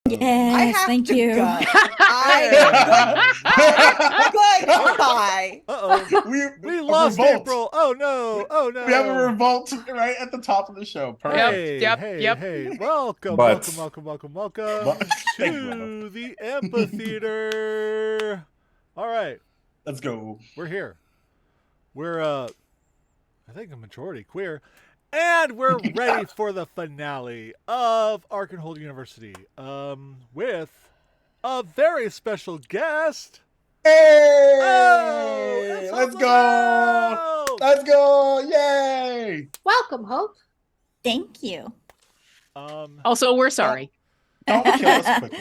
Yes, thank you. Goodbye. We lost April. Oh no. Oh no. We have a revolt right at the top of the show. Perfect. Hey. Welcome to the amphitheater. All right. Let's go. We're here. We're I think a majority queer. And we're ready for the finale of Arkenholdt University with a very special guest. Hey! Oh, let's go! Let's go! Yay! Welcome, Hope. Thank you. Also, we're sorry. Don't kill us quickly.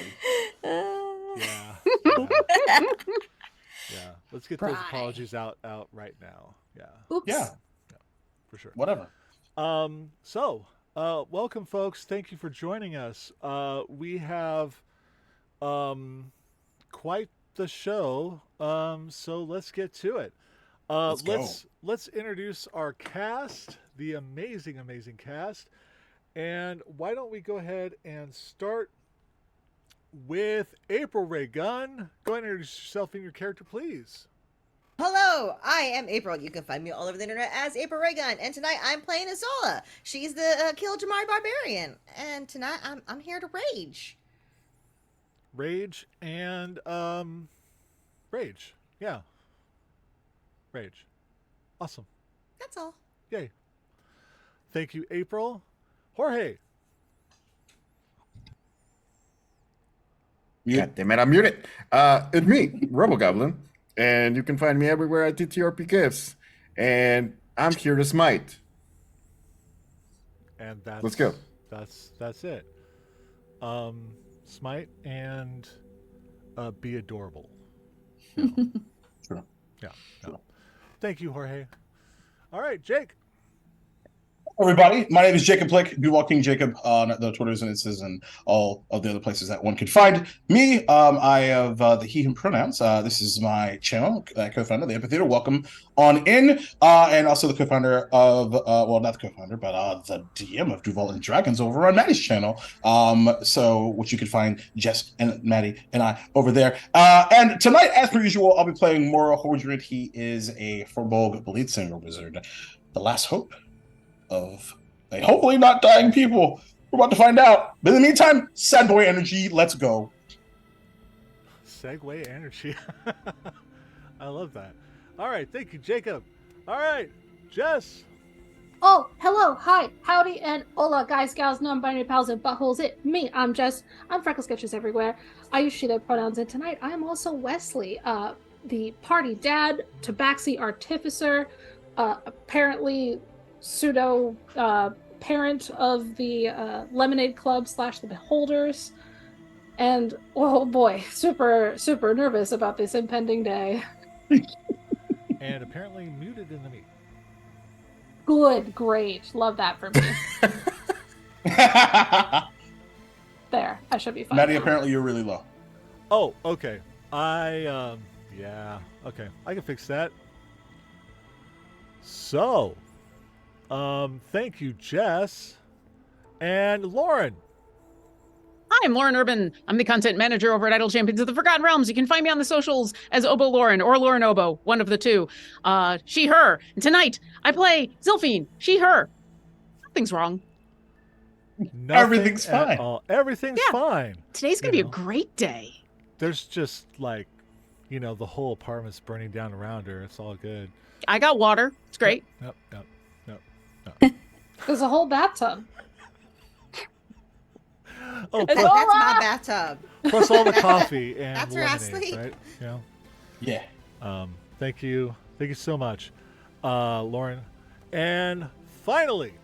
Yeah. Let's get those apologies out right now. Yeah. Oops. Yeah. For sure. Whatever. Welcome, folks. Thank you for joining us. We have quite the show. So let's get to it. Let's introduce our cast, the amazing cast. And why don't we go ahead and start with April Ray Gunn. Go ahead and introduce yourself and your character, please. Hello, I am April. You can find me all over the internet as April Raygun, and tonight I'm playing Azala. She's the Kill Jamari Barbarian, and tonight I'm here to rage. Rage and rage, yeah, rage, awesome. That's all. Yay! Thank you, April. Jorge. God damn it, I'm muted. It's me, Rebel Goblin. And you can find me everywhere at TTRP Gifts. And I'm here to smite. And let's go. That's it. Smite and be adorable. Sure. Yeah. No. Thank you, Jorge. All right, Jake. Everybody, my name is Jacob Plick, Be Walking Jacob on the Twitters and Instas and all of the other places that one could find me. I have the he, him pronouns. This is my channel, co-founder of the Amphitheater. Welcome on in. And also the co-founder of, well, not the co-founder, but the DM of Duval and Dragons over on Maddie's channel. Which you can find Jess and Maddie and I over there. And tonight, as per usual, I'll be playing Mora Hordred. He is a Forbolg Bleed Singer wizard. The last hope of a hopefully not dying people. We're about to find out. But in the meantime, sad boy energy. Let's go. Segway energy. I love that. All right. Thank you, Jacob. All right. Jess. Oh, hello, hi, howdy, and hola, guys, gals, non-binary pals, and buttholes. It me. I'm Jess. I'm Freckle Sketches everywhere. I use she/they pronouns, and tonight I'm also Wesley, the party dad, tabaxi artificer, apparently pseudo parent of the Lemonade Club / the Beholders, and oh boy, super nervous about this impending day. And apparently muted in the meet. Good, great, love that for me. There, I should be fine. Maddie, apparently you're really low. Oh, okay. Yeah, okay, I can fix that. So thank you, Jess. And Lauren. Hi, I'm Lauren Urban. I'm the content manager over at Idle Champions of the Forgotten Realms. You can find me on the socials as Obo Lauren or Lauren Obo, one of the two. She, her. And tonight, I play Zilphine. She, her. Nothing's wrong. Everything's fine. Everything's fine. Today's going to be a great day. There's just the whole apartment's burning down around her. It's all good. I got water. It's great. Yep. There's a whole bathtub. Oh, That's my bathtub. Plus all the coffee and That's where I lemonade, sleep. right? Yeah. Thank you so much, Lauren. And finally,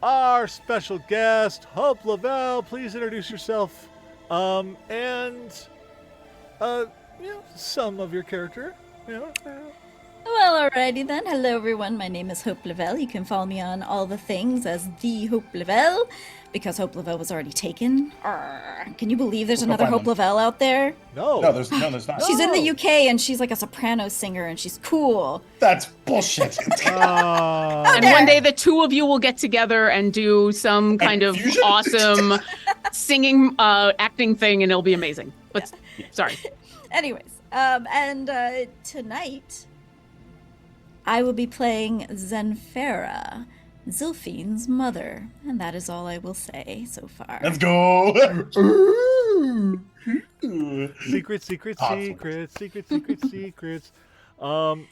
our special guest, Hope Lavelle. Please introduce yourself, and some of your character. Well, alrighty then. Hello, everyone. My name is Hope Lavelle. You can follow me on all the things as the Hope Lavelle, because Hope Lavelle was already taken. Can you believe there's another Hope Lavelle out there? No, there's not. She's in the UK and she's like a soprano singer and she's cool. That's bullshit. And one day the two of you will get together and do some kind of fusion? awesome singing acting thing and it'll be amazing. But sorry. Anyways, tonight I will be playing Zenfera, Zilphine's mother, and that is all I will say so far. Let's go. Secrets.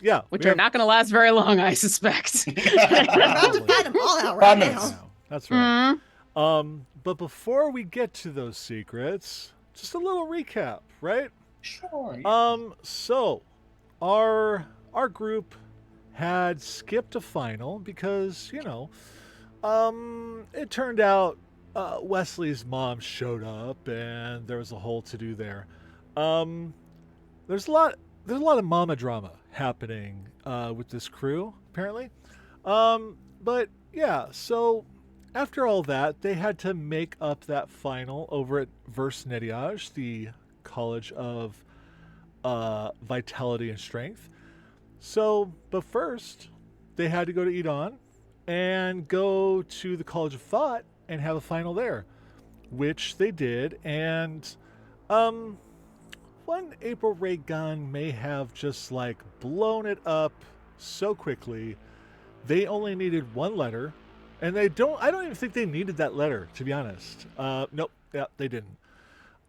Yeah. Which are not going to last very long, I suspect. We're about to find them all out right now. That's right. But before we get to those secrets, just a little recap, right? Sure. So our group had skipped a final because, it turned out Wesley's mom showed up and there was a whole to-do there. There's a lot of mama drama happening with this crew, apparently. But yeah, so after all that, they had to make up that final over at Versnediage, the College of Vitality and Strength. So, but first, they had to go to Edon and go to the College of Thought and have a final there, which they did. And one April Ray gun may have just blown it up so quickly. They only needed one letter, and I don't even think they needed that letter, to be honest. Nope, yeah, they didn't.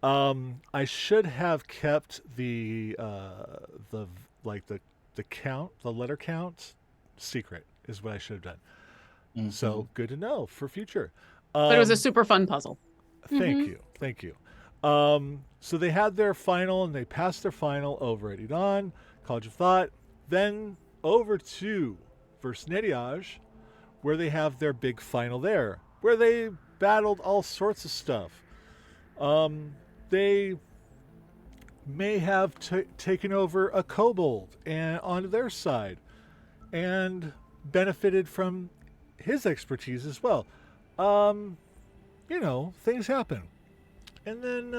I should have kept the count, the letter count, secret is what I should have done. Mm-hmm. So good to know for future. But it was a super fun puzzle. Thank you. So they had their final and they passed their final over at Edon, College of Thought, then over to Versnediage, where they have their big final there, where they battled all sorts of stuff. They may have taken over a kobold and onto their side and benefited from his expertise as well. Things happen. And then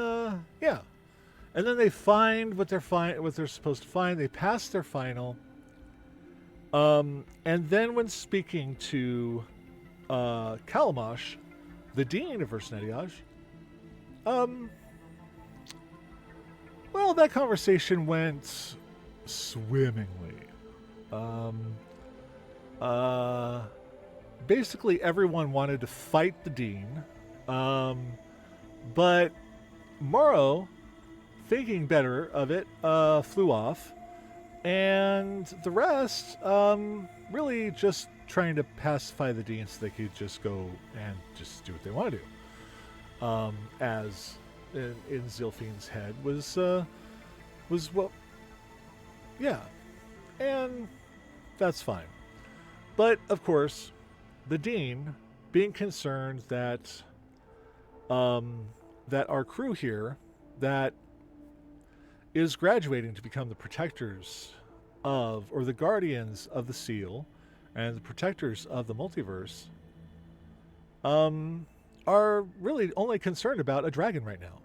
and then they find what they're supposed to find. They pass their final. And then when speaking to Kalamash, the dean of Versnediage, well, that conversation went swimmingly. Basically, everyone wanted to fight the dean, but Morrow, thinking better of it, flew off, and the rest really just trying to pacify the dean so they could just go and just do what they want to do. As in Zilphine's head was well, yeah, and that's fine. But of course, the dean, being concerned that that our crew here that is graduating to become the protectors of, or the guardians of the seal and the protectors of the multiverse, are really only concerned about a dragon right now.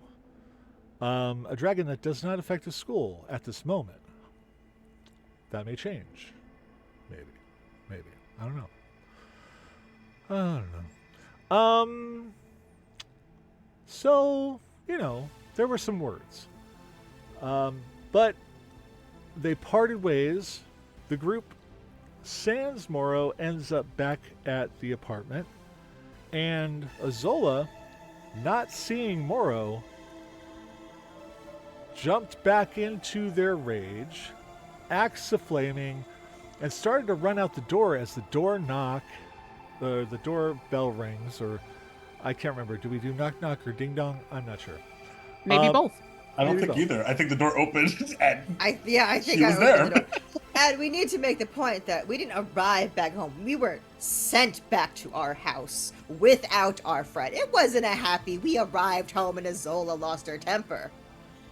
A dragon that does not affect the school at this moment. That may change. Maybe. I don't know. So, there were some words. But they parted ways. The group, sans Morrow, ends up back at the apartment. And Azola, not seeing Morrow, jumped back into their rage, axe flaming, and started to run out the door as the door the doorbell rings, or I can't remember. Do we do knock knock or ding dong? I'm not sure. Maybe both. I don't think either. I think the door opened and I think she I was opened there. the door. And we need to make the point that we didn't arrive back home. We were sent back to our house without our friend. It wasn't a happy, we arrived home and Azola lost her temper.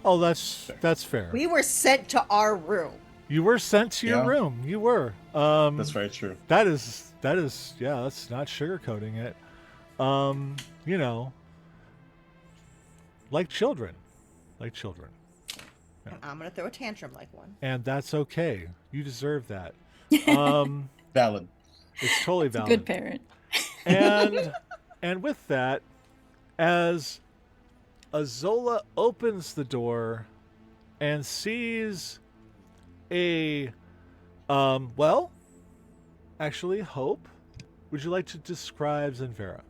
Oh, that's fair. We were sent to our room. You were sent to your room. You were. That's very true. That is, yeah, that's not sugarcoating it. Like children. Yeah. And I'm going to throw a tantrum like one. And that's okay. You deserve that. Valid. It's totally That's valid. a good parent. And with that, as Azola opens the door and sees a, well, actually, Hope, would you like to describe Zenvera?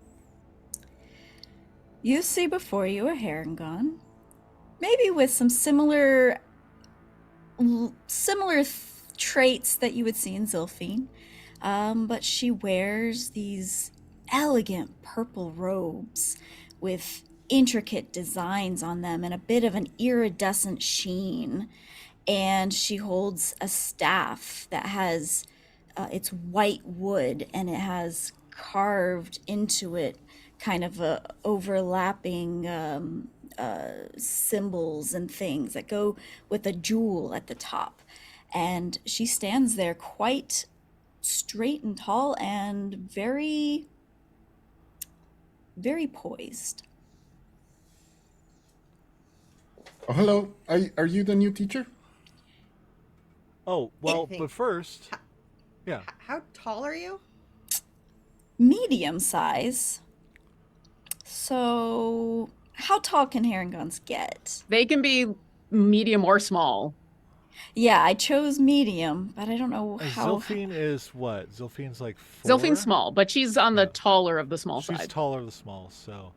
You see before you a Harengon, maybe with some similar traits that you would see in Zilphine, but she wears these elegant purple robes with intricate designs on them and a bit of an iridescent sheen. And she holds a staff that has it's white wood, and it has carved into it kind of overlapping symbols and things that go with a jewel at the top. And she stands there quite straight and tall and very, very poised. Oh, hello. Are you the new teacher? Oh, well, Anything. but first, yeah. How tall are you? Medium size. So, how tall can Herringons get? They can be medium or small. Yeah, I chose medium, but I don't know how. Zilphine is what? Zilphine's like 4? Zilphine's small, but she's on the Yeah. taller of the small She's side. taller than small, so.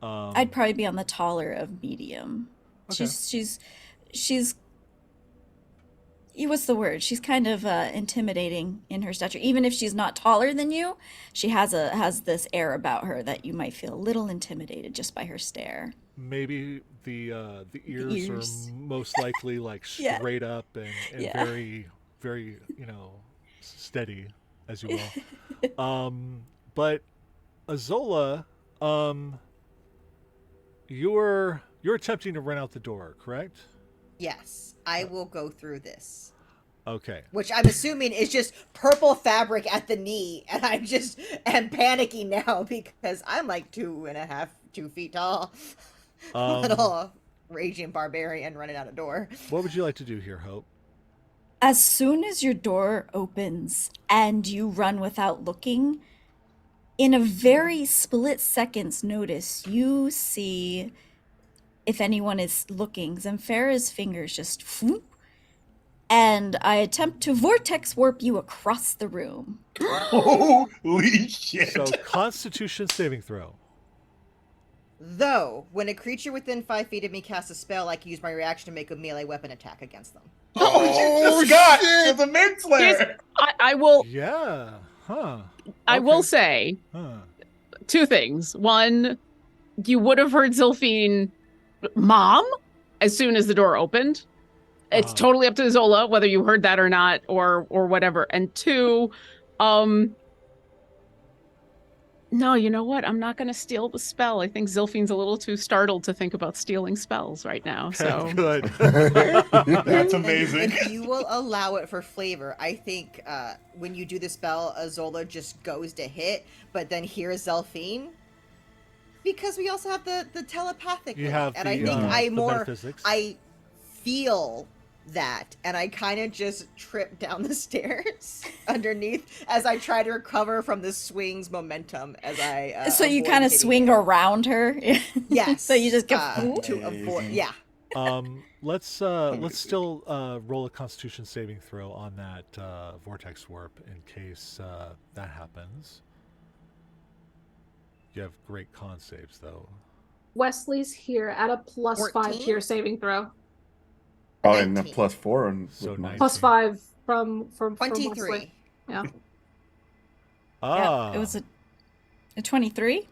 I'd probably be on the taller of medium. Okay. She's what's the word? She's kind of intimidating in her stature. Even if she's not taller than you, she has this air about her that you might feel a little intimidated just by her stare. Maybe the ears ears. are most likely like Yeah. straight up and Yeah. very, very, steady, as you will. But Azola, you're attempting to run out the door, correct? Yes, I will go through this. Okay. Which I'm assuming is just purple fabric at the knee, and I just am panicking now because I'm like 2 feet tall. Little raging barbarian running out a door. What would you like to do here, Hope? As soon as your door opens and you run without looking, in a very split second's notice, you see, if anyone is looking, Zenfera's fingers just whoop, and I attempt to vortex warp you across the room. Holy shit! So, Constitution saving throw. Though, when a creature within 5 feet of me casts a spell, I can use my reaction to make a melee weapon attack against them. Oh, you just forgot! You're the Mint Slayer! I will Yeah. Huh. I will Okay. say Huh. 2 things. One, you would have heard Zilphine mom as soon as the door opened. It's totally up to Zola whether you heard that or not, or whatever. And 2, no, you know what? I'm not going to steal the spell. I think Zilphine's a little too startled to think about stealing spells right now. So Good. That's And amazing. if you will allow it for flavor, I think when you do the spell, Azola just goes to hit, but then here's Zelfine. Because we also have the telepathic You link, have and the, I think the metaphysics. I feel that, and I kind of just trip down the stairs underneath as I try to recover from the swing's momentum as I So you avoid kind of hitting swing it. around her. Yes. So you just go. to avoid. Amazing. Yeah. Let's still roll a Constitution saving throw on that vortex warp in case that happens. You have great con saves though. Wesley's here at a +5 to 14? your saving throw. Oh, and a 19. +4 on So with mine. nice. +5 from 23. Wesley. Yeah. Ah, It was a 23.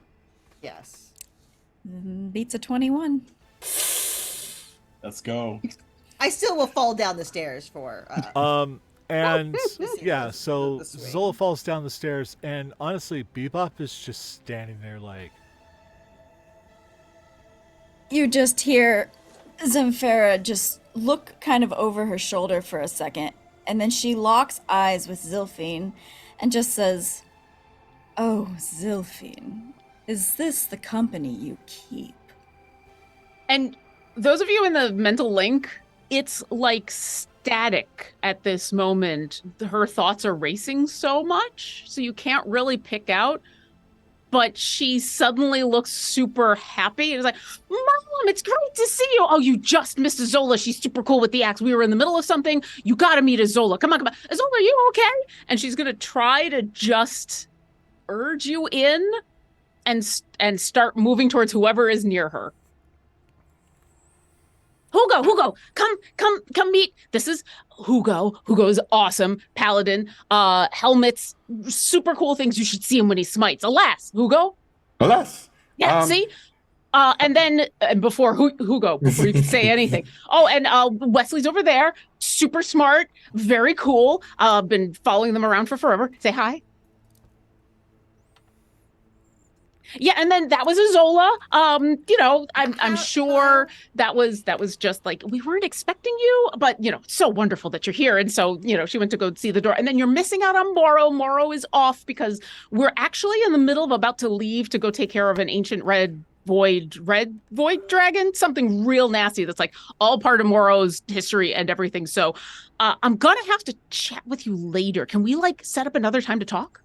Yes. Beats a 21. Let's go. I still will fall down the stairs for. and see yeah, the so swing. Zola falls down the stairs, and honestly, Bebop is just standing there like, You just hear Zenfera just look kind of over her shoulder for a second, and then she locks eyes with Zilphine and just says, "Oh, Zilphine, is this the company you keep?" And those of you in the mental link, it's like static at this moment. Her thoughts are racing so much, so you can't really pick out but she suddenly looks super happy. It's like, Mom, it's great to see you. Oh, you just missed Azola. She's super cool with the axe. We were in the middle of something. You got to meet Azola. Come on. Azola, are you okay? And she's going to try to just urge you in and start moving towards whoever is near her. Hugo, come meet. This is Hugo. Hugo's awesome. Paladin, helmets, super cool things. You should see him when he smites. Alas, Hugo. Alas. Yeah, see? And then before Hugo, before you can say anything. Oh, and Wesley's over there. Super smart, very cool. Been following them around for forever. Say hi. Yeah, and then that was Azola. I'm sure that was just like, we weren't expecting you, but so wonderful that you're here. And so, she went to go see the door. And then you're missing out on Moro. Moro is off because we're actually in the middle of about to leave to go take care of an ancient red void dragon, something real nasty that's like all part of Moro's history and everything. So I'm gonna have to chat with you later. Can we set up another time to talk?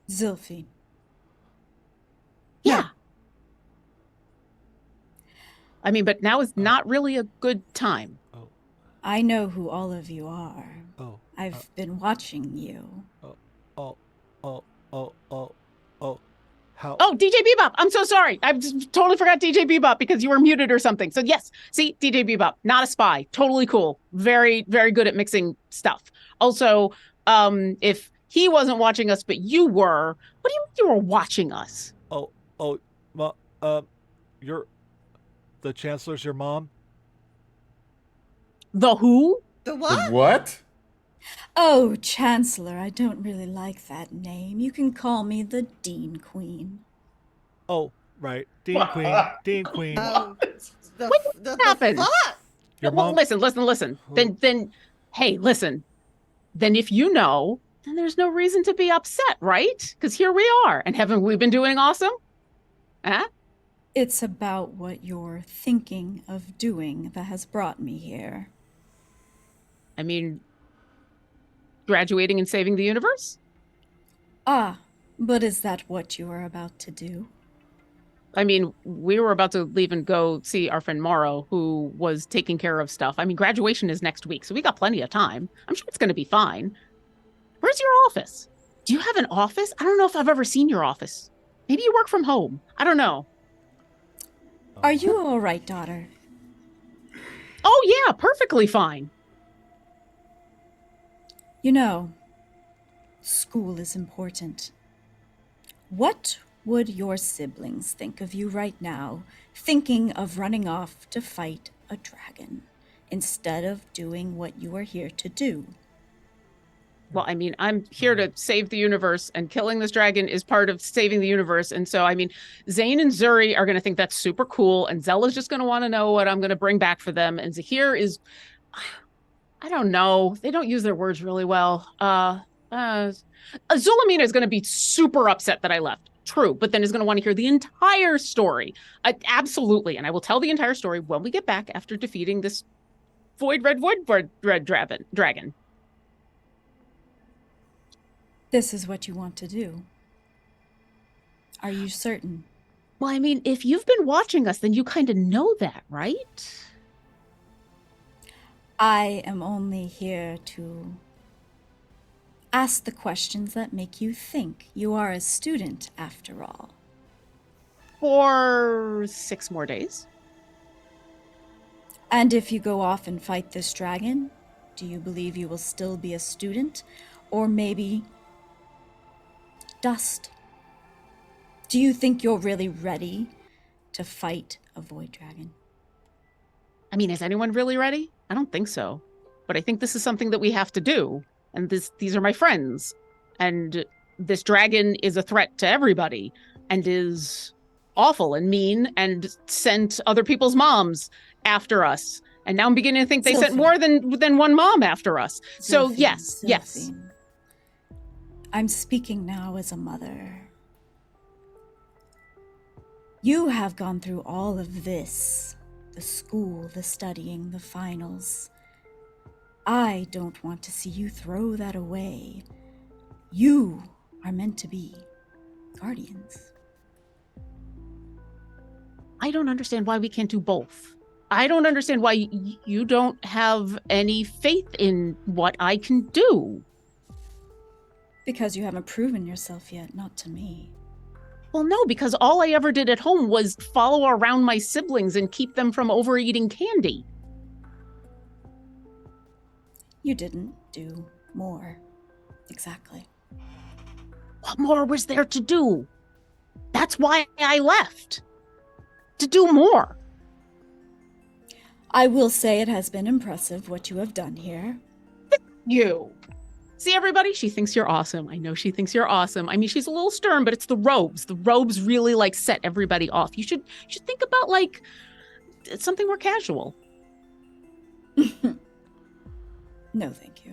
Zilfi. Yeah. I mean, but now is not really a good time. Oh. I know who all of you are. Oh. I've been watching you. Oh. How? Oh, DJ Bebop. I'm so sorry. I totally forgot DJ Bebop because you were muted or something. So yes, see, DJ Bebop, not a spy. Totally cool. Very, very good at mixing stuff. Also, if he wasn't watching us, but you were, what do you mean you were watching us? You're the Chancellor's your mom? The who? The what? The what? Oh, Chancellor, I don't really like that name. You can call me the Dean Queen. Oh, right. Dean Queen. The happened? fuck? Your Well, mom? listen. Then, hey, listen. Then if you know, then there's no reason to be upset, right? Because here we are. And haven't we been doing awesome? Huh? It's about what you're thinking of doing that has brought me here. I mean, graduating and saving the universe? Ah, but is that what you are about to do? I mean, we were about to leave and go see our friend Morrow, who was taking care of stuff. I mean, graduation is next week, so we got plenty of time. I'm sure it's going to be fine. Where's your office? Do you have an office? I don't know if I've ever seen your office. Maybe you work from home. I don't know. Are you all right, daughter? Oh, yeah, perfectly fine. You know, school is important. What would your siblings think of you right now, thinking of running off to fight a dragon, instead of doing what you are here to do? Well, I mean, I'm here to save the universe, and killing this dragon is part of saving the universe. And so, I mean, Zane and Zuri are going to think that's super cool, and Zella's just going to want to know what I'm going to bring back for them. And Zahir is, I don't know. They don't use their words really well. Zulamina is going to be super upset that I left. True, but then is going to want to hear the entire story. Absolutely. And I will tell the entire story when we get back after defeating this red dragon. This is what you want to do. Are you certain? Well, I mean, if you've been watching us, then you kind of know that, right? I am only here to ask the questions that make you think. You are a student, after all. For 6 more days. And if you go off and fight this dragon, do you believe you will still be a student? Or maybe dust? Do you think you're really ready to fight a void dragon? I mean, is anyone really ready? I don't think so. But I think this is something that we have to do. And these are my friends. And this dragon is a threat to everybody and is awful and mean and sent other people's moms after us. And now I'm beginning to think they sent more than one mom after us. So yes. I'm speaking now as a mother. You have gone through all of this. The school, the studying, the finals. I don't want to see you throw that away. You are meant to be guardians. I don't understand why we can't do both. I don't understand why you don't have any faith in what I can do. Because you haven't proven yourself yet, not to me. Well, no, because all I ever did at home was follow around my siblings and keep them from overeating candy. You didn't do more. Exactly. What more was there to do? That's why I left. To do more. I will say it has been impressive what you have done here. You. See, everybody? She thinks you're awesome. I know she thinks you're awesome. I mean, she's a little stern, but it's the robes. The robes really, like, set everybody off. You should think about, like, something more casual. No, thank you.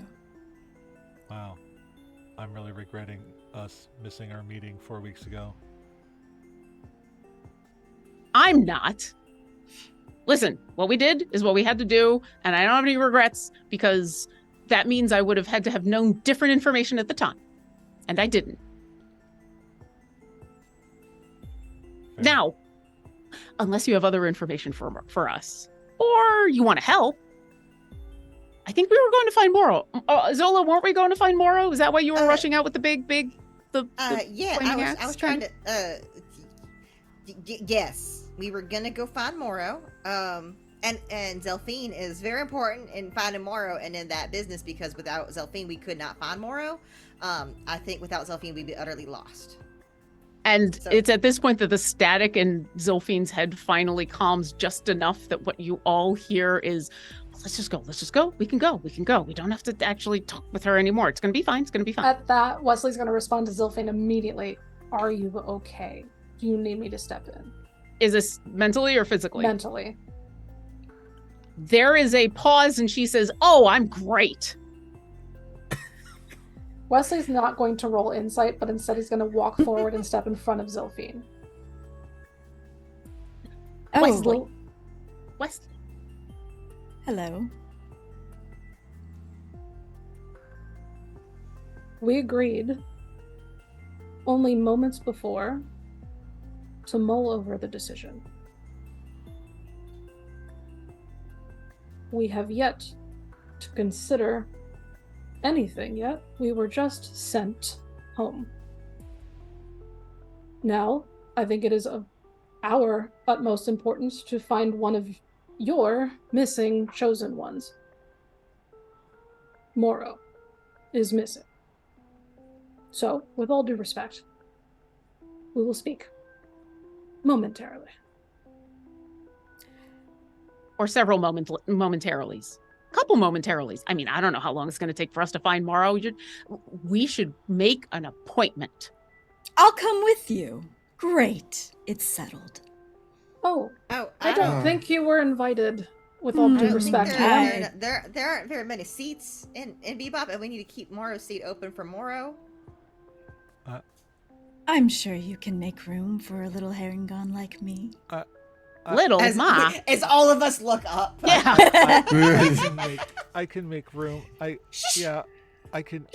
Wow. I'm really regretting us missing our meeting 4 weeks ago. I'm not. Listen, what we did is what we had to do, and I don't have any regrets because that means I would have had to have known different information at the time. And I didn't. Fair. Now, unless you have other information for us, or you want to help, I think we were going to find Moro. Zola, weren't we going to find Moro? Is that why you were rushing out with the big, Yeah, flaming I axe was trying to. Yes, we were gonna go find Moro. And Zelphine is very important in finding Moro and in that business because without Zelphine we could not find Moro. I think without Zelphine we'd be utterly lost. And So- it's at this point that the static in Zilphine's head finally calms just enough that what you all hear is, let's just go. We can go. We don't have to actually talk with her anymore. It's going to be fine. At that, Wesley's going to respond to Zilphine immediately. Are you okay? Do you need me to step in? Is this mentally or physically? Mentally. There is a pause and she says, oh, I'm great. Wesley's not going to roll insight, but instead he's going to walk forward and step in front of Zilphine. Oh, Wesley. Wesley. hello. We agreed only moments before to mull over the decision. We have yet to consider anything yet. We were just sent home. Now, I think it is of our utmost importance to find one of your missing chosen ones. Moro is missing. So, with all due respect, we will speak momentarily. Or several momentarilies. Couple momentarilies. I mean, I don't know how long it's going to take for us to find Morrow. We should make an appointment. I'll come with you. Great. It's settled. Oh, Oh, I don't think you were invited, with all I due don't respect. think there aren't very many seats in Bebop, and we need to keep Moro's seat open for Moro. I'm sure you can make room for a little herringon like me. Little As, Ma. as all of us look up. Yeah. I can make room. I can.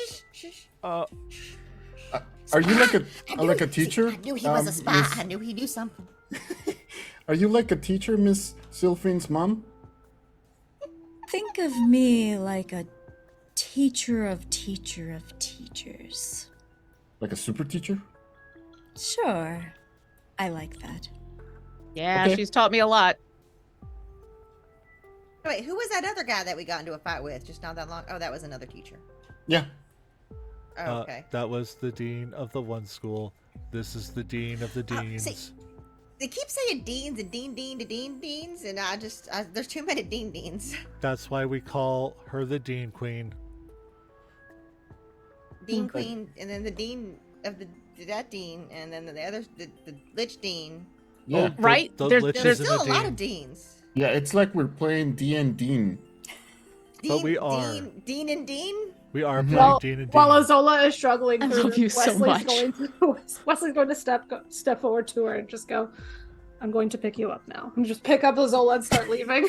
Are you like a teacher? I knew he was a spy. Miss- I knew he knew something. Are you like a teacher, Miss Sylphine's mom? Think of me like a teacher of teachers. Like a super teacher? Sure. I like that. Yeah, Okay. she's taught me a lot. Wait, who was that other guy that we got into a fight with just not that long? Oh, that was another teacher. Yeah. Oh, okay. That was the dean of the one school. This is the dean of the deans. See, they keep saying deans and deans, and there's too many deans. That's why we call her the dean queen. Dean queen, and then the dean of that dean, and then the other, the lich dean. Yeah. Right? The There's- lich There's isn't still a lot dean. of deans. Yeah, it's like we're playing D&D. But we are. Dean and Dean? We are Mhm. playing Well, dean and dean. while Azola is struggling I through love this, you so much. Wesley's going to step forward to her and just go, I'm going to pick you up now. And just pick up Azola and start leaving.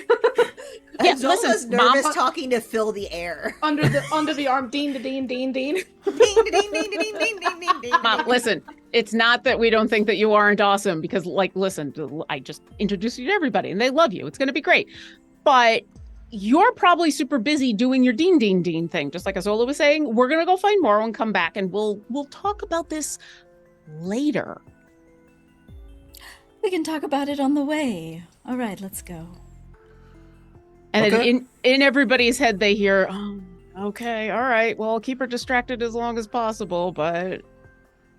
Yeah, Zola's listen, nervous Mom- talking to fill the air. under the arm, Dean to Dean. Dean, Dean, Dean, Dean, Dean, Dean, Dean, Dean, Dean, Mom, Dean. listen, it's not that we don't think that you aren't awesome, because like, listen, I just introduced you to everybody and they love you. It's going to be great. But you're probably super busy doing your Dean thing. Just like Azola was saying, we're going to go find Moro and come back and we'll talk about this later. We can talk about it on the way. All right, let's go. And Okay. in everybody's head, they hear, oh, okay, all right, well, keep her distracted as long as possible, but...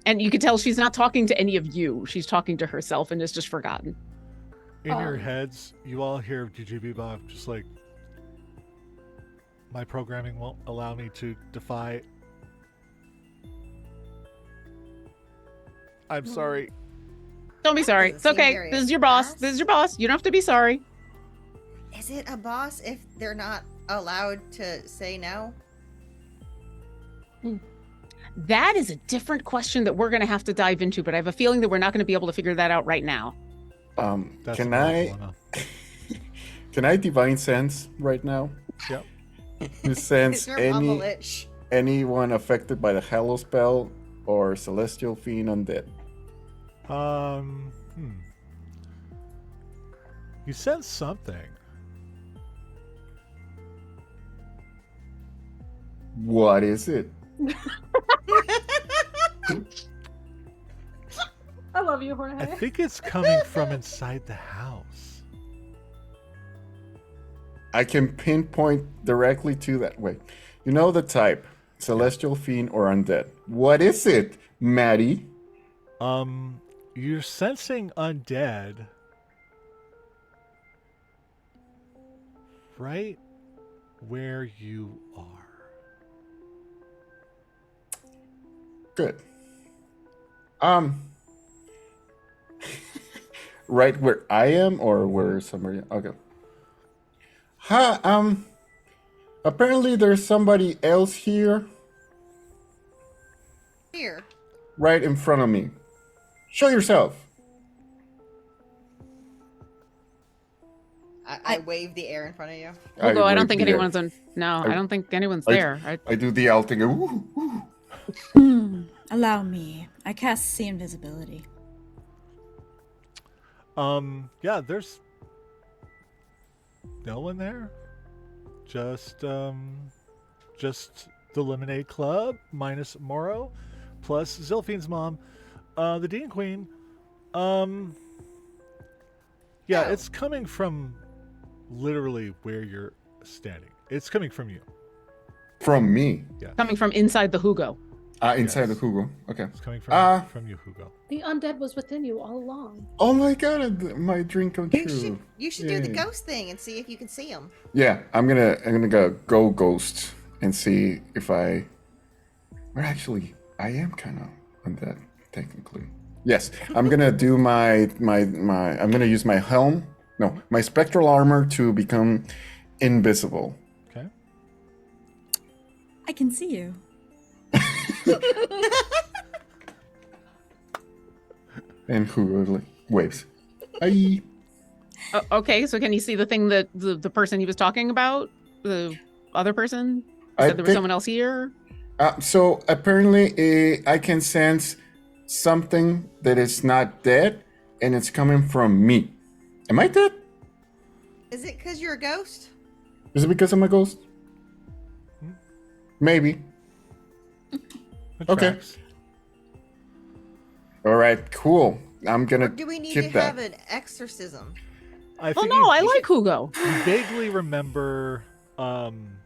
And you can tell she's not talking to any of you. She's talking to herself and is just forgotten. In your heads, you all hear DJ Bebop just like, my programming won't allow me to defy. I'm sorry. Don't be sorry. doesn't It's seem okay. very This is your boss. fast. This is your boss. You don't have to be sorry. Is it a boss if they're not allowed to say no? That is a different question that we're going to have to dive into, but I have a feeling that we're not going to be able to figure that out right now. That's Can a I dilemma. can I divine sense right now? Yep. To sense Is your mama any lich? anyone affected by the Hallow spell or celestial fiend undead? You sense something. What is it? I love you, I Jorge. think it's coming from inside the house. I can pinpoint directly to that. Wait, you know the type: celestial fiend or undead. What is it, Maddie? You're sensing undead. Right where you are. Good. Right where I am, or where somebody? Okay. Apparently there's somebody else here, Here. right in front of me. Show yourself. I wave the air in front of you. Although I don't wave think the air. anyone's on. No, I don't think anyone's I- there. I do the owl thing. Ooh, ooh. Allow me. I cast see invisibility. Yeah, there's no one there. Just the Lemonade Club minus Moro, plus Zilphine's mom, the Dean Queen. Yeah, Oh. it's coming from literally where you're standing. It's coming from you. From me. Coming from inside the Hugo. Inside Yes. the Hugo. Okay. It's coming from you, Hugo. The undead was within you all along. Oh my god, my dream come true. You should do the Yay. ghost thing and see if you can see him. Yeah, I'm gonna go ghost and see if I. Or actually, I am kind of undead technically. Yes, I'm gonna do my. I'm gonna use my helm. No, my spectral armor to become invisible. Okay. I can see you. And Hugo like waves. Aye. Okay, so can you see the thing that the person he was talking about? The other person? I Said there was think- someone else here? So apparently, I can sense something that is not dead, and it's coming from me. Am I dead? Is it because you're a ghost? Is it because I'm a ghost? Maybe. It Okay. tracks. All right, cool. I'm gonna Or do we need keep to that. have an exorcism? I Oh think no, I like Hugo. you vaguely remember some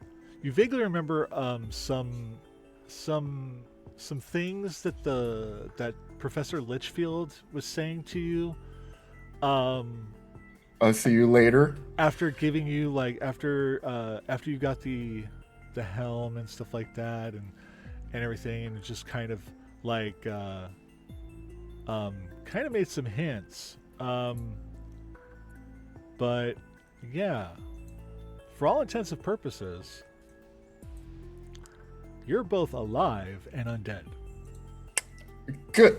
things that that Professor Litchfield was saying to you I'll see you later. after giving you after you got the helm and stuff like that and everything, and it just kind of kind of made some hints, but yeah, for all intents and purposes, you're both alive and undead. Good.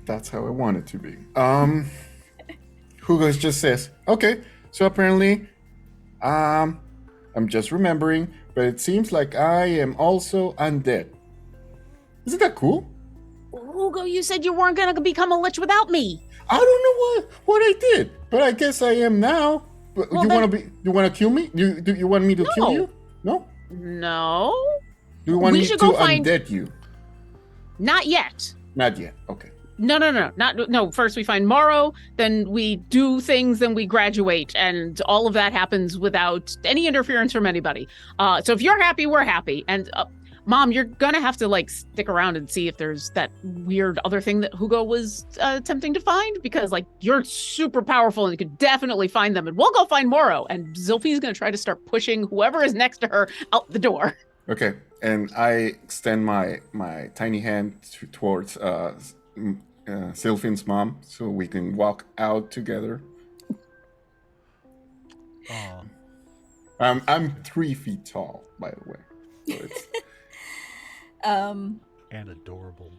That's how I want it to be. Hugo just says, okay, so apparently, I'm just remembering, but it seems like I am also undead. Isn't that cool? Hugo, you said you weren't gonna become a lich without me. I don't know what I did, but I guess I am now. But Well, you then- want to be? You want to kill me? Do you want me to kill No. you? No. No, Do you want We me should to go find- undead you? not yet. Not yet. Okay. No. First we find Morrow, then we do things, then we graduate, and all of that happens without any interference from anybody. So if you're happy, we're happy. And Mom, you're gonna have to like stick around and see if there's that weird other thing that Hugo was attempting to find, because like you're super powerful and you could definitely find them. And we'll go find Morrow, and Zilphi's gonna try to start pushing whoever is next to her out the door. Okay. And I extend my tiny hand towards Sylphian's mom, so we can walk out together. I'm 3 feet tall, by the way. So it's... Um, And adorable.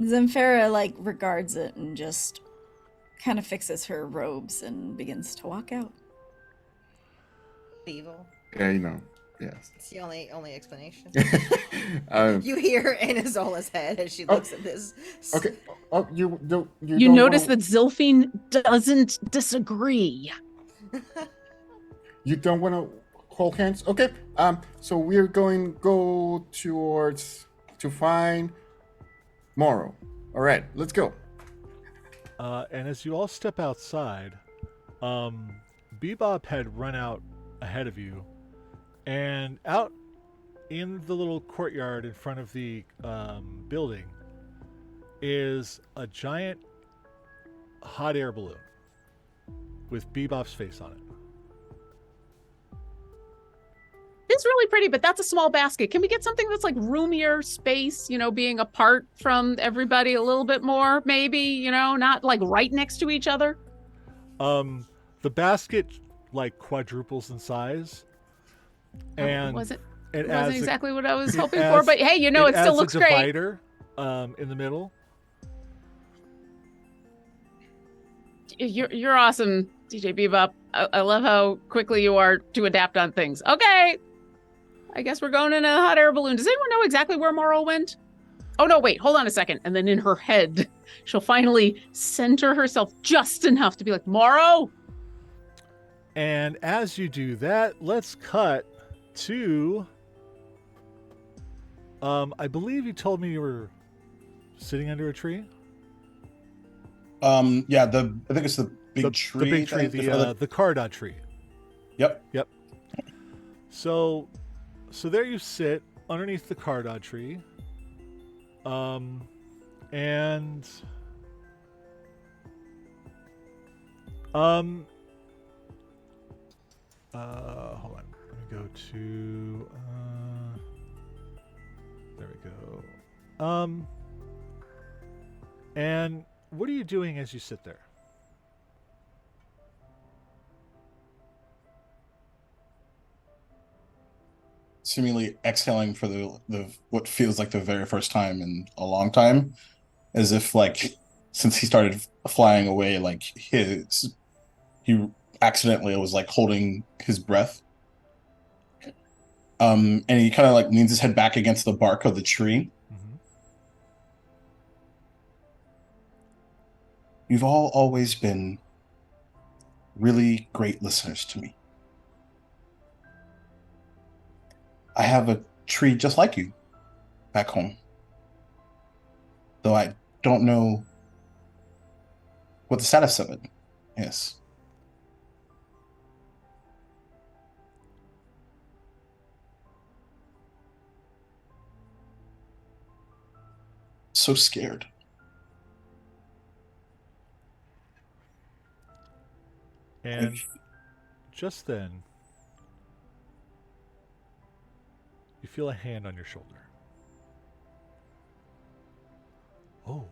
Zemphara like regards it and just kind of fixes her robes and begins to walk out. Evil. Yeah, you know. Yes. It's the only explanation. um, You hear in Azola's head as she looks at this. okay. Oh, you don't Notice wanna- that Zilphine doesn't disagree. You don't want to hold hands? Okay. So we're going to go to find Morrow. All right, let's go. And as you all step outside, Bebop had run out ahead of you, and out in the little courtyard in front of the building is a giant hot air balloon with Bebop's face on it. It's really pretty, but that's a small basket. Can we get something that's like roomier space, being apart from everybody a little bit more, maybe, not like right next to each other? The basket like quadruples in size, and It it wasn't adds exactly what I was it hoping adds- for, but hey, it still adds looks a great. divider, in the middle. You're awesome, DJ Bebop. I love how quickly you are to adapt on things. Okay, I guess we're going in a hot air balloon. Does anyone know exactly where Morrow went? Oh no, wait, hold on a second. And then in her head, she'll finally center herself just enough to be like, Morrow! And as you do that, let's cut to. I believe you told me you were sitting under a tree. Yeah, I think it's the big the tree. The big tree, the Cardon tree. Yep. So there you sit underneath the Cardon tree. And hold on. Let me go to there we go. And what are you doing as you sit there? Seemingly exhaling for the what feels like the very first time in a long time, as if like since he started flying away, like he accidentally was like holding his breath. And he kind of like leans his head back against the bark of the tree. Mm-hmm. You've all always been really great listeners to me. I have a tree just like you back home. Though I don't know what the status of it is. So scared. And just then, you feel a hand on your shoulder. Oh,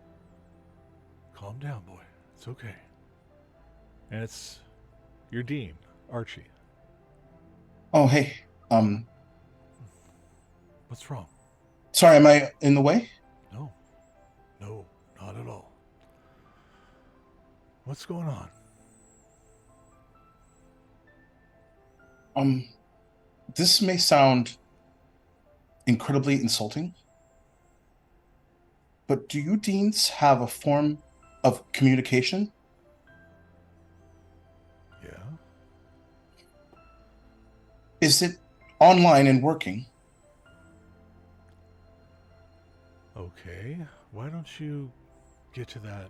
calm down, boy. It's okay. And it's your dean, Archie. Oh, hey. What's wrong? Sorry, am I in the way? No, not at all. What's going on? This may sound incredibly insulting, but do you deans have a form of communication? Yeah. Is it online and working? Okay. Why don't you get to that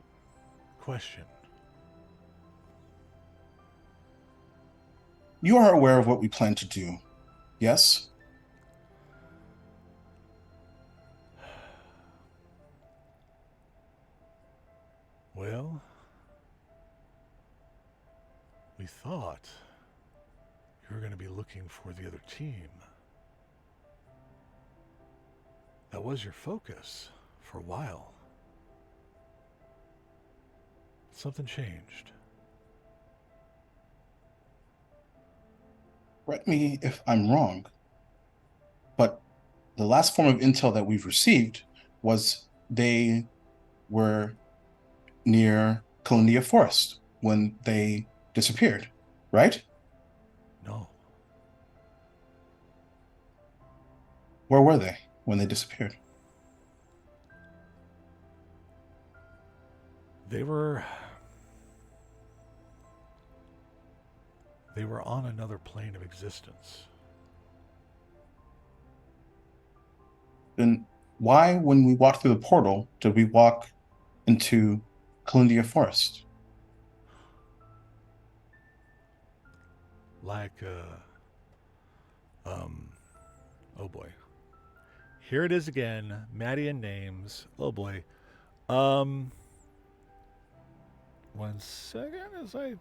question? You are aware of what we plan to do, yes? Well, we thought you were going to be looking for the other team. That was your focus for a while. Something changed. Correct me if I'm wrong, but the last form of intel that we've received was they were near Columbia Forest when they disappeared, right? No. Where were they when they disappeared? They were on another plane of existence. Then why, when we walked through the portal, did we walk into Columbia Forest? Like, oh boy. Here it is again. Maddie and names. Oh boy. 1 second as I.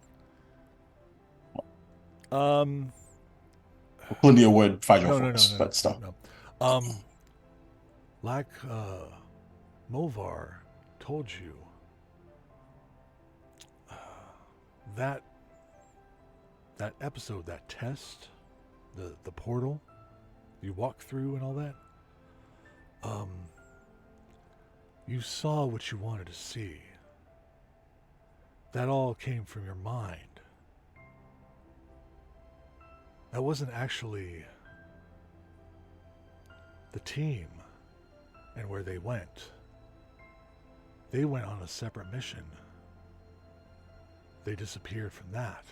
Columbia would find your No, forest, but still. no. Like, Movar told you, that episode, that test, the portal you walk through and all that, you saw what you wanted to see. That all came from your mind. That wasn't actually the team and where they went. They went on a separate mission. They disappeared from that.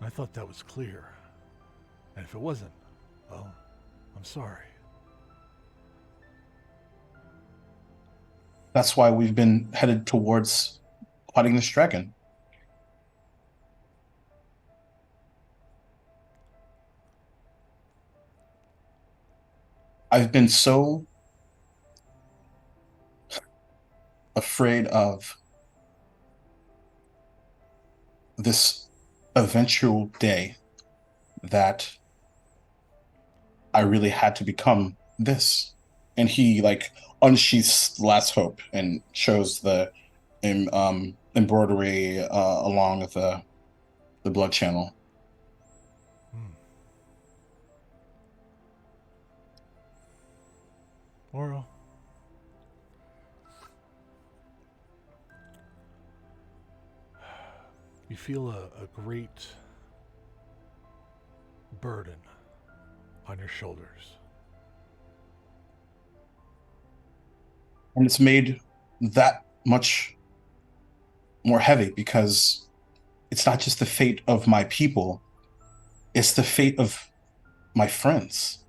I thought that was clear. And if it wasn't, well, I'm sorry. That's why we've been headed towards fighting this dragon. I've been so afraid of this eventual day that I really had to become this. And he like unsheaths the last hope and shows the embroidery along with the blood channel. Oral. You feel a great burden on your shoulders. And it's made that much more heavy because it's not just the fate of my people, it's the fate of my friends.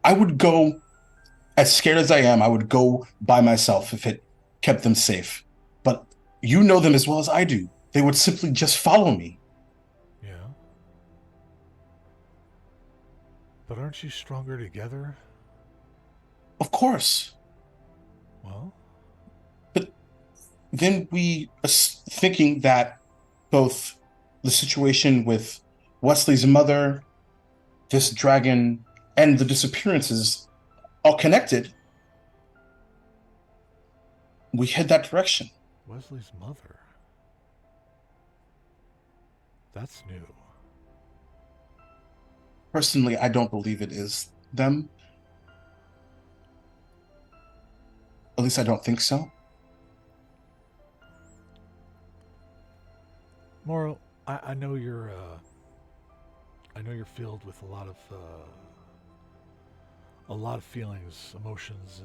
I would go, as scared as I am, I would go by myself if it kept them safe. But you know them as well as I do. They would simply just follow me. Yeah. But aren't you stronger together? Of course. Well? But then we are thinking that both the situation with Wesley's mother, this dragon, and the disappearances all connected. We head that direction. Wesley's mother. That's new. Personally, I don't believe it is them. At least I don't think so. Moral, I know you're I know you're filled with a lot of feelings, emotions,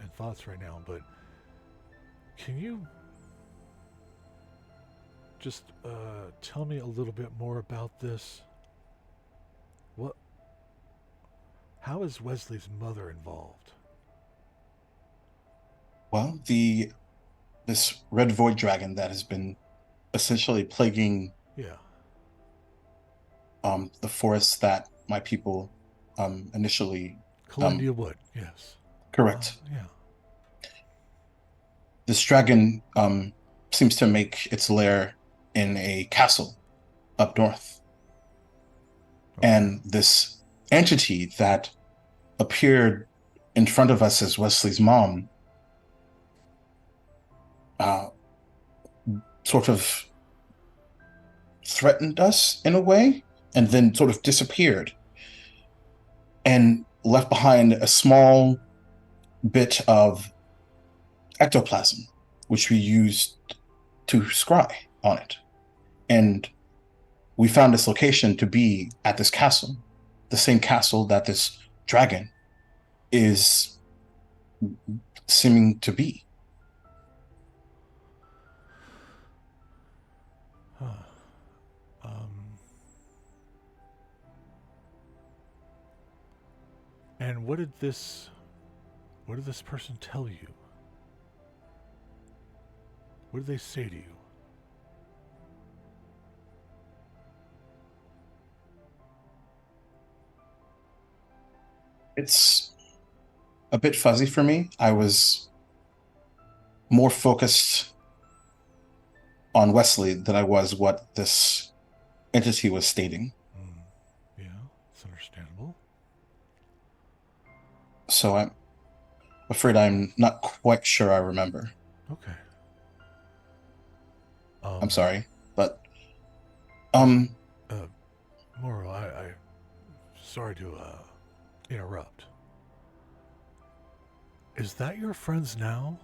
and thoughts right now, but can you just tell me a little bit more about this? How is Wesley's mother involved? Well, this red void dragon that has been essentially plaguing Yeah. the forest that my people initially Calendia Wood, yes. correct. Yeah. This dragon seems to make its lair in a castle up north. Okay. And this entity that appeared in front of us as Wesley's mom sort of threatened us in a way and then sort of disappeared and left behind a small bit of ectoplasm, which we used to scry on it. And we found this location to be at this castle, the same castle that this dragon is seeming to be. Huh. And what did this person tell you? What did they say to you? It's a bit fuzzy for me. I was more focused on Wesley than I was what this entity was stating. Yeah, it's understandable. So I'm afraid I'm not quite sure I remember. Okay. I'm sorry, but Moro, I sorry to interrupt. Is that your friends now?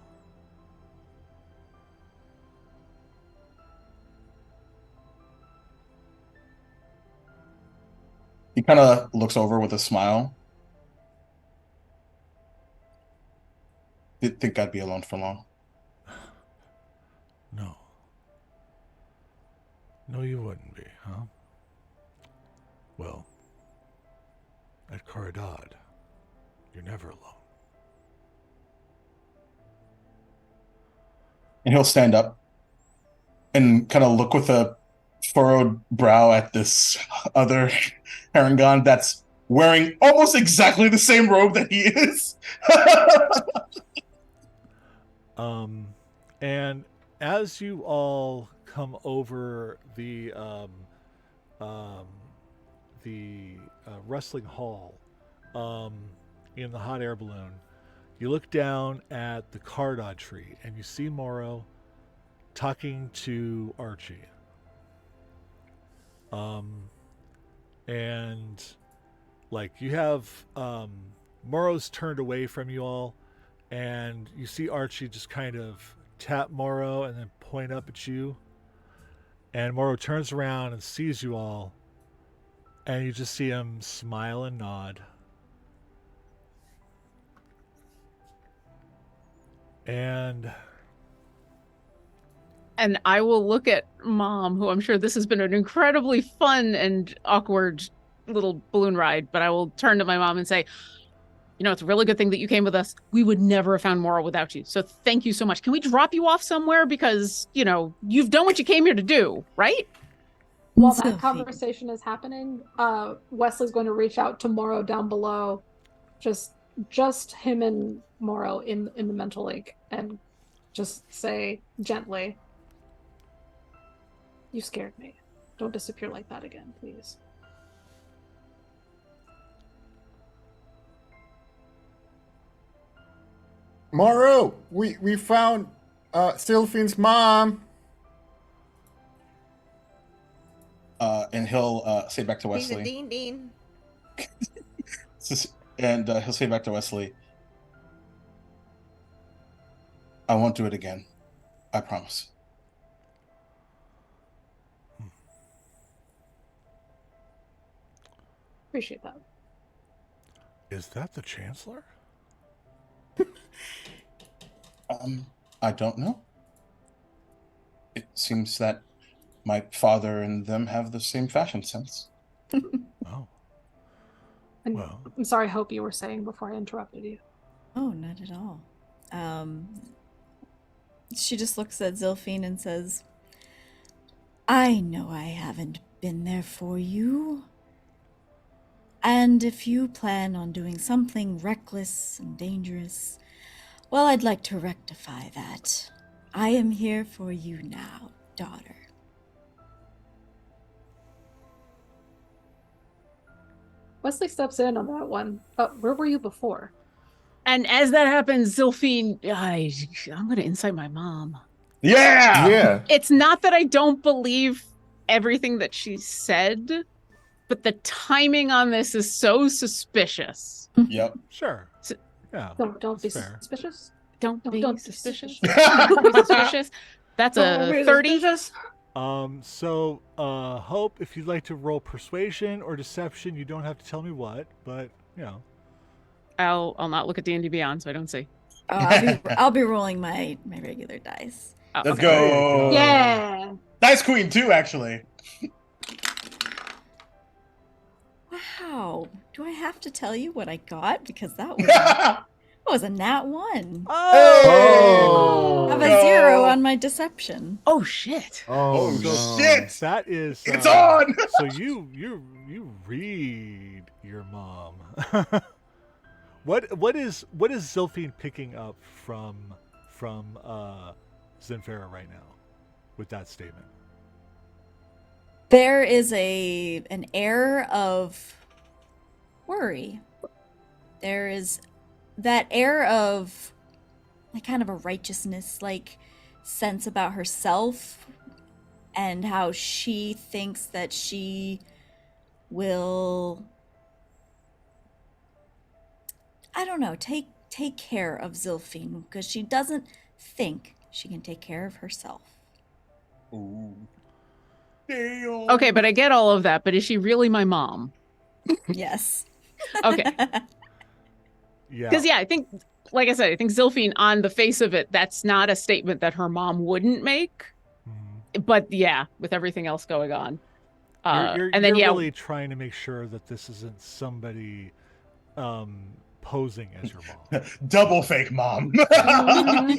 he kind of looks over with a smile. Didn't think I'd be alone for long. No. No, you wouldn't be, huh? Well, at Caridad, you're never alone. And he'll stand up and kind of look with a furrowed brow at this other Harangon that's wearing almost exactly the same robe that he is. And as you all come over the wrestling hall in the hot air balloon, you look down at the cardod tree and you see Morrow talking to Archie. And like you have Morrow's turned away from you all, and you see Archie just kind of tap Morrow and then point up at you. And Morrow turns around and sees you all, and you just see him smile and nod. And I will look at Mom, who I'm sure this has been an incredibly fun and awkward little balloon ride, but I will turn to my mom and say, you know, it's a really good thing that you came with us. We would never have found Morrow without you. So thank you so much. Can we drop you off somewhere? Because, you know, you've done what you came here to do, right? While Sophie. that conversation is happening, Wesley's going to reach out to Morrow down below. Just him and Morrow in the mental link, and just say gently, "You scared me. Don't disappear like that again, please." Morrow, we found Sylphine's mom. And he'll say back to He's a Wesley. Dean. And he'll say back to Wesley, I won't do it again. I promise. appreciate that. Is that the Chancellor? I don't know. It seems that my father and them have the same fashion sense. Oh. And Well. I'm sorry, Hope, you were saying before I interrupted you. Oh, not at all. She just looks at Zilphine and says, I know I haven't been there for you. And if you plan on doing something reckless and dangerous, well, I'd like to rectify that. I am here for you now, daughter. Wesley steps in on that one. Where were you before? And as that happens, Zilphine, I'm going to incite my mom. Yeah! Yeah. It's not that I don't believe everything that she said, but the timing on this is so suspicious. Yep. Sure. Yeah. Don't be fair. suspicious. Don't be Don't be suspicious. suspicious. Don't be suspicious. That's Don't a be 30. suspicious. So, Hope, if you'd like to roll persuasion or deception, you don't have to tell me what, but, you know. I'll not look at D&D Beyond, so I don't see. I'll be rolling my regular dice. Oh, Let's okay. go. Yeah. Nice queen, too, actually. Wow. Do I have to tell you what I got? Because that was a nat 1. Oh. I have a No. 0 on my deception. Oh, shit. Oh, Oh, no. shit! That is... It's on! So you read your mom. What is Zilphine picking up from Zenfera right now with that statement? There is an air of worry. There is that air of like kind of a righteousness like sense about herself and how she thinks that she will, I don't know, take care of Zilphine because she doesn't think she can take care of herself. Ooh. Damn. Okay, but I get all of that, but is she really my mom? Yes. Okay. Yeah. Because, I think, like I said, I think Zilphine, on the face of it, that's not a statement that her mom wouldn't make. Mhm. But, with everything else going on. You're and then, really trying to make sure that this isn't somebody posing as your mom. Double fake mom.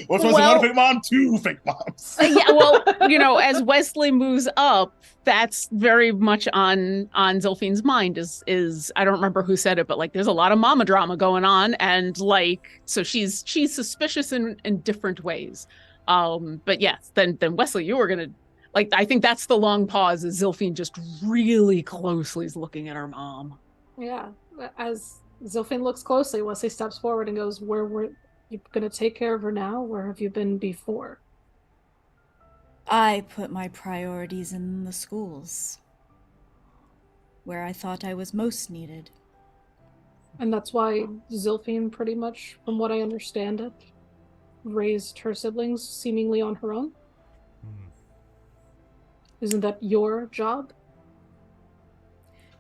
What's one fake mom? 2 fake moms. As Wesley moves up, that's very much on Zilphine's mind is I don't remember who said it, but like there's a lot of mama drama going on, and like so she's suspicious in different ways. But yes, then Wesley, you were gonna like I think that's the long pause is Zilphine just really closely is looking at her mom. Yeah. As Zilphine looks closely, Wesley steps forward and goes, where were you going to take care of her now? Where have you been before? I put my priorities in the schools, where I thought I was most needed. And that's why Zilphine, pretty much, from what I understand it, raised her siblings seemingly on her own? Hmm. Isn't that your job?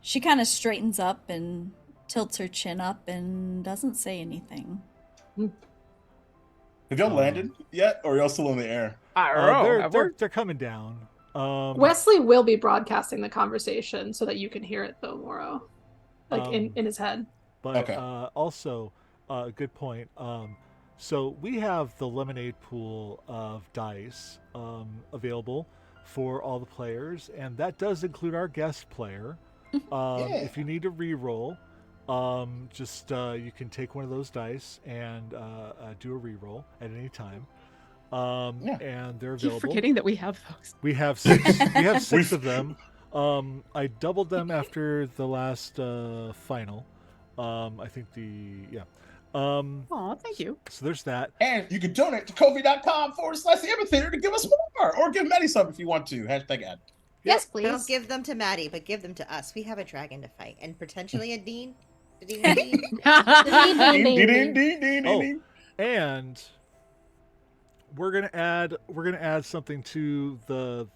She kind of straightens up and tilts her chin up and doesn't say anything. Have y'all landed yet, or are y'all still in the air? I don't know. They're coming down. Wesley will be broadcasting the conversation so that you can hear it, though, Moro. Like, in his head. But Okay. Also, good point. So we have the lemonade pool of dice available for all the players, and that does include our guest player. If you need to re-roll, you can take one of those dice and do a re-roll at any time. And they're available. Keep forgetting that we have those. We have 6. We have 6 of them. I doubled them after the last final. I think Oh, thank you. So there's that. And you can donate to Ko-fi.com/the Amphitheater to give us more, or give Maddie some if you want to. #ad. Yes, please. Don't give them to Maddie, but give them to us. We have a dragon to fight, and potentially a Dean. Dean. Oh, and we're gonna add something to the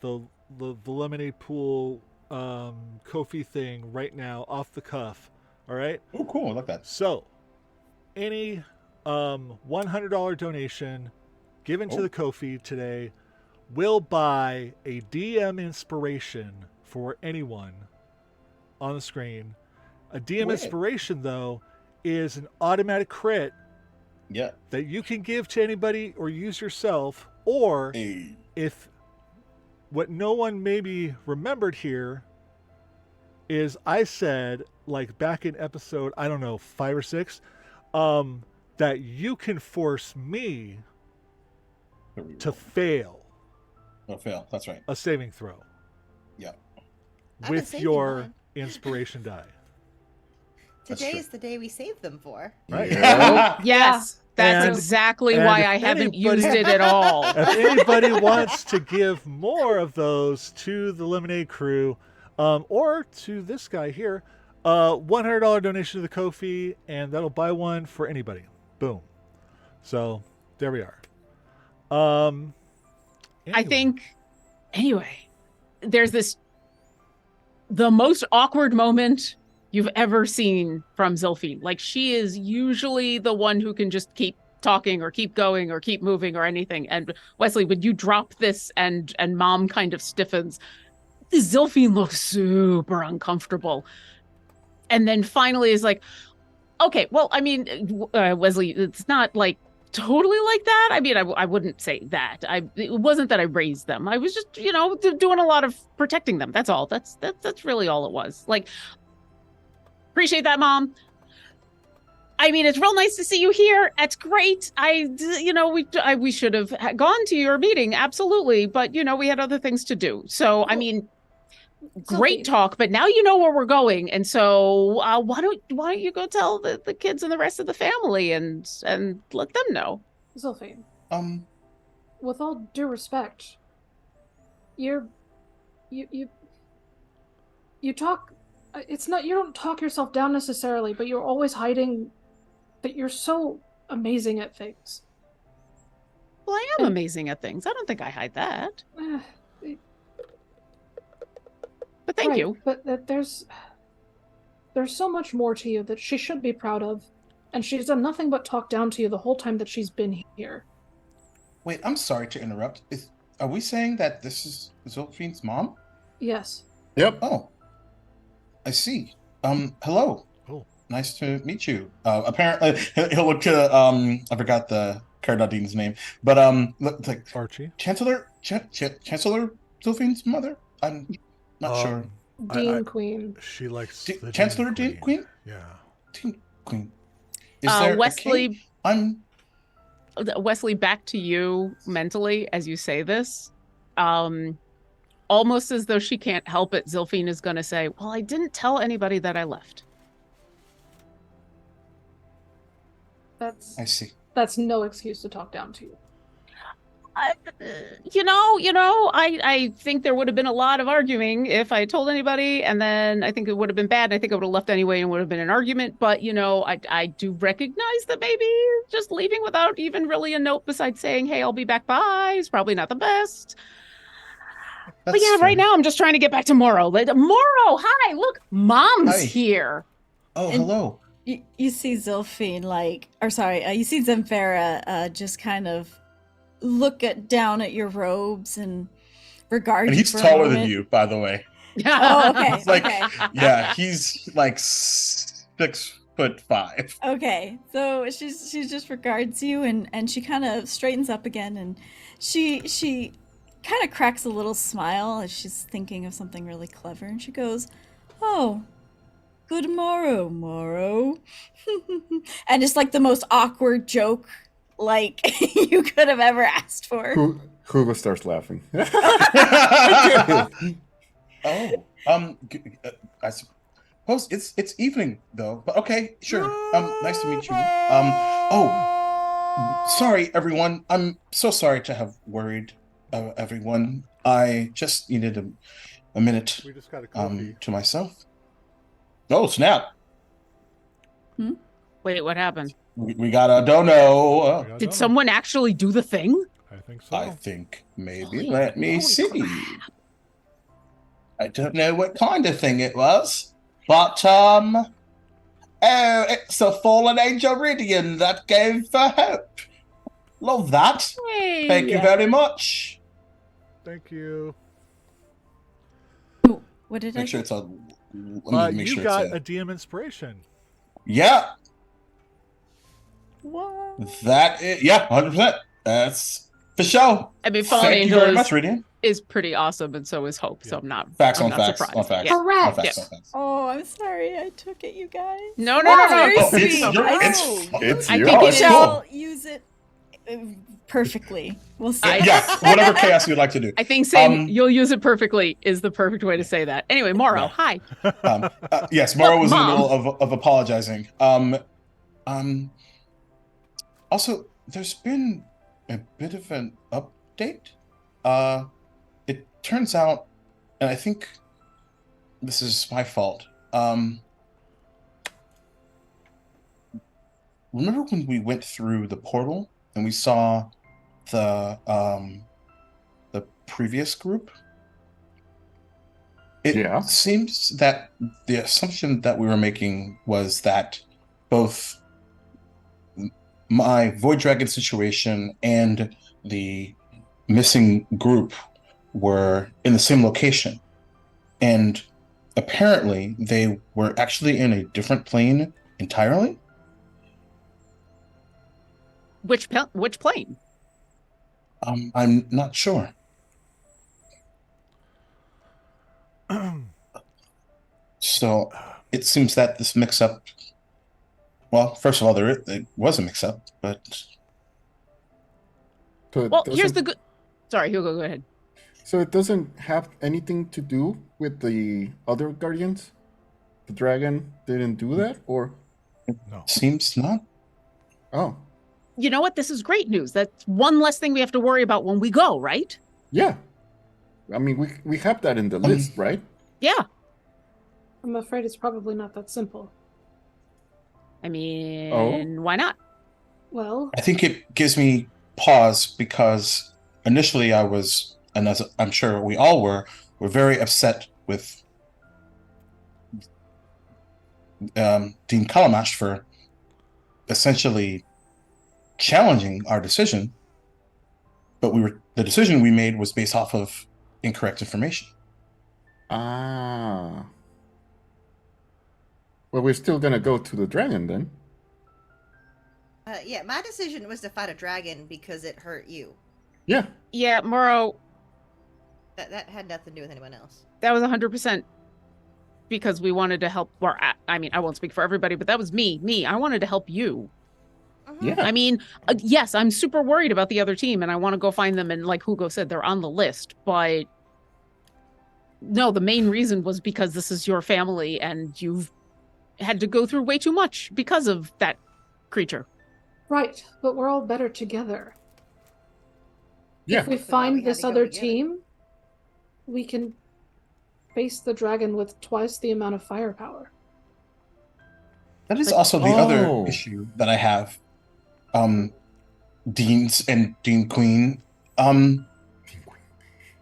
lemonade pool Ko-fi thing right now off the cuff. All right. Oh, cool. I like that. So, any $100 donation given to the Ko-fi today will buy a DM inspiration for anyone on the screen. A DM inspiration, though, is an automatic crit that you can give to anybody or use yourself, or if what no one maybe remembered here is I said, like back in episode, I don't know, 5 or 6, that you can force me to fail. Oh, fail. That's right. A saving throw. Yeah. With your inspiration die. Today is the day we save them for. Right. Yes. That's exactly why I haven't used it at all. If anybody wants to give more of those to the Lemonade crew, or to this guy here, $100 donation to the Ko-fi, and that'll buy one for anybody. Boom. So there we are. I think, there's the most awkward moment you've ever seen from Zilphine. Like, she is usually the one who can just keep talking or keep going or keep moving or anything. And Wesley, when you drop this and Mom kind of stiffens, Zilphine looks super uncomfortable. And then finally is like, okay, well, I mean, Wesley, it's not like totally like that. I mean, I wouldn't say that. It wasn't that I raised them. I was just, doing a lot of protecting them. That's all. That's really all it was. Like, appreciate that, Mom. I mean, it's real nice to see you here. That's great. We should have gone to your meeting, absolutely. But we had other things to do. So, I mean, great talk. But now you know where we're going, and so why don't you go tell the kids and the rest of the family and let them know? Zilphine. With all due respect, you talk. It's not, you don't talk yourself down necessarily, but you're always hiding that you're so amazing at things. Well, I am amazing at things. I don't think I hide that. But thank you. But there's so much more to you that she should be proud of, and she's done nothing but talk down to you the whole time that she's been here. Wait, I'm sorry to interrupt. Are we saying that this is Zilphine's mom? Yes. Yep. Oh. I see. Hello. Oh. Nice to meet you. Apparently, he'll look to, I forgot the Cardadine's name, but, look like Archie. Chancellor Zilphine's mother? I'm not sure. Dean Queen. She likes Chancellor Dean Queen? Yeah. Dean Queen. Is there Wesley, Wesley, back to you mentally as you say this. Almost as though she can't help it, Zilphine is going to say, well, I didn't tell anybody that I left. I see. That's no excuse to talk down to you. I think there would have been a lot of arguing if I told anybody, and then I think it would have been bad. I think I would have left anyway and would have been an argument. But, I do recognize that maybe just leaving without even really a note besides saying, hey, I'll be back by is probably not the best. But yeah, right now I'm just trying to get back to Morrow. Morrow, hi, look, Mom's here. Oh, hello. You see Zilphine, you see Zemfara just kind of look down at your robes and regard you. And he's for taller than you, by the way. Oh, okay. It's like, okay. Yeah, he's like 6'5". Okay, so she just regards you and she kind of straightens up again, and she kind of cracks a little smile as she's thinking of something really clever, and she goes, "Oh, good morrow, Morrow." And it's like the most awkward joke you could have ever asked for. Hugo starts laughing. Oh, I suppose it's evening though. But okay, sure. Nice to meet you. Sorry everyone. I'm so sorry to have worried everyone. I just needed a minute We just got a to myself. Oh snap! Wait, what happened? We got a dono. Did someone actually do the thing? I think so. I think maybe. Let me see. Crap. I don't know what kind of thing it was, but Oh, it's a fallen angel Ridian that gave hope. Love that. Hey. Thank you very much. Thank you. Ooh, what did I Make sure get? it's a. Let me make You sure got it's a DM inspiration. Yeah, What? that is, yeah, 100%. That's for sure. I mean, Fallen Thank Angel you very much, Ridian. is pretty awesome, and so is Hope. So I'm not Facts I'm on not facts surprised. on facts. Yeah. Correct. On facts Yeah. on facts. Oh, I'm sorry I took it, you guys. No, no, no, no. Very Oh, sweet. It's I you. think Oh, it it's is. cool. I'll use it perfectly. We'll see. Yes, whatever chaos you'd like to do. I think saying you'll use it perfectly is the perfect way to say that. Anyway, Morrow, hi. Yes, Mara Look, was in the Mom. middle of apologizing. Also, there's been a bit of an update. It turns out, and I think this is my fault. Remember when we went through the portal and we saw the previous group? It Yeah. seems that the assumption that we were making was that both my Void Dragon situation and the missing group were in the same location. And apparently they were actually in a different plane entirely. Which plane? I'm not sure. So it seems that this mix-up. Well, first of all, there was a mix-up, but So it Well, here's doesn't- the good. Sorry, Hugo, go ahead. So it doesn't have anything to do with the other Guardians? The dragon didn't do that? Or. No. seems not. Oh. You know what? This is great news. That's one less thing we have to worry about when we go, right? Yeah. I mean, we have that in the list, right? Yeah. I'm afraid it's probably not that simple. I mean, why not? Well, I think it gives me pause because initially I was, and as I'm sure we all were very upset with Dean Kalamash for essentially challenging our decision, but the decision we made was based off of incorrect information. Ah. Well, we're still gonna go to the dragon then. Yeah, my decision was to fight a dragon because it hurt you. Yeah. Yeah, Morrow, That had nothing to do with anyone else. that was 100% because we wanted to help. Or, I mean, I won't speak for everybody, but that was me. I wanted to help you. Yeah. I mean, yes, I'm super worried about the other team, and I want to go find them. And like Hugo said, they're on the list. But no, the main reason was because this is your family, and you've had to go through way too much because of that creature. right, but we're all better together. Yeah. If we So now we find had this to go other together. team, we can face the dragon with twice the amount of firepower. That is Like- also the other Oh. issue that I have. Deans and Dean Queen.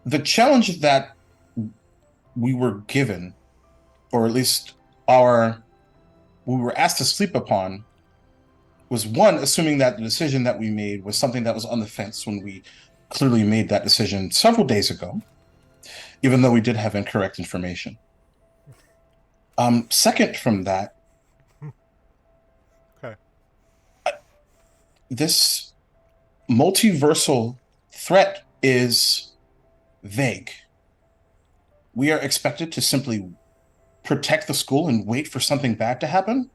The challenge that we were given, or at least we were asked to sleep upon, was one, assuming that the decision that we made was something that was on the fence when we clearly made that decision several days ago, even though we did have incorrect information. Second from that, Okay. this multiversal threat is vague. We are expected to simply protect the school and wait for something bad to happen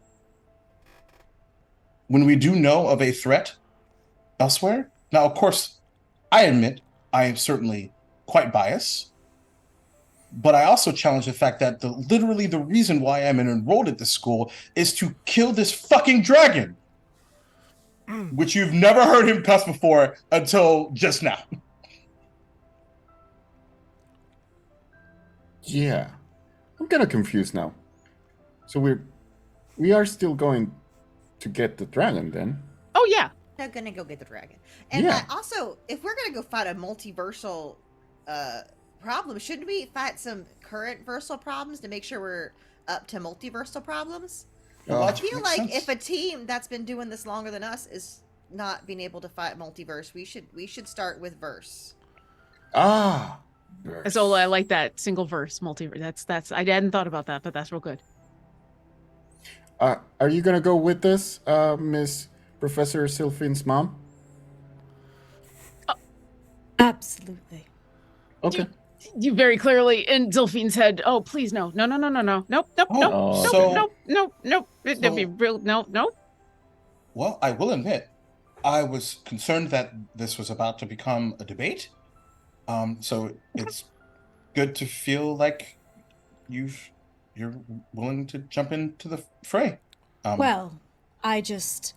when we do know of a threat elsewhere. Now, of course, I admit I am certainly quite biased, but I also challenge the fact that literally the reason why I'm enrolled at this school is to kill this fucking dragon, which you've never heard him cuss before until just now. Yeah. I'm kind of confused now. So we are still going to get the dragon then. Oh, yeah. They're gonna go get the dragon. And Yeah. also, if we're gonna go fight a multiversal problem, shouldn't we fight some current versal problems to make sure we're up to multiversal problems? Well, I logic feel makes like sense. if a team that's been doing this longer than us is not being able to fight multiverse, we should start with verse. Ah. Verse. Zola, I like that single verse multiverse. That's I hadn't thought about that, but that's real good. Are you gonna go with us, Miss Professor Sylphine's mom? Absolutely. Okay. You very clearly in Delphine's head. Oh, please no, no, no, no, no, no, nope, nope, Oh, nope, Oh, so- nope, nope, nope. It'd be so- real. No, no. Well, I will admit, I was concerned that this was about to become a debate. So it's good to feel like you're willing to jump into the fray. Well, I just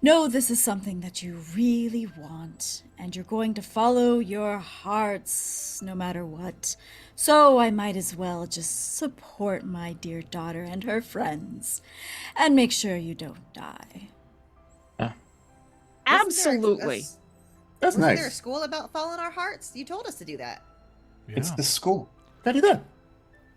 know this is something that you really want, and you're going to follow your hearts no matter what. So I might as well just support my dear daughter and her friends, and make sure you don't die. Absolutely. That's Wasn't nice. there a school about following our hearts? You told us to do that. It's Yeah. the school. Very good.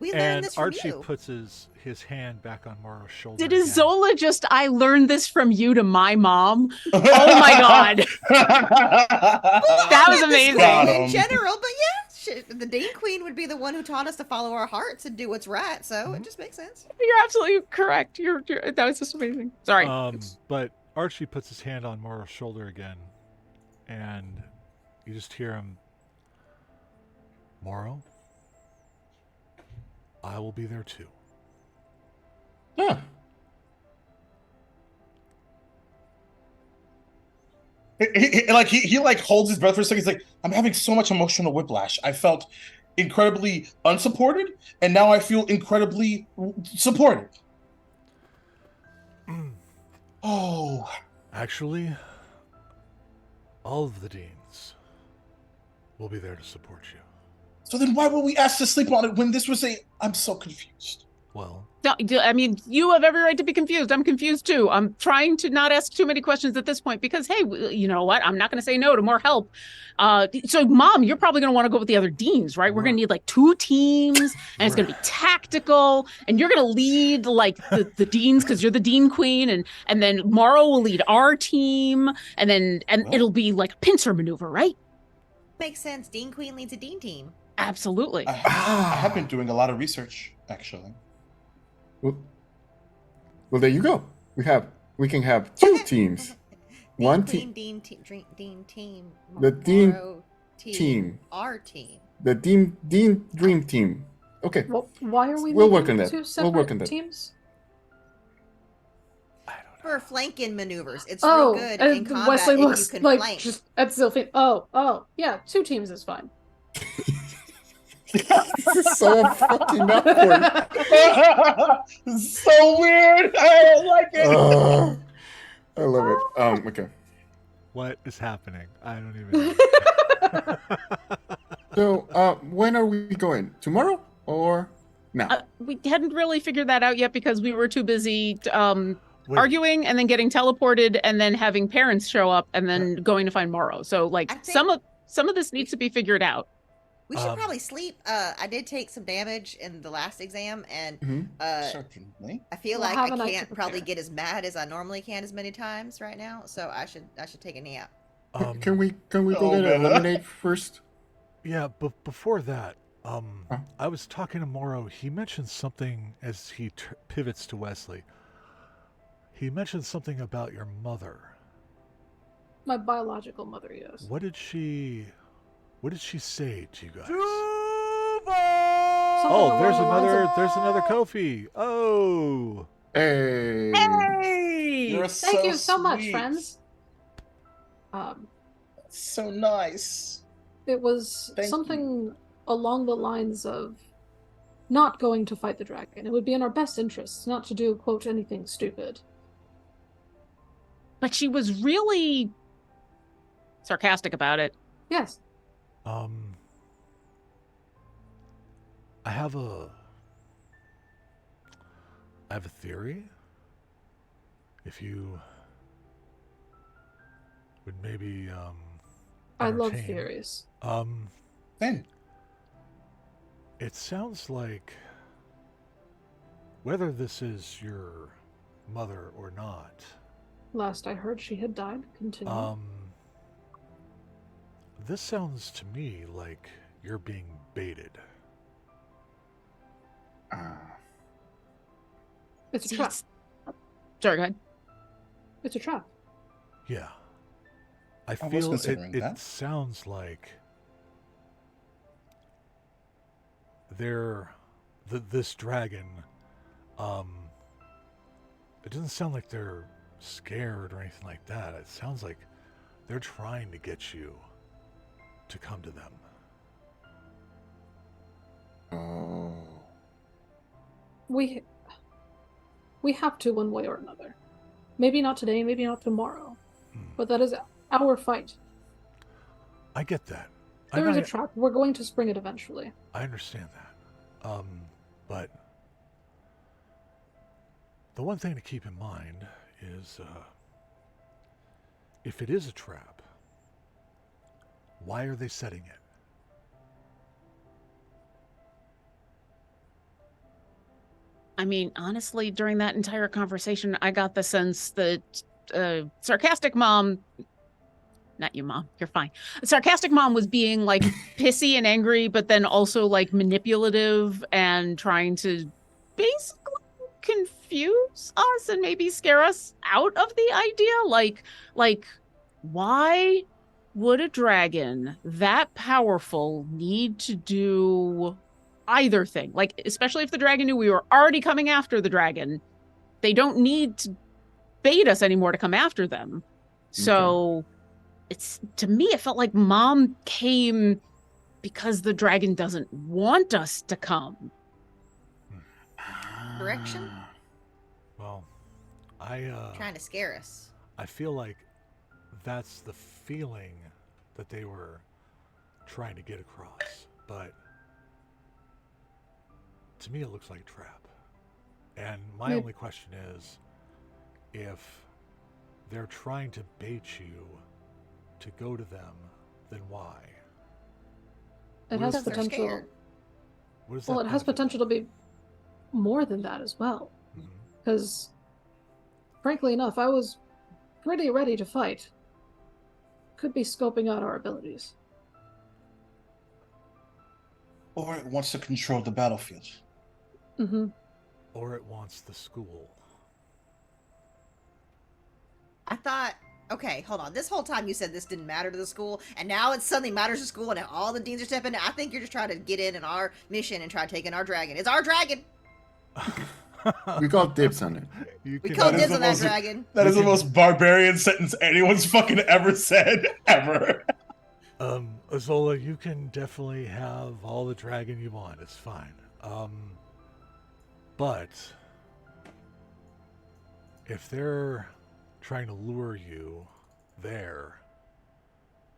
We learned And this from Archie you. puts his hand back on Moro's shoulder. Did again. Zola just? I learned this from you to my mom. Oh my god, that was The amazing. Got school in 'em. general, but yeah, shit, the Dean Queen would be the one who taught us to follow our hearts and do what's right. So it just makes sense. You're absolutely correct. That was just amazing. Sorry. But Archie puts his hand on Moro's shoulder again, and you just hear him. Moro, I will be there too. Yeah. He like holds his breath for a second. He's like, I'm having so much emotional whiplash. I felt incredibly unsupported, and now I feel incredibly supported. Oh, Actually, all of the deans will be there to support you. so then why were we asked to sleep on it when this was I'm so confused. Well, No, I mean, you have every right to be confused. I'm confused too. I'm trying to not ask too many questions at this point because, hey, you know what? I'm not going to say no to more help. So, Mom, you're probably going to want to go with the other deans, right? We're going to need like 2 teams, and it's going to be tactical, and you're going to lead like the deans because you're the Dean Queen, and then Morrow will lead our team, and it'll be like a pincer maneuver, right? Makes sense. Dean Queen leads a Dean team. Absolutely. I have been doing a lot of research, actually. Well, there you go. We can have 2 teams. Dean One Queen, team. Dean team. The Dean Morrow team. Our team. The Dean Dream Team. Okay. Well, why are we We'll making work on that. 2 We'll separate work on that. teams? I don't know. For flanking maneuvers. It's Oh, real good and in combat Wesley if looks you can like flank. just at Zilphine. Oh, yeah, 2 teams is fine. This is so fucking awkward. So weird. I don't like it. I love it. Okay. What is happening? I don't even know. So, when are we going? Tomorrow or now? We hadn't really figured that out yet because we were too busy Wait, arguing and then getting teleported and then having parents show up and then going to find Morrow. So like I think- some of this needs to be figured out. We should Um, probably sleep. I did take some damage in the last exam, and Mhm. Certainly. I feel We'll like have I a night to can't probably prepare. get as mad as I normally can as many times right now. So I should take a nap. Can we go Oh, get a man. lemonade first? Yeah, but before that, Huh? I was talking to Moro. He mentioned something as he pivots to Wesley. He mentioned something about your mother. My biological mother, yes. What did she say to you guys? Something Oh, along there's the lines of- there's another Kofi. Oh, Hey. Hey! You're Thank you so much, sweet. friends. So nice. It was Thank something along the lines of not going to fight the dragon. It would be in our best interests not to do, quote, anything stupid. But she was really sarcastic about it. Yes. I have a theory. If you would maybe I love entertain. theories. Then It sounds like whether this is your mother or not. Last I heard, she had died. Continue. This sounds to me like you're being baited. It's a trap. Sorry, go ahead. It's a trap. Yeah. I was feel considering it that. sounds like this dragon, it doesn't sound like they're scared or anything like that. It sounds like they're trying to get you to come to them. Oh. We have to one way or another. Maybe not today, maybe not tomorrow. But that is our fight. I get that. There is a trap. We're going to spring it eventually. I understand that. But the one thing to keep in mind is if it is a trap, why are they setting it? I mean, honestly, during that entire conversation, I got the sense that sarcastic mom, not you, mom, you're fine. Sarcastic mom was being like pissy and angry, but then also like manipulative and trying to basically confuse us and maybe scare us out of the idea. Like, why would a dragon that powerful need to do either thing? Like, especially if the dragon knew we were already coming after the dragon, they don't need to bait us anymore to come after them. So it's, to me, it felt like mom came because the dragon doesn't want us to come. Correction? Well, Trying to scare us. I feel like that's the feeling that they were trying to get across. But to me, it looks like a trap. And my only question is, if they're trying to bait you to go to them, then why? It What has is that? potential. Scared. What is Well, that it has benefit? potential to be more than that as well. Mhm. Because, frankly enough, I was pretty ready to fight. Could be scoping out our abilities. Or it wants to control the battlefield. Mm-hmm. Or it wants the school. I thought, okay, hold on. This whole time you said this didn't matter to the school, and now it suddenly matters to school, and now all the deans are stepping in. I think you're just trying to get in our mission and try to take in our dragon. It's our dragon. We got dibs on it. You We can- call That is dibs the on that most- dragon. That is the most barbarian sentence anyone's fucking ever said, ever. Azola, you can definitely have all the dragon you want. It's fine. But if they're trying to lure you there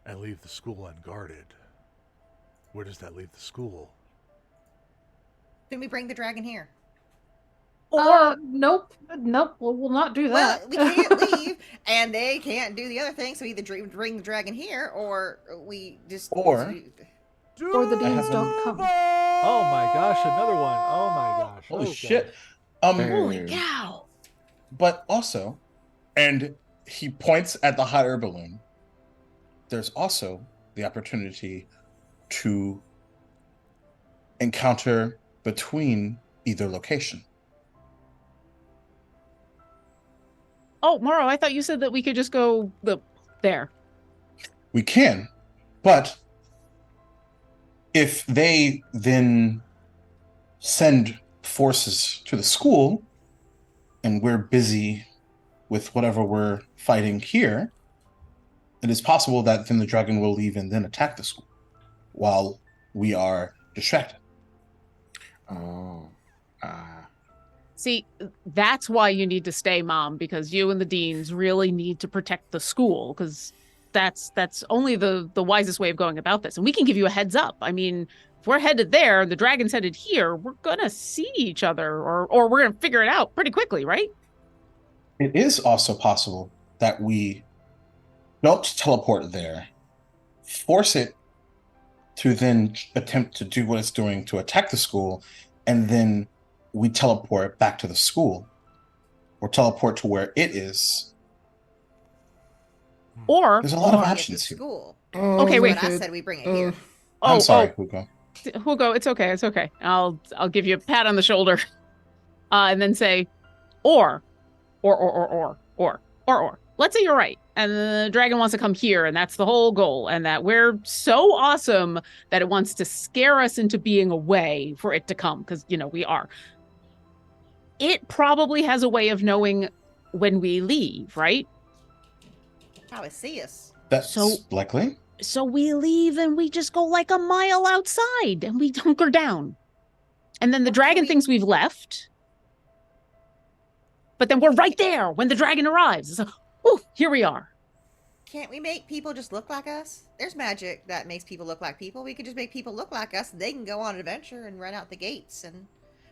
and leave the school unguarded, where does that leave the school? Then we bring the dragon here. Nope. We'll not do Well, that. we can't leave, and they can't do the other thing, so either bring the dragon here, or we just... Or- Or the deans don't come. Oh my gosh, another one. Oh my gosh. Holy Oh, shit. Holy cow. But also, and he points at the hot air balloon, there's also the opportunity to encounter between either location. Oh, Morrow, I thought you said that we could just go there. We can, but if they then send forces to the school and we're busy with whatever we're fighting here, it is possible that then the dragon will leave and then attack the school while we are distracted. Oh. See, that's why you need to stay, Mom, because you and the deans really need to protect the school, because that's only the wisest way of going about this. And we can give you a heads up. I mean, if we're headed there and the dragon's headed here, we're gonna see each other, or we're gonna figure it out pretty quickly, right? It is also possible that we don't teleport there, force it to then attempt to do what it's doing to attack the school, and then we teleport back to the school. or teleport to where it is. Or There's a lot of Bring it to options here. school. Oh, Okay, wait. But I said we bring it here. I'm sorry, Hugo. Hugo, it's okay. It's okay. I'll give you a pat on the shoulder, and then say, or. Let's say you're right, and the dragon wants to come here, and that's the whole goal, and that we're so awesome that it wants to scare us into being away for it to come, because we are. It probably has a way of knowing when we leave, right? How it see us. That's likely. So we leave and we just go like a mile outside and we hunker down. And then the dragon thinks we've left. But then we're right there when the dragon arrives. So, here we are. Can't we make people just look like us? There's magic that makes people look like people. We could just make people look like us. They can go on an adventure and run out the gates, and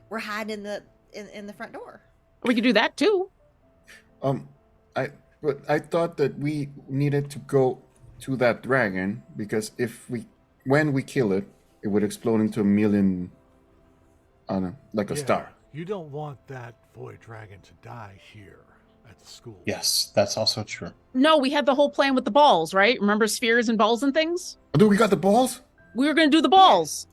we're hiding in the front door. We could do that too. But I thought that we needed to go to that dragon because when we kill it, it would explode into a million, like a star. You don't want that void dragon to die here at the school. Yes, that's also true. No, we had the whole plan with the balls, right? Remember spheres and balls and things? Oh, dude, we got the balls? We were going to do the balls.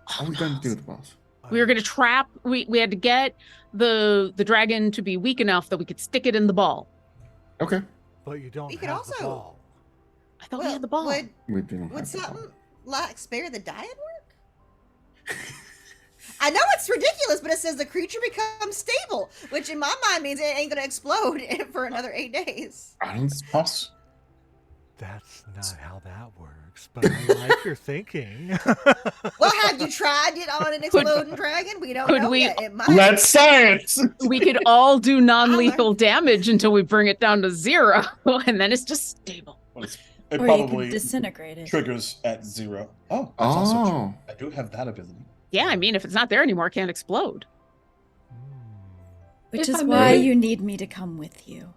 How are we going to do the balls? We were going to trap. We had to get the dragon to be weak enough that we could stick it in the ball. Okay. But you don't We have could the also- ball. I thought we had the ball. We didn't Would have the ball. something like spare the dyad work? I know it's ridiculous, but it says the creature becomes stable, which in my mind means it ain't gonna explode for another 8 days. I don't suppose. That's not how that works, but I like your thinking. Well, have you tried it on an exploding dragon? We don't could know we- yet. It might. That's science. We could all do non-lethal damage until we bring it down to 0, and then it's just stable. It Or you probably can disintegrate it. triggers at 0. Oh, that's also true. Oh. I do have that ability. Yeah, I mean, if it's not there anymore, it can't explode. Which If is I why may- you need me to come with you.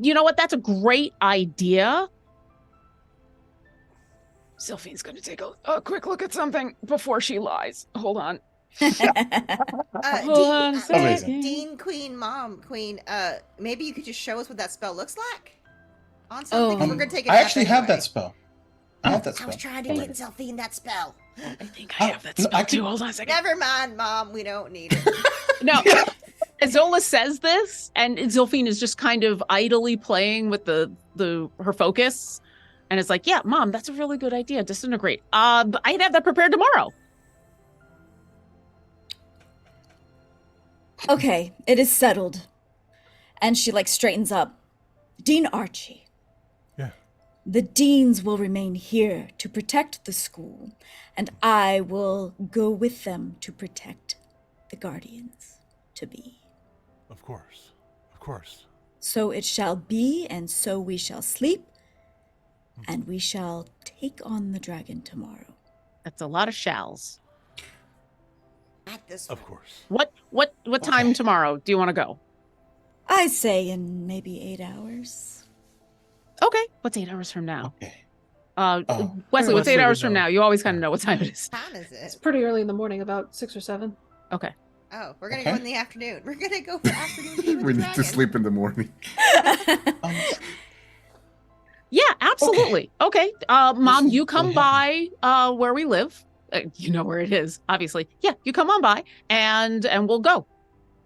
You know what? That's a great idea. Sylphine's going to take a quick look at something before she lies. Hold on. Dean, Amazing. Dean, Queen, Mom, Queen. Maybe you could just show us what that spell looks like on something. 'Cause we're gonna take a I nap actually have anyway. that spell. I have that I spell. was trying to get Zelphine that spell. I think I have that spell I can- too. Hold on a second. Never mind, Mom. We don't need it. No. Zola says this, and Zilphine is just kind of idly playing with her focus, and it's like, "Yeah, Mom, that's a really good idea. Disintegrate." But I'd have that prepared tomorrow. Okay, it is settled. And she straightens up. Dean Archie. Yeah. The deans will remain here to protect the school, and I will go with them to protect the guardians to be. Of course. Of course. So it shall be, and so we shall sleep, and we shall take on the dragon tomorrow. That's a lot of shalls. Not this Of one. course. What time tomorrow do you want to go? I say in maybe 8 hours. Okay. What's 8 hours from now? Okay. Wesley, what's Wesley 8 would hours from know. now? You always kind of know what time it is. What time is It's it? pretty early in the morning, about 6 or 7. Okay. Oh, we're gonna Okay. go in the afternoon. We're gonna go for afternoon tea with We the need to dragon. sleep in the morning. Um, Yeah, absolutely. Okay. Mom, is you come really by where we live. You know where it is, obviously. Yeah, you come on by and we'll go.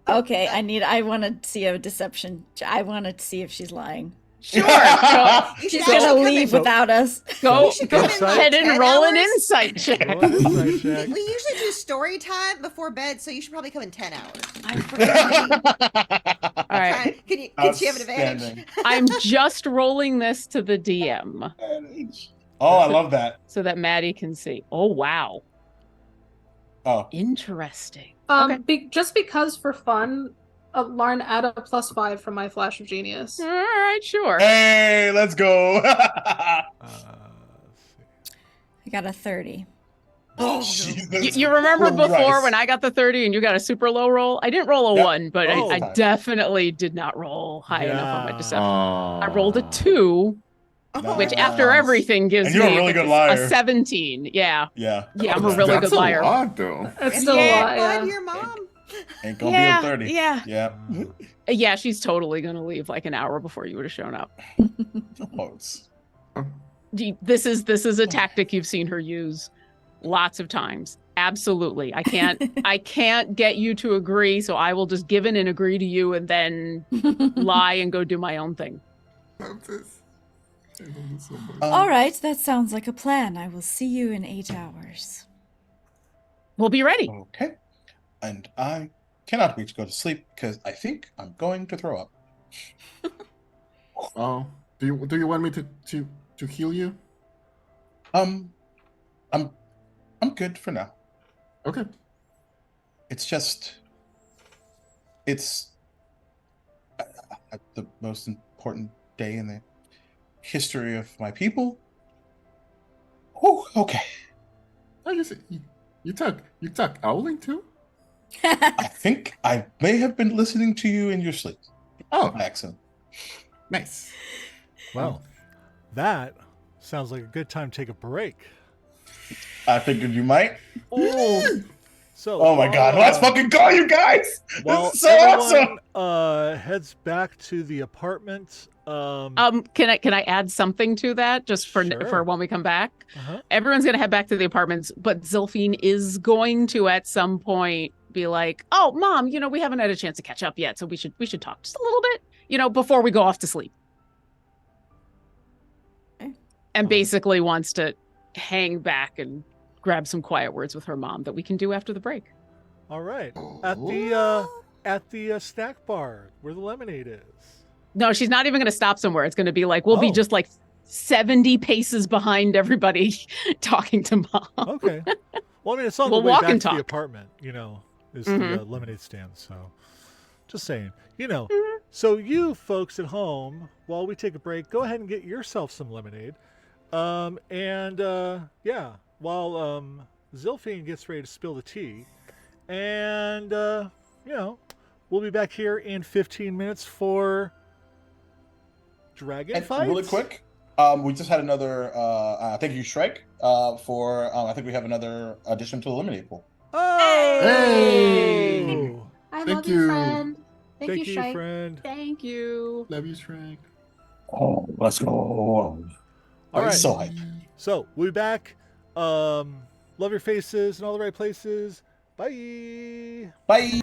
Okay, I want to see a deception. I want to see if she's lying. Sure. Go, You She's should gonna actually come leave in- without us. go should come in like ahead and 10 roll an hours. insight check. Roll an insight check. We usually do story time before bed, so you should probably come in 10 hours. All right. Can she have an advantage? I'm just rolling this to the DM Oh, I love that. so that Maddie can see. Oh, wow. Oh, Interesting. Just because for fun, Lauren, add a +5 from my flash of genius. All right, sure. hey, let's go. Let's see. I got a 30. Oh, Jesus You remember before Christ. when I got the 30 and you got a super low roll? I didn't roll a Yep. 1, but Oh. I definitely did not roll high enough on my Yeah. deception. I rolled a 2, which Nice. after everything gives And you're a me really good liar. a 17. Yeah. Yeah. Yeah, I'm a really That's good liar. a lot, though. It's still a Yeah, lot, bye yeah. to your mom. Ain't gonna be Yeah, up 30. yeah. Yeah. Yeah, she's totally gonna leave like an hour before you would have shown up. Close. This is a tactic you've seen her use lots of times. Absolutely. I can't get you to agree, so I will just give in and agree to you and then lie and go do my own thing. All right, that sounds like a plan. I will see you in 8 hours. We'll be ready. Okay. And I cannot wait to go to sleep because I think I'm going to throw up. Oh, do you want me to heal you? I'm good for now. Okay. It's the most important day in the history of my people. Oh, okay. Oh, you talk owling too? I think I may have been listening to you in your sleep. Oh, Excellent. nice. Well, that sounds like a good time to take a break. I figured you might. So, Oh my god, let's fucking go, you guys! While This is so awesome! everyone heads back to the apartment. Can I add something to that just for Sure. when we come back? Uh-huh. Everyone's gonna head back to the apartments, but Zilphine is going to at some point be like, "Oh, Mom, we haven't had a chance to catch up yet, so we should talk just a little bit, before we go off to sleep." And basically wants to hang back and grab some quiet words with her mom that we can do after the break. All right. At the snack bar where the lemonade is. No, she's not even going to stop somewhere. It's going to be like, we'll be Oh. just like 70 paces behind everybody talking to Mom. Okay. Well, I mean, it's on We'll the way walk back and to the talk. apartment, is Mhm. the lemonade stand. So just saying, So you folks at home, while we take a break, go ahead and get yourself some lemonade. While Zilphine gets ready to spill the tea, and we'll be back here in 15 minutes for dragon And fights. really quick, we just had another thank you, Shrike, for I think we have another addition to the Eliminate pool. Oh! Hey! I Thank love you, you. friend. Thank you, Thank you, Shrike. friend. Thank you. Love you, Shrek. Oh, let's go. All I'm right. so hyped. So we'll be back. Love your faces in all the right places. Bye. Bye.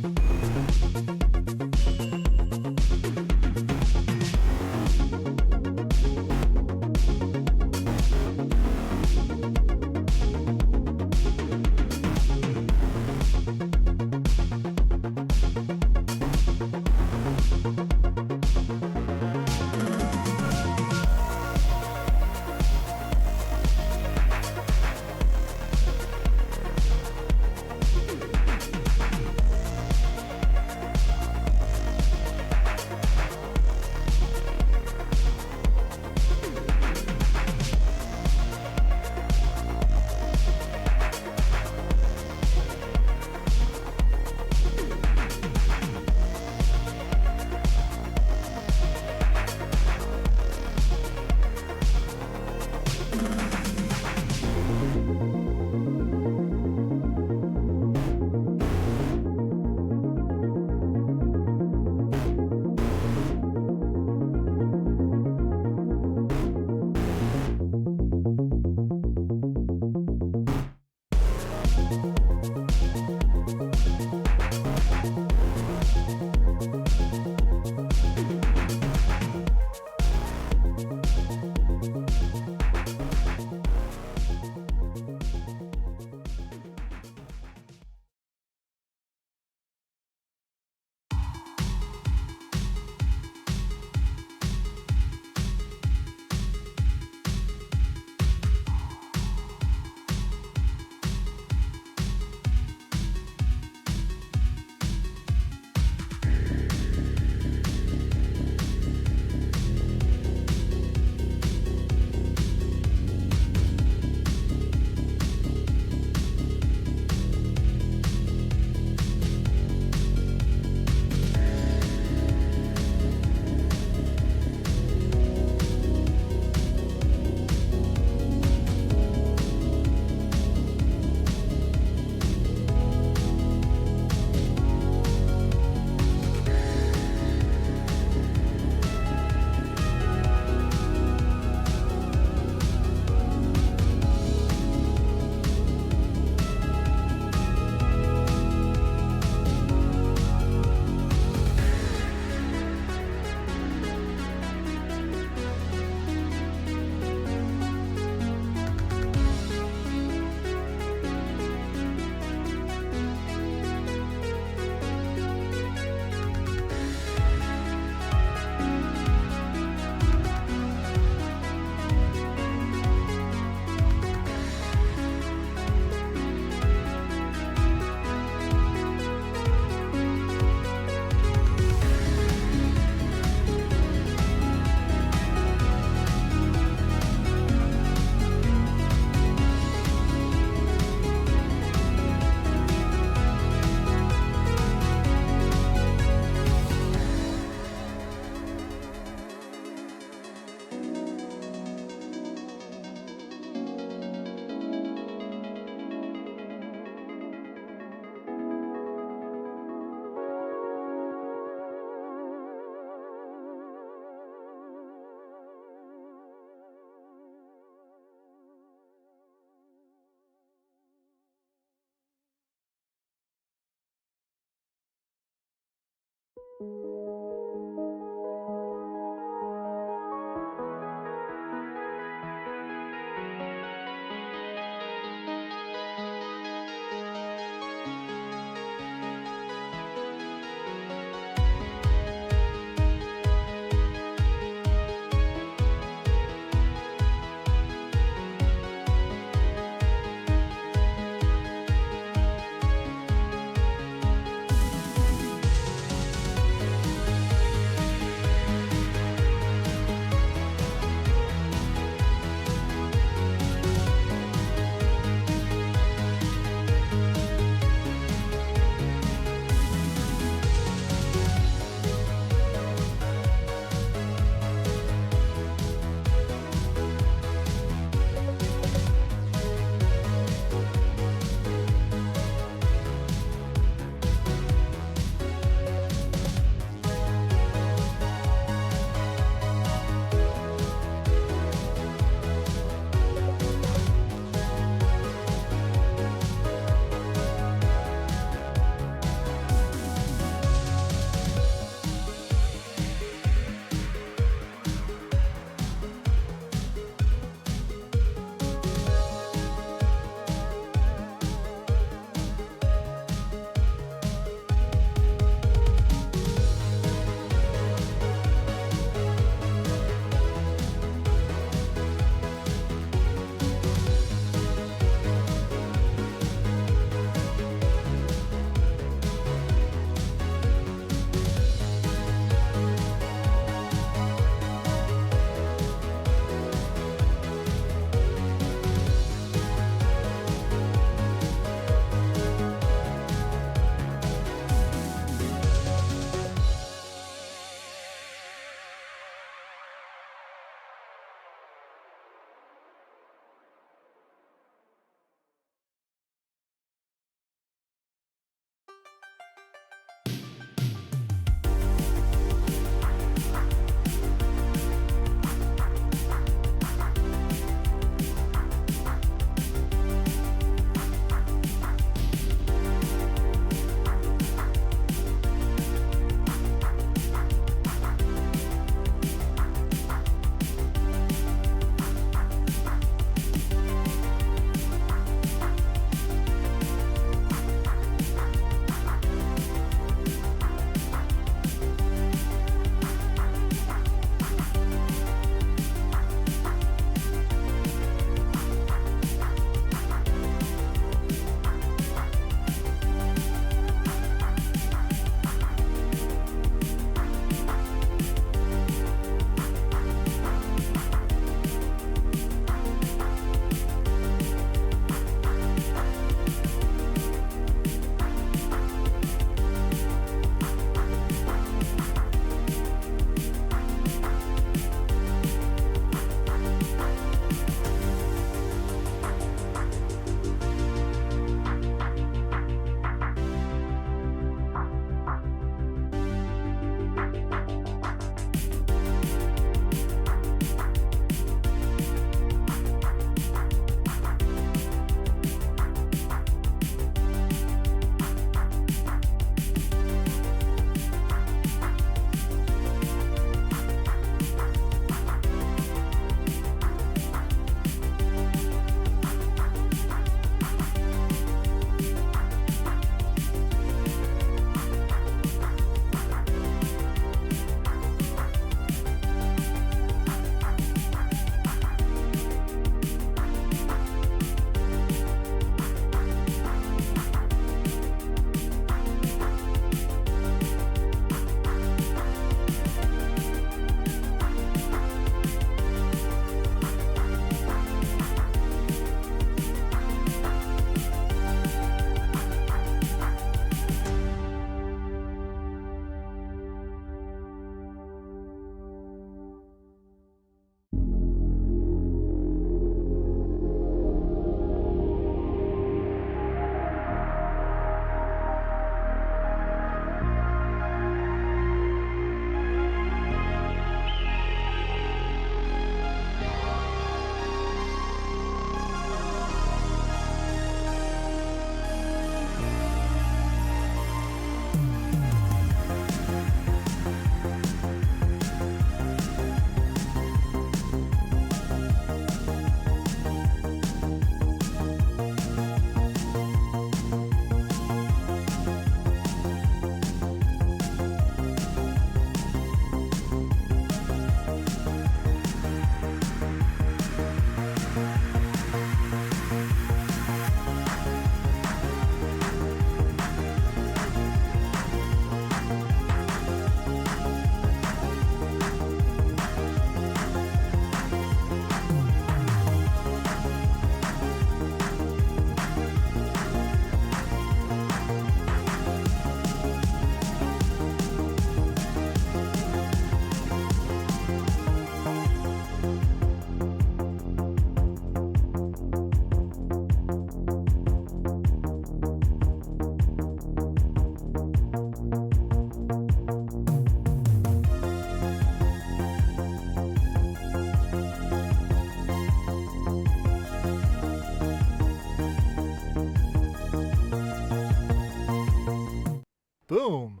boom.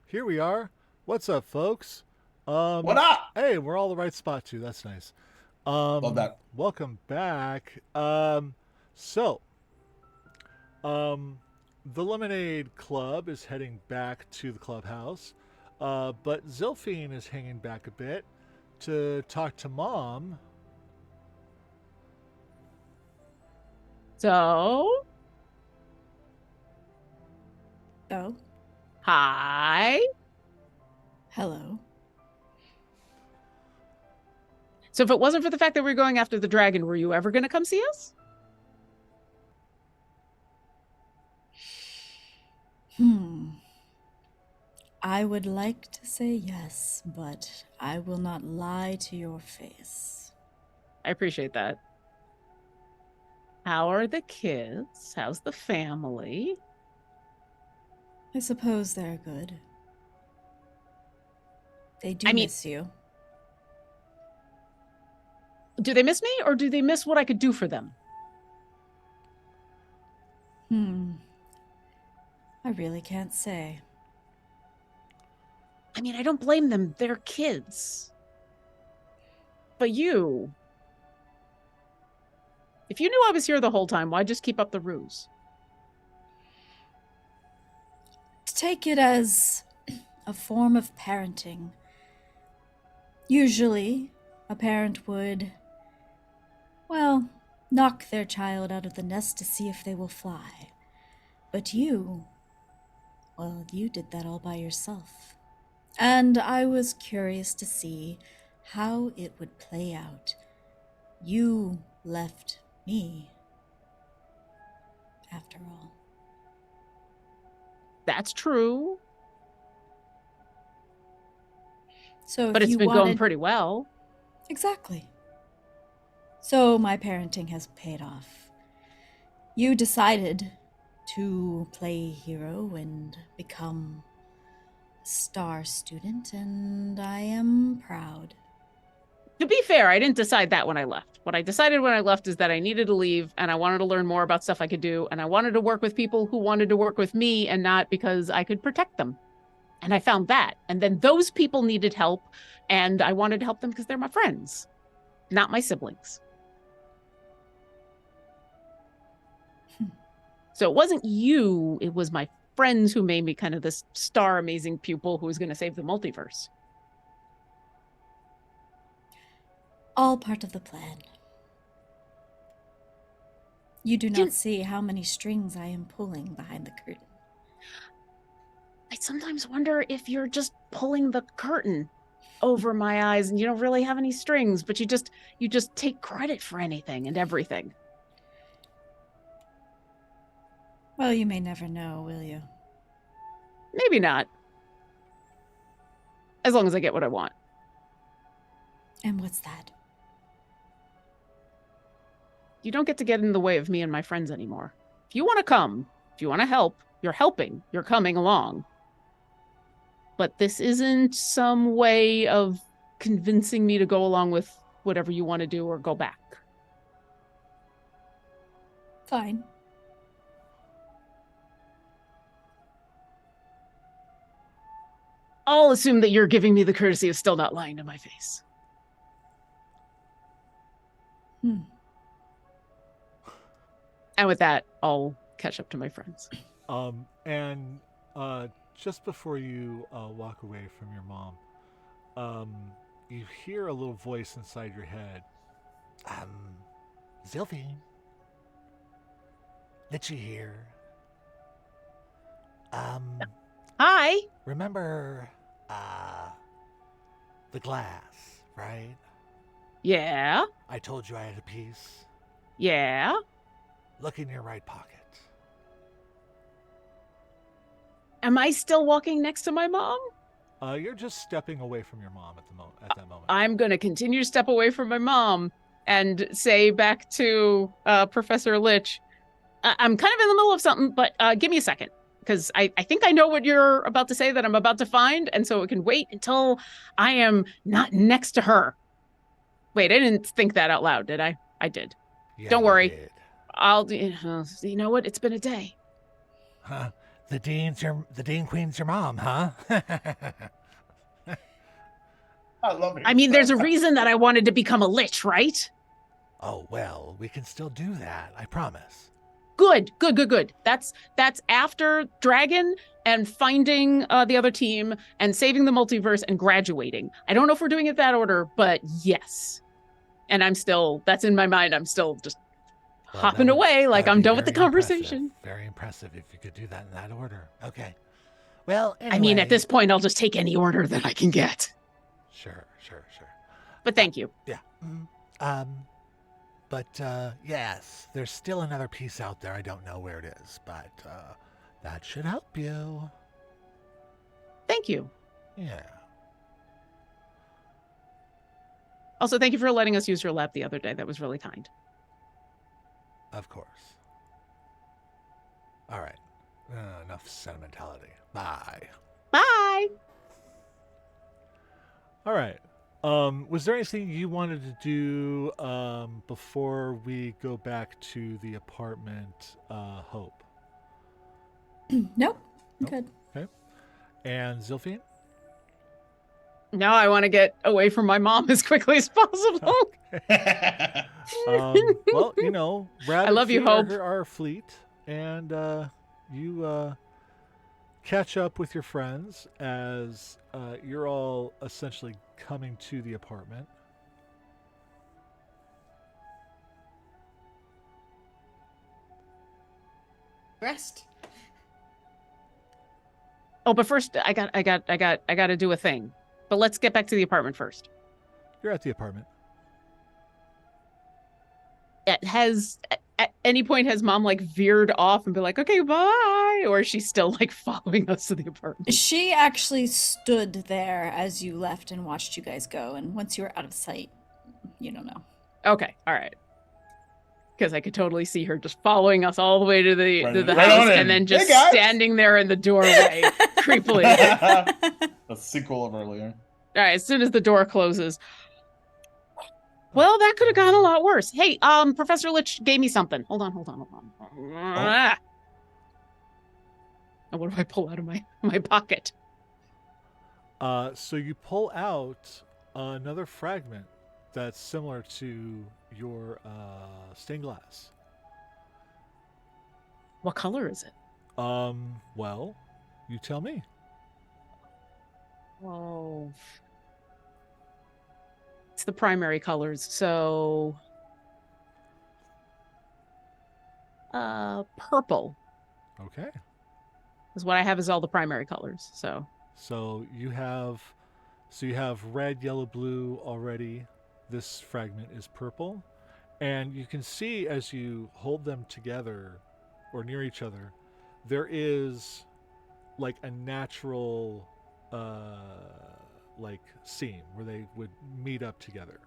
Here we are. What's up, folks? What up? Hey, we're all the right spot too. That's nice. Love that. Welcome back. The Lemonade Club is heading back to the clubhouse, but Zilphine is hanging back a bit to talk to Mom. So, Oh, hi. hello. So if it wasn't for the fact that we were going after the dragon, were you ever going to come see us? I would like to say yes, but I will not lie to your face. I appreciate that. How are the kids? How's the family? I suppose they're good. They do I mean- miss you. Do they miss me, or do they miss what I could do for them? I really can't say. I mean, I don't blame them. They're kids. But you... If you knew I was here the whole time, why just keep up the ruse? Take it as a form of parenting. Usually, a parent would, well, knock their child out of the nest to see if they will fly. But you, well, you did that all by yourself. And I was curious to see how it would play out. You left me, after all. That's true. So But if it's you been going wanted... pretty well. Exactly. So my parenting has paid off. You decided to play hero and become a star student, and I am proud. To be fair, I didn't decide that when I left. What I decided when I left is that I needed to leave, and I wanted to learn more about stuff I could do, and I wanted to work with people who wanted to work with me and not because I could protect them. And I found that. And then those people needed help, and I wanted to help them because they're my friends, not my siblings. So it wasn't you, it was my friends who made me kind of this star amazing pupil who was going to save the multiverse. All part of the plan. You do not see how many strings I am pulling behind the curtain. I sometimes wonder if you're just pulling the curtain over my eyes and you don't really have any strings, but you just take credit for anything and everything. Well, you may never know, will you? Maybe not. As long as I get what I want. And what's that? You don't get to get in the way of me and my friends anymore. If you want to come, if you want to help, you're helping. You're coming along. But this isn't some way of convincing me to go along with whatever you want to do or go back. Fine. I'll assume that you're giving me the courtesy of still not lying to my face. And with that, I'll catch up to my friends. And just before you walk away from your mom, you hear a little voice inside your head. Zilphine, let you hear. Hi. Remember, the glass, right? Yeah. I told you I had a piece. Yeah. Look in your right pocket. Am I still walking next to my mom? You're just stepping away from your mom at that moment. I'm going to continue to step away from my mom and say back to Professor Lich, I'm kind of in the middle of something, but give me a second. Because I think I know what you're about to say that I'm about to find, and so it can wait until I am not next to her. Wait, I didn't think that out loud, did I? I did. Yeah, Don't worry. you did. I'll, you know what? It's been a day. Huh? the Dean Queen's your mom, huh? I love it. I mean, there's a reason that I wanted to become a lich, right? Oh, well, we can still do that, I promise. Good. That's after Dragon and finding the other team and saving the multiverse and graduating. I don't know if we're doing it that order, but yes. And that's in my mind. I'm still just hopping away like I'm done with the conversation. Very impressive if you could do that in that order. Okay. Well, anyway. I mean, at this point, I'll just take any order that I can get. Sure. But thank you. Yeah. But yes, there's still another piece out there. I don't know where it is, but that should help you. Thank you. Yeah. Also, thank you for letting us use your lab the other day. That was really kind. Of course. All right. Enough sentimentality. Bye. Bye. All right. Was there anything you wanted to do before we go back to the apartment, Hope? Nope. Good. Okay. And Zilphine? No, I want to get away from my mom as quickly as possible. Well, you know, I love you, Hope. Our fleet, and you catch up with your friends as you're all essentially coming to the apartment. Rest. Oh, but first, I got to do a thing. But let's get back to the apartment first. You're at the apartment. At any point has Mom like veered off and been like, okay, bye, or is she still like following us to the apartment? She actually stood there as you left and watched you guys go, and once you were out of sight, you don't know. Okay, all right. Because I could totally see her just following us all the way to the Right house on and in. then just Hey, guys. standing there in the doorway creepily. The sequel of earlier. All right, as soon as the door closes. Well, that could have gone a lot worse. Hey, Professor Lich gave me something. Hold on. Ah. And what do I pull out of my pocket? So you pull out another fragment that's similar to your stained glass. What color is it? Well, you tell me. Oh. It's the primary colors, so purple Okay. is what I have is all the primary colors. So you have red, yellow, blue already. This fragment is purple. And you can see as you hold them together or near each other, there is like a natural like seam where they would meet up together.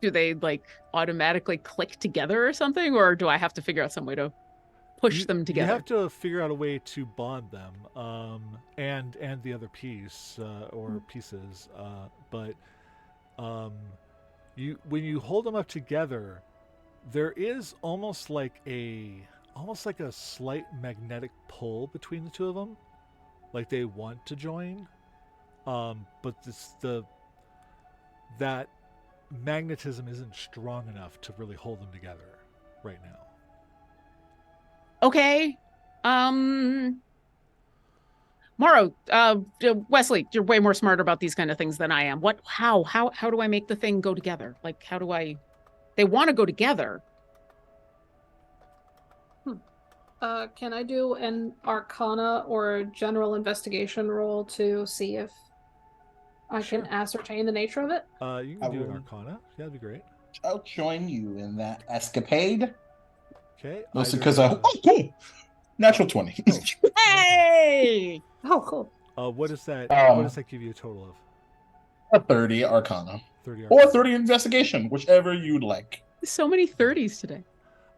Do they like automatically click together or something, or do I have to figure out some way to push them together? You have to figure out a way to bond them, and the other piece or pieces. But when you hold them up together, there is almost like a slight magnetic pull between the two of them, like they want to join. But that magnetism isn't strong enough to really hold them together right now. Okay. Morrow, Wesley, you're way more smart about these kind of things than I am. How do I make the thing go together? Like, they want to go together. Can I do an Arcana or general investigation roll to see if I can ascertain the nature of it? You can do an Arcana. Yeah, that'd be great. I'll join you in that escapade. Okay. Mostly because cool. Natural 20. Hey! Oh, cool. What does that? What does that give you a total of? A 30 Arcana. 30 Or Arcana. 30 investigation, whichever you'd like. So many 30s today.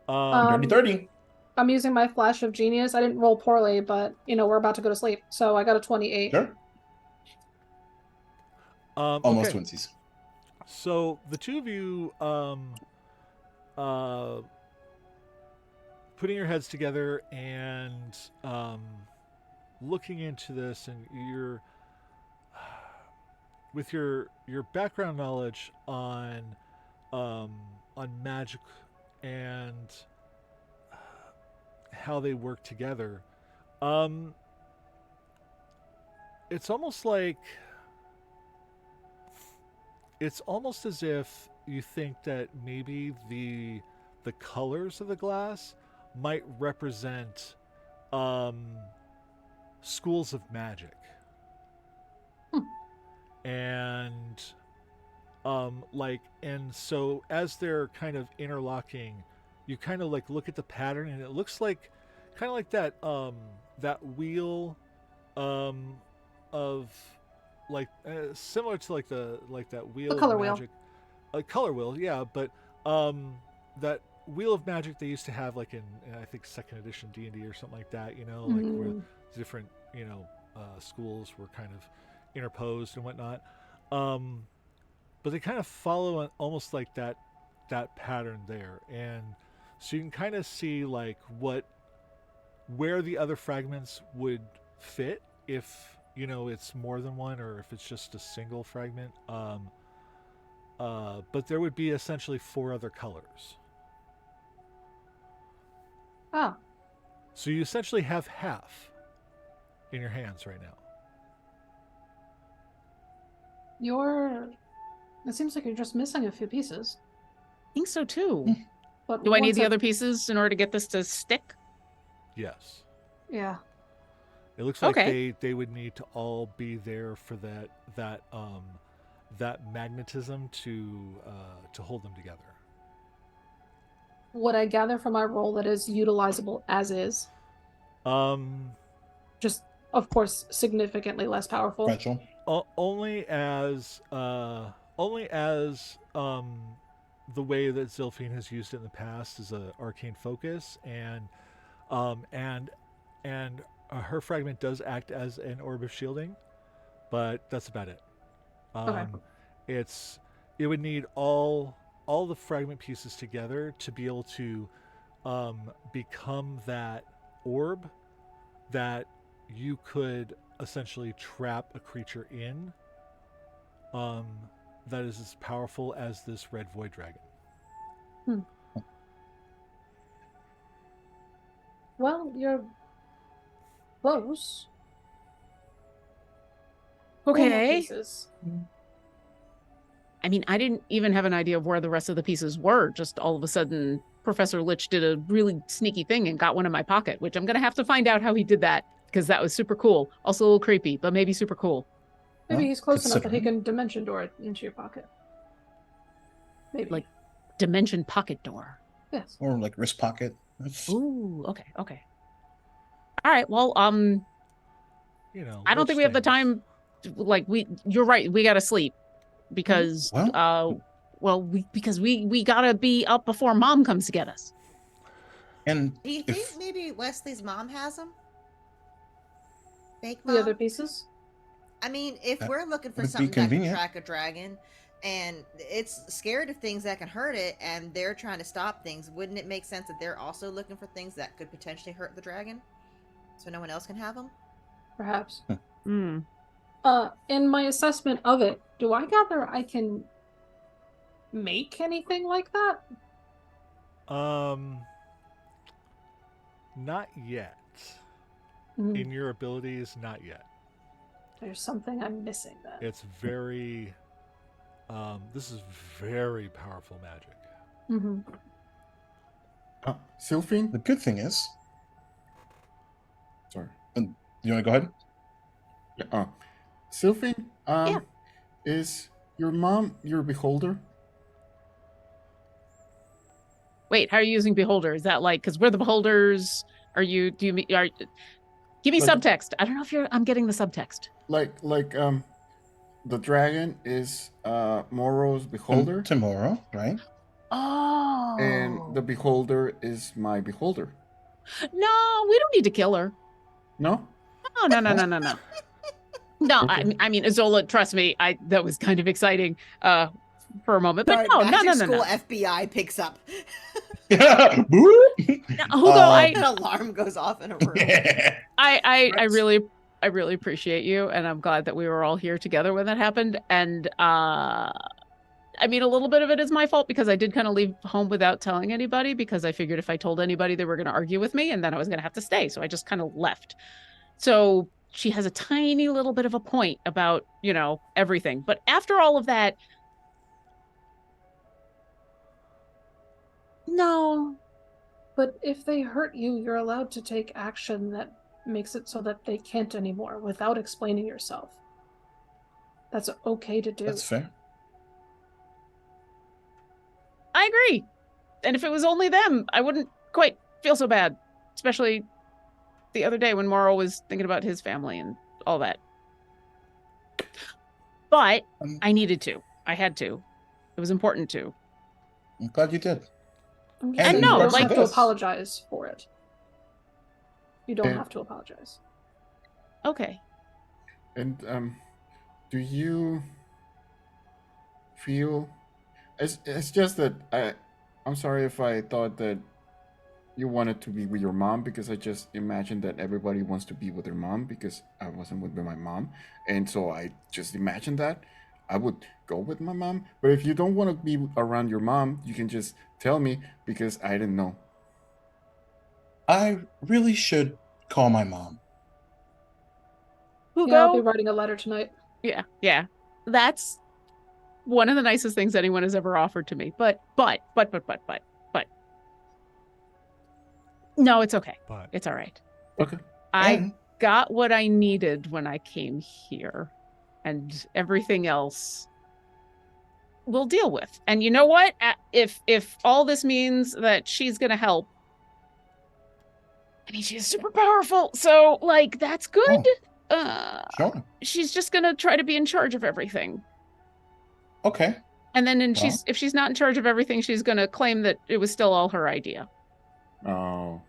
30. I'm using my flash of genius. I didn't roll poorly, but we're about to go to sleep, so I got a 28. Sure. Almost okay. twinsies. So the two of you putting your heads together and looking into this, and you're with your background knowledge on magic and how they work together, it's almost as if you think that maybe the colors of the glass might represent schools of magic. And and so as they're kind of interlocking, you kind of like look at the pattern, and it looks like kind of like that that wheel of like similar to like that wheel color of wheel. magic, a color wheel, yeah, but that wheel of magic they used to have like in I think second edition D&D or something like that, like where different schools were kind of interposed and whatnot, but they kind of follow almost like that pattern there, and so you can kind of see like where the other fragments would fit if it's more than one, or if it's just a single fragment, but there would be essentially 4 other colors. Oh. So you essentially have half in your hands right now. It seems like you're just missing a few pieces. I think so too. But Do I need once the other pieces in order to get this to stick? Yes. Yeah. It looks like Okay. they would need to all be there for that magnetism to hold them together. What I gather from my role that is utilizable as is. Just, of course, significantly less powerful. Fragile. Only as the way that Zilphine has used it in the past is a arcane focus, and her fragment does act as an orb of shielding, but that's about it. Okay. It would need all the fragment pieces together to be able to become that orb that you could essentially trap a creature in, that is as powerful as this red void dragon. Well, you're close. Okay. Pieces. I mean, I didn't even have an idea of where the rest of the pieces were. Just all of a sudden, Professor Lich did a really sneaky thing and got one in my pocket, which I'm going to have to find out how he did that, because that was super cool. Also a little creepy, but maybe super cool. Maybe he's close enough that he considering. can dimension door it into your pocket. Maybe. Like dimension pocket door. Yes. Or like wrist pocket. Ooh, okay. All right, well, I don't think we have the time. You're right. We got to sleep because, because we got to be up before Mom comes to get us. And Do you think maybe Wesley's mom has them? Fake mom? The other pieces? I mean, if That we're looking for would be something that can convenient. track a dragon, and it's scared of things that can hurt it, and they're trying to stop things, wouldn't it make sense that they're also looking for things that could potentially hurt the dragon, so no one else can have them? Perhaps. Hmm. In my assessment of it, do I gather I can make anything like that? Not yet. Mm, In your abilities, not yet. There's something I'm missing then. It's very this is very powerful magic. Mm-hmm. Sylphine? the good thing is, Sorry. you want to go ahead? Yeah. Sylphine, Yeah. is your mom your beholder? Wait, how are you using beholder? Is that like, because we're the beholders? Give me Like- subtext. I don't know if I'm getting the subtext. Like the dragon is Moro's beholder, Tomorrow, right? Oh. and the beholder is my beholder. No, we don't need to kill her. No? No. No, Okay. I mean, Azola, trust me, that was kind of exciting. for a moment. But Sorry, no, Magic no. School FBI picks up. Boo! Hugo, An alarm goes off in a room. I really appreciate you, and I'm glad that we were all here together when that happened. And I mean, a little bit of it is my fault because I did kind of leave home without telling anybody because I figured if I told anybody, they were going to argue with me, and then I was going to have to stay. So I just kind of left. So she has a tiny little bit of a point about, you know, everything. But after all of that, no. But if they hurt you, you're allowed to take action that makes it so that they can't anymore without explaining yourself. That's okay to do. That's fair. I agree. And if it was only them, I wouldn't quite feel so bad. Especially the other day when Morrow was thinking about his family and all that. But I needed to. I had to. It was important to. I'm glad you did. And And no, you don't like have to this. apologize for it. You don't And- have to apologize. Okay. And do you feel? It's just that I'm sorry if I thought that you wanted to be with your mom because I just imagined that everybody wants to be with their mom because I wasn't with my mom, and so I just imagined that I would go with my mom. But if you don't want to be around your mom, you can just tell me because I didn't know. I really should call my mom. Hugo? Yeah, I'll be writing a letter tonight. Yeah. That's one of the nicest things anyone has ever offered to me. But. No, it's okay. But It's all right. Okay. I And got what I needed when I came here, and everything else we'll deal with. And you know what? If all this means that she's gonna help, I mean, she's super powerful, so like that's good. sure. She's just gonna try to be in charge of everything, Okay. and then Well. if she's not in charge of everything, she's gonna claim that it was still all her idea. Oh.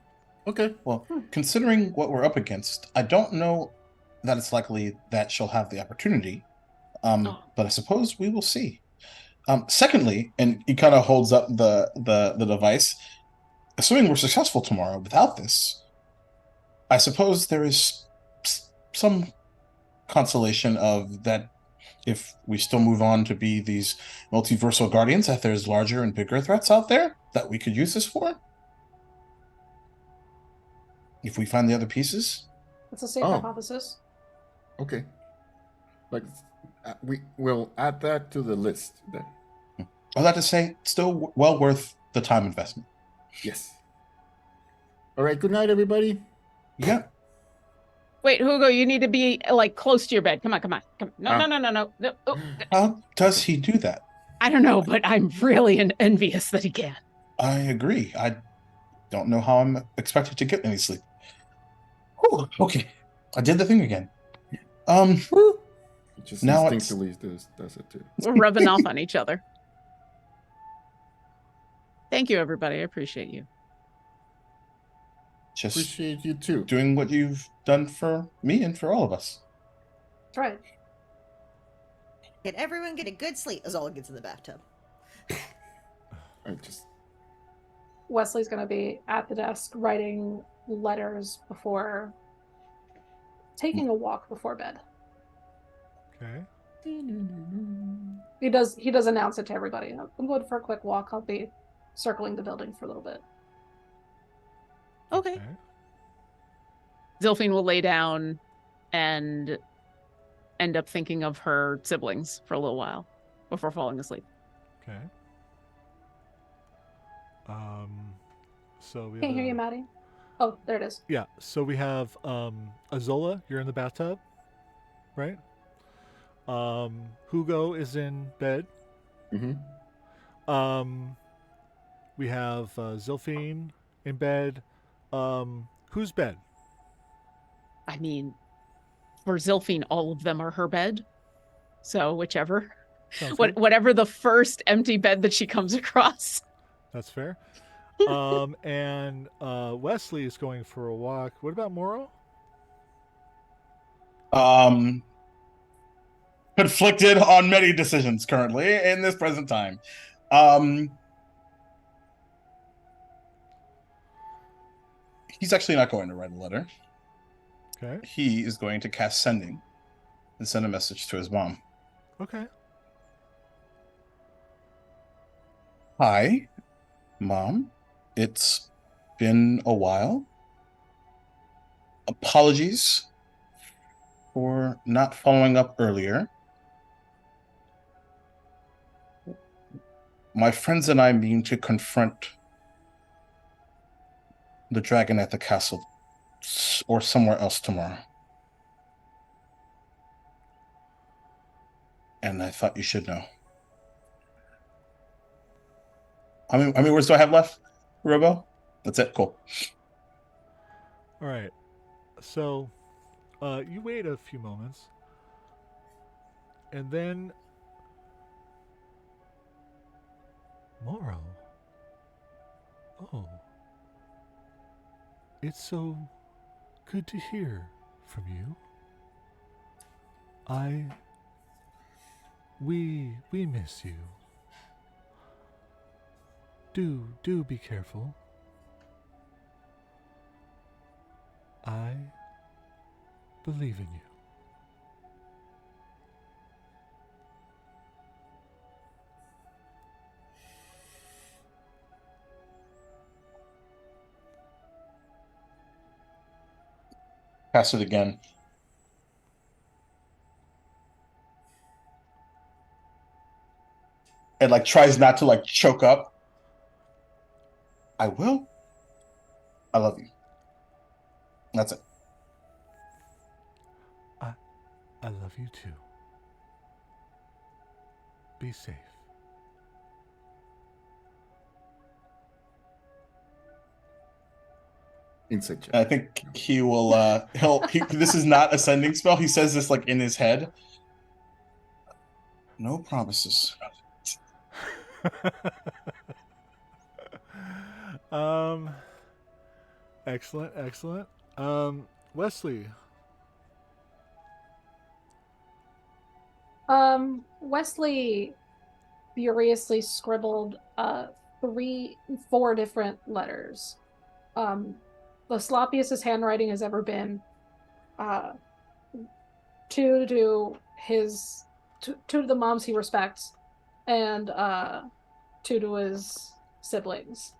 Okay. Well, considering what we're up against, I don't know that it's likely that she'll have the opportunity. But I suppose we will see. Secondly, and he kind of holds up the device. Assuming we're successful tomorrow without this, I suppose there is some consolation of that if we still move on to be these multiversal guardians, that there's larger and bigger threats out there that we could use this for. If we find the other pieces. That's a safe Oh. hypothesis. Okay. Like we will add that to the list then. All that to say, still well worth the time investment. Yes. All right. Good night, everybody. Yeah. Wait, Hugo, you need to be like close to your bed. Come on. No. Oh, How does he do that? I don't know, but I'm really envious that he can. I agree. I don't know how I'm expected to get any sleep. Whew, okay. I did the thing again. It just Now instinctively does it too. We're rubbing off on each other. Thank you, everybody. I appreciate you. Just Appreciate you too. doing what you've done for me and for all of us. That's right. Can everyone get a good sleep? Azola gets in the bathtub. I just Wesley's going to be at the desk writing letters before taking a walk before bed. okay. He does announce it to everybody. I'm going for a quick walk. I'll be circling the building for a little bit. Okay. Zilphine will lay down and end up thinking of her siblings for a little while before falling asleep. Okay. So we Can't hear you, have Maddie. Oh, there it is. yeah. So we have Azola. You're in the bathtub, right? Hugo is in bed. mm-hmm. We have Zilphine in bed. Whose bed? I mean, for Zilphine, all of them are her bed. So whichever. Sounds good. Whatever the first empty bed that she comes across. That's fair. And Wesley is going for a walk. What about Morrow? conflicted on many decisions currently in this present time. He's actually not going to write a letter. Okay. He is going to cast Sending and send a message to his mom. Okay. Hi, Mom. It's been a while. Apologies for not following up earlier. My friends and I mean to confront the dragon at the castle or somewhere else tomorrow. And I thought you should know. How many words do I have left, Robo? That's it. Cool. All right. So, you wait a few moments, and then Moro. Oh, it's so good to hear from you. We miss you. Do be careful. I believe in you. Pass it again. And like tries not to like choke up. I will. I love you. That's it. I love you too. Be safe. Insight check. I think he will. This is not a sending spell. He says this like in his head. No promises. Excellent. Wesley. Wesley furiously scribbled 4 different letters. The sloppiest his handwriting has ever been. 2 to the moms he respects, and 2 to his siblings.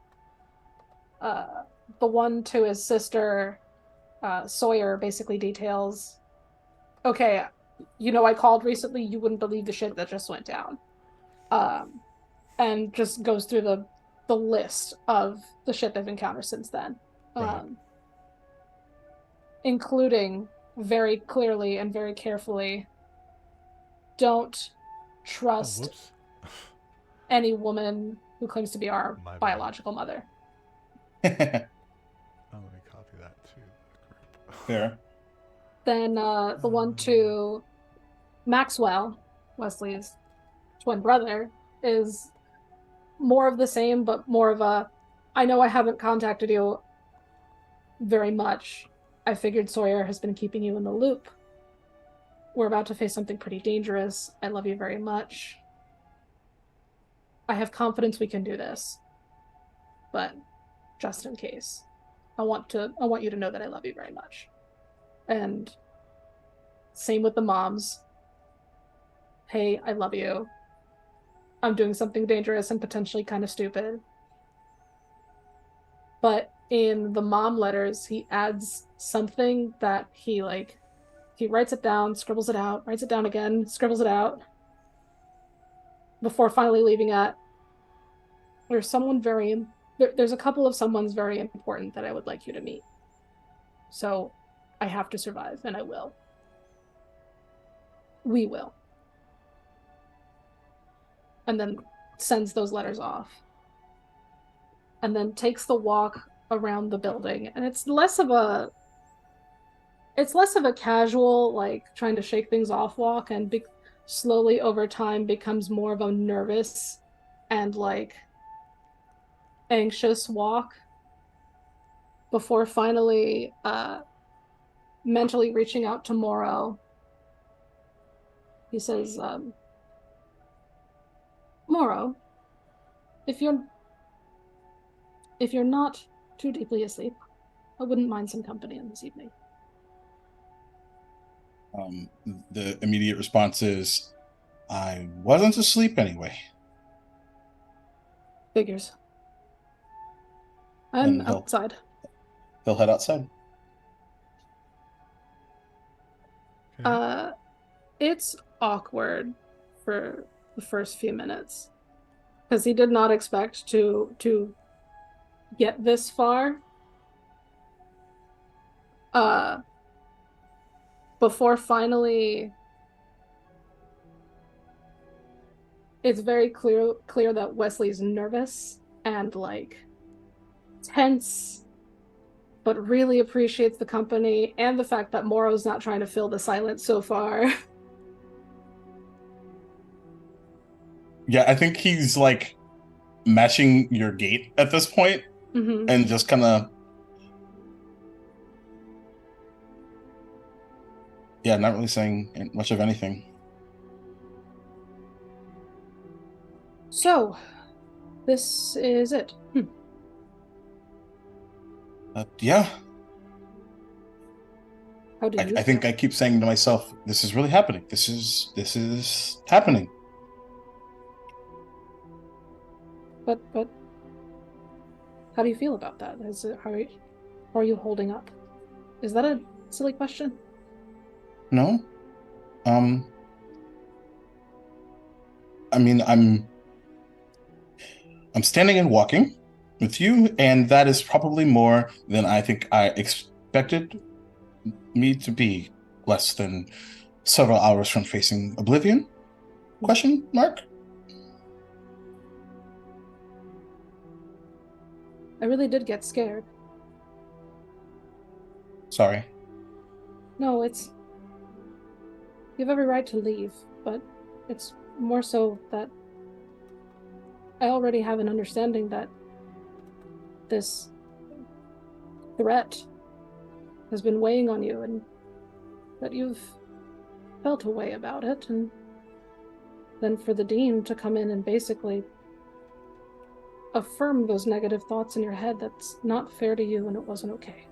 The one to his sister, Sawyer, basically details, okay, I called recently, you wouldn't believe the shit that just went down. And just goes through the list of the shit they've encountered since then. Right. Including very clearly and very carefully, don't trust any woman who claims to be our biological mother. Let me copy that too. Fair. Then the one to Maxwell, Wesley's twin brother, is more of the same, but more of a, I know I haven't contacted you very much. I figured Sawyer has been keeping you in the loop. We're about to face something pretty dangerous. I love you very much. I have confidence we can do this. But just in case, I want you to know that I love you very much. And same with the moms. Hey, I love you. I'm doing something dangerous and potentially kind of stupid. But in the mom letters, he adds something that he writes it down, scribbles it out, writes it down again, scribbles it out, before finally leaving at, there's a couple of someone's very important that I would like you to meet. So I have to survive, and I will. We will. And then sends those letters off. And then takes the walk around the building. And it's less of a casual, like, trying to shake things off walk, and slowly over time becomes more of a nervous and, like, anxious walk before finally mentally reaching out to Moro He says, Moro, if you're not too deeply asleep, I wouldn't mind some company in this evening. The immediate response is, I wasn't asleep anyway. Figures. I'm And he'll- outside. He'll head outside. Okay. It's awkward for the first few minutes because he did not expect to get this far. Before finally, it's very clear that Wesley's nervous and like tense, but really appreciates the company and the fact that Moro's not trying to fill the silence so far. Yeah, I think he's like matching your gait at this point, and just kind of, yeah, not really saying much of anything. So, this is it. Yeah, How do you I think I keep saying to myself, this is really happening. This is happening. But how do you feel about that? How are you holding up? Is that a silly question? No. I mean, I'm standing and walking with you, and that is probably more than I think I expected me to be, less than several hours from facing oblivion? Question mark? I really did get scared. Sorry. No, you have every right to leave, but it's more so that I already have an understanding that this threat has been weighing on you and that you've felt a way about it, and then for the Dean to come in and basically affirm those negative thoughts in your head, that's not fair to you and it wasn't okay.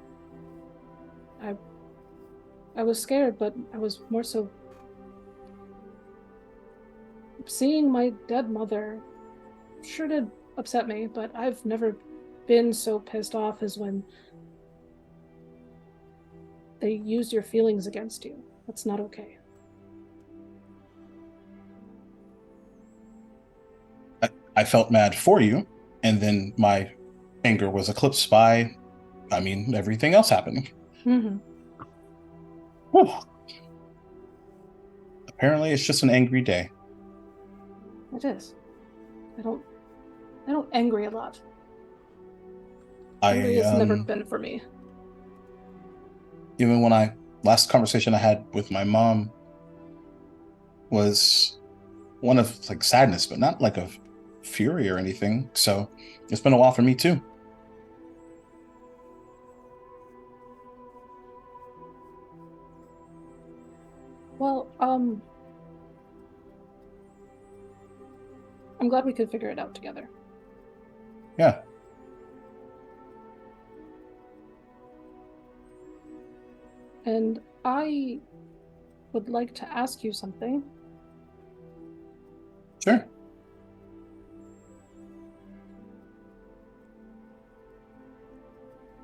I was scared, but I was more so seeing my dead mother sure did upset me, but I've never been so pissed off as when they used your feelings against you. That's not okay. I felt mad for you, and then my anger was eclipsed by, I mean, everything else happening. Whew. Apparently, it's just an angry day. It is. I don't angry a lot. Angry has never been for me. Even when last conversation I had with my mom was one of like sadness, but not like of fury or anything. So it's been a while for me too. Well, I'm glad we could figure it out together. Yeah. And I would like to ask you something. Sure.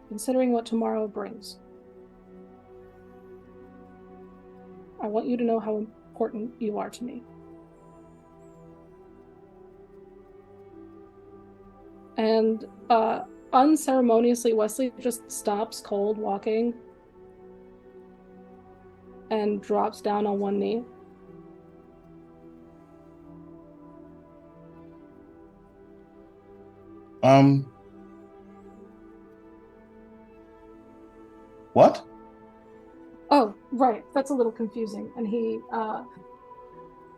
Considering what tomorrow brings, I want you to know how important you are to me. And unceremoniously, Wesley just stops cold walking and drops down on one knee. What? Oh, right. That's a little confusing. And he Are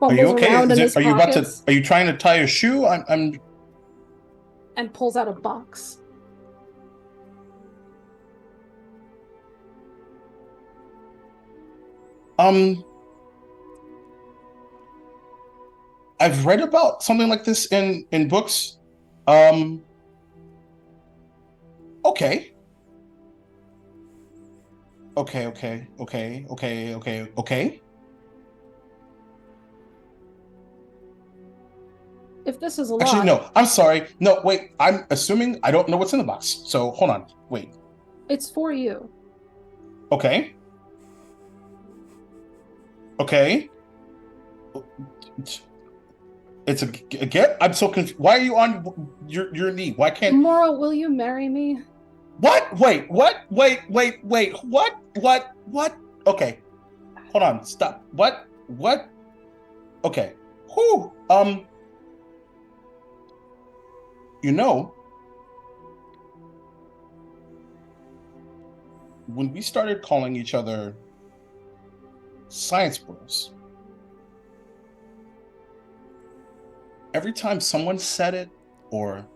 fumbles you okay? around in his Are you about to? pockets Are you trying to tie a shoe? I'm. and pulls out a box. I've read about something like this in books. Okay. Okay. If this is a lot, Actually, no. I'm sorry. No, wait. I'm assuming I don't know what's in the box. So hold on. Wait. it's for you. Okay. Okay. It's a get. I'm so confused. Why are you on your knee? Why can't? Moro, will you marry me? What? Wait. What? Wait. What? Okay. Hold on. Stop. What? Okay. Who? You know, when we started calling each other science bros, every time someone said it or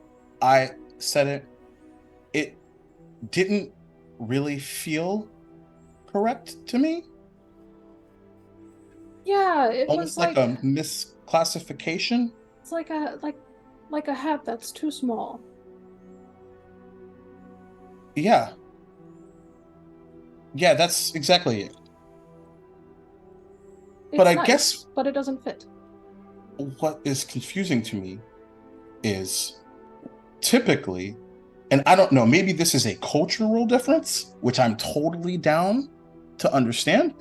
I said it, it didn't really feel correct to me. Yeah, it Almost was like a misclassification. it's like a hat that's too small. Yeah, that's exactly it. But It's I nice, guess but it doesn't fit. what is confusing to me is typically, and I don't know, maybe this is a cultural difference, which I'm totally down to understand.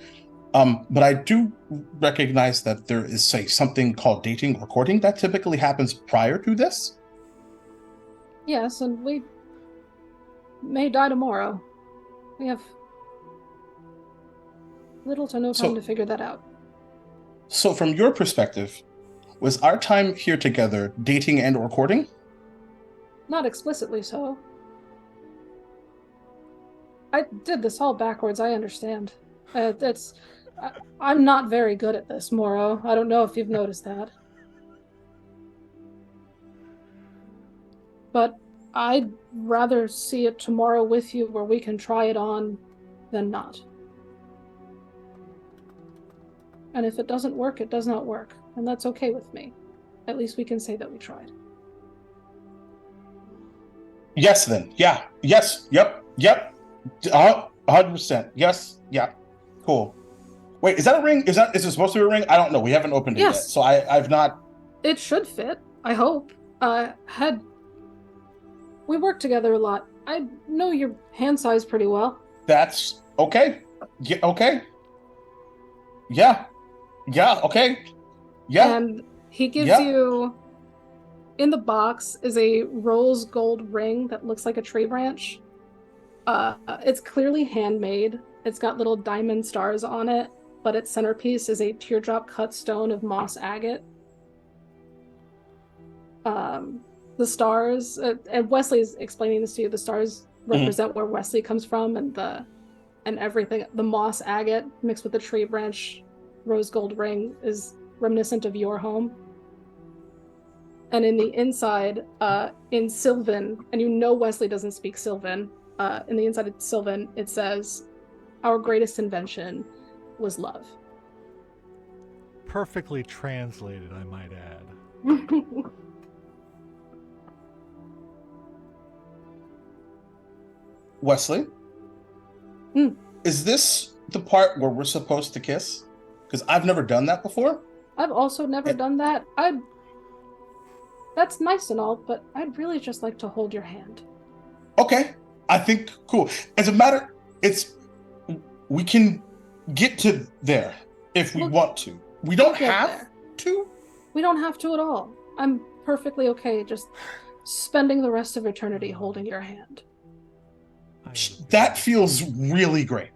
But I do recognize that there is, say, something called dating or courting that typically happens prior to this. Yes, and we may die tomorrow. We have little to no time to figure that out. So from your perspective, was our time here together dating and or courting? Not explicitly so. I did this all backwards, I understand. I'm not very good at this, Moro. I don't know if you've noticed that. But I'd rather see it tomorrow with you where we can try it on than not. And if it doesn't work, it does not work. And that's okay with me. At least we can say that we tried. Yes, then. Yeah. Yes. Yep. 100%. Yes. Yeah. Cool. Wait, is that a ring? Is it supposed to be a ring? I don't know. We haven't opened it yet. So I've not. It should fit, I hope. We work together a lot. I know your hand size pretty well. That's okay. Yeah, okay. Yeah. Okay. Yeah. And he gives you, in the box is a rose gold ring that looks like a tree branch. It's clearly handmade. It's got little diamond stars on it, but its centerpiece is a teardrop cut stone of moss agate. The stars, and Wesley's explaining this to you, the stars represent where Wesley comes from, and everything. The moss agate mixed with the tree branch rose gold ring is reminiscent of your home. And in the inside, in Sylvan, and you know Wesley doesn't speak Sylvan, in the inside of Sylvan, it says, "Our greatest invention was love." Perfectly translated, I might add. Wesley, is this the part where we're supposed to kiss? Because I've never done that before. I've also never done that. That's nice and all, but I'd really just like to hold your hand. Okay, I think cool. As a matter, we can get to there if we want to. We don't have to. We don't have to at all. I'm perfectly okay just spending the rest of eternity holding your hand. That feels really great.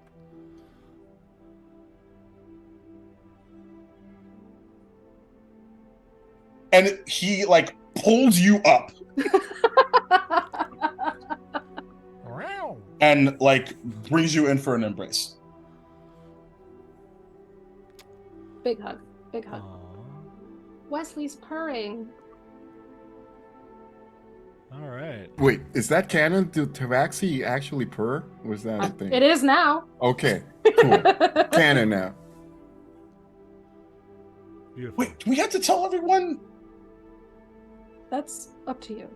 And he like pulls you up and like brings you in for an embrace. Big hug. Aww. Wesley's purring. All right. Wait, is that canon? Did Tabaxi actually purr? Was that a thing? It is now. Okay, cool. Canon now. Beautiful. Wait, do we have to tell everyone? That's up to you.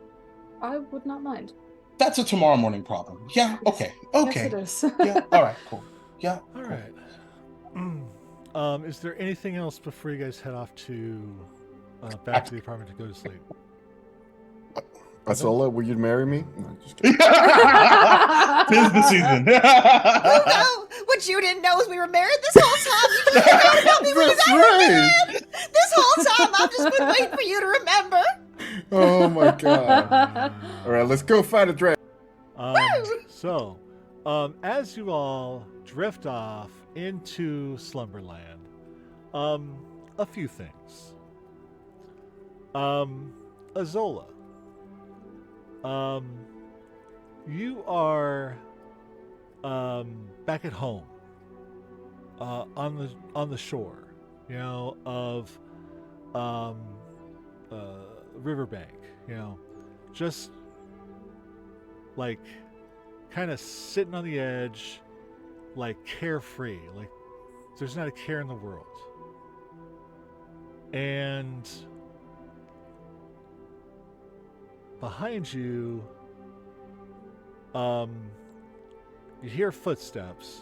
I would not mind. That's a tomorrow morning problem. Yeah. Okay. Okay. Yes, it is. Yeah. All right. Cool. Yeah. All cool. right. Is there anything else before you guys head off to back to the apartment to go to sleep? Azola, will you marry me? No, just kidding. Tis the season. Oh, no! What you didn't know is we were married this whole time. You just forgot about me when That's we got right. married. This whole time, I've just been waiting for you to remember. Oh my god. All right, let's go fight a dragon. So, as you all drift off into Slumberland, a few things. Azola, you are back at home on the shore, you know, of riverbank, you know, just like kind of sitting on the edge, like carefree, like there's not a care in the world. And behind you, you hear footsteps,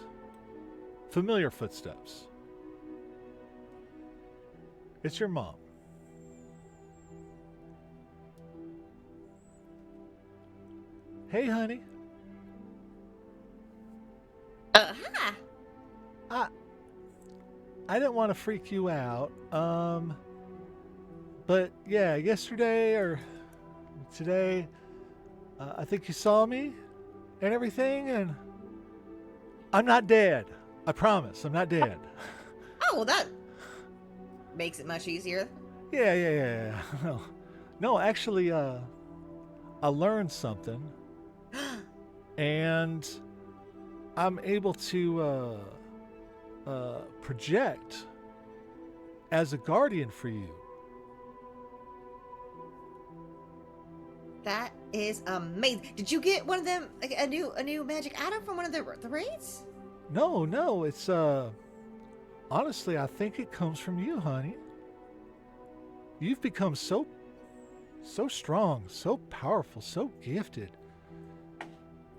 familiar footsteps. It's your mom. Hey, honey. Hi. I didn't want to freak you out. But yeah, yesterday or today, I think you saw me and everything, and I'm not dead. I promise, I'm not dead. Oh, well, that makes it much easier. Yeah. No, actually, I learned something, and I'm able to project as a guardian for you. That is amazing. Did you get one of them, like a new magic item from one of the raids? No, it's honestly, I think it comes from you, honey. You've become so strong, so powerful, so gifted.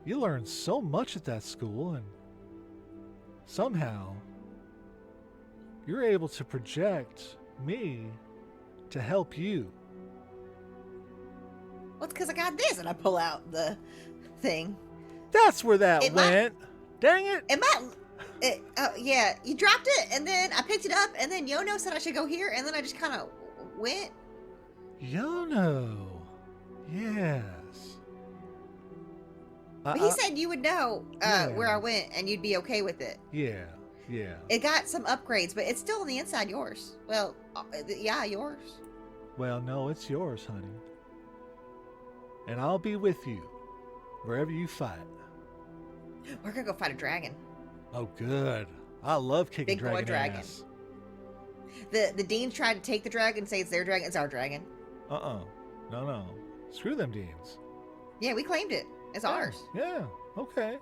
You learned so much at that school, and somehow you're able to project me to help you. Well, it's because I got this, and I pull out the thing. That's where that went. Dang it! Yeah, you dropped it, and then I picked it up, and then Yono said I should go here, and then I just kind of went. Yono. Yes. But he said you would know where I went, and you'd be okay with it. Yeah. It got some upgrades, but it's still on the inside yours. Well, yeah, yours. Well, no, it's yours, honey. And I'll be with you wherever you fight. We're gonna go fight a dragon. Oh, good. I love kicking Big boy dragon. ass. The deans tried to take the dragon, say it's their dragon. It's our dragon. No. Screw them deans. Yeah, we claimed it. It's ours. Yeah. Okay.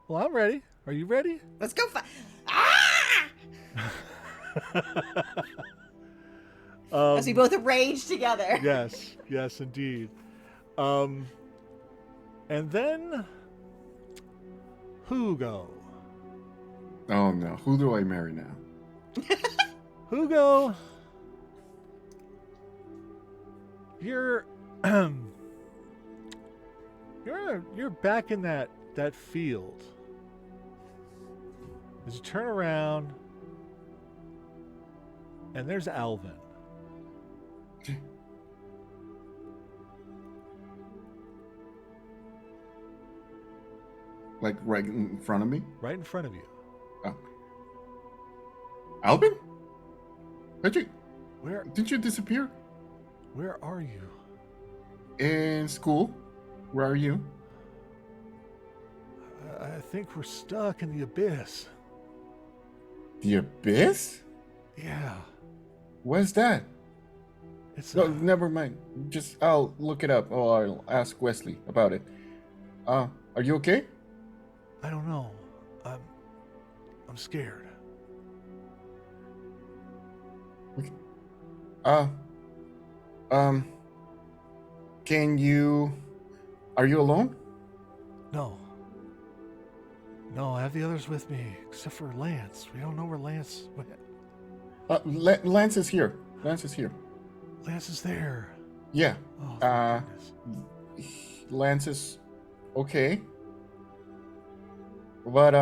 Well, I'm ready. Are you ready? Let's go fight. Ah! As we both rage together. Yes, indeed. And then Hugo. Oh no, who do I marry now? Hugo, you're you're back in that field. As you turn around, and there's Alvin. Like right in front of me? Right in front of you. Oh. Alvin? Where Did you disappear? Where are you? In school. Where are you? I think we're stuck in the abyss. The abyss? Yeah. Where's that? It's No, never mind. I'll look it up. Oh, I'll ask Wesley about it. Are you okay? I don't know. I'm scared. Uh, um, are you alone? No. No, I have the others with me, except for Lance. We don't know where Lance went. Lance is here. Lance is here. Lance is there. Yeah. Oh, thank goodness. Lance is okay. But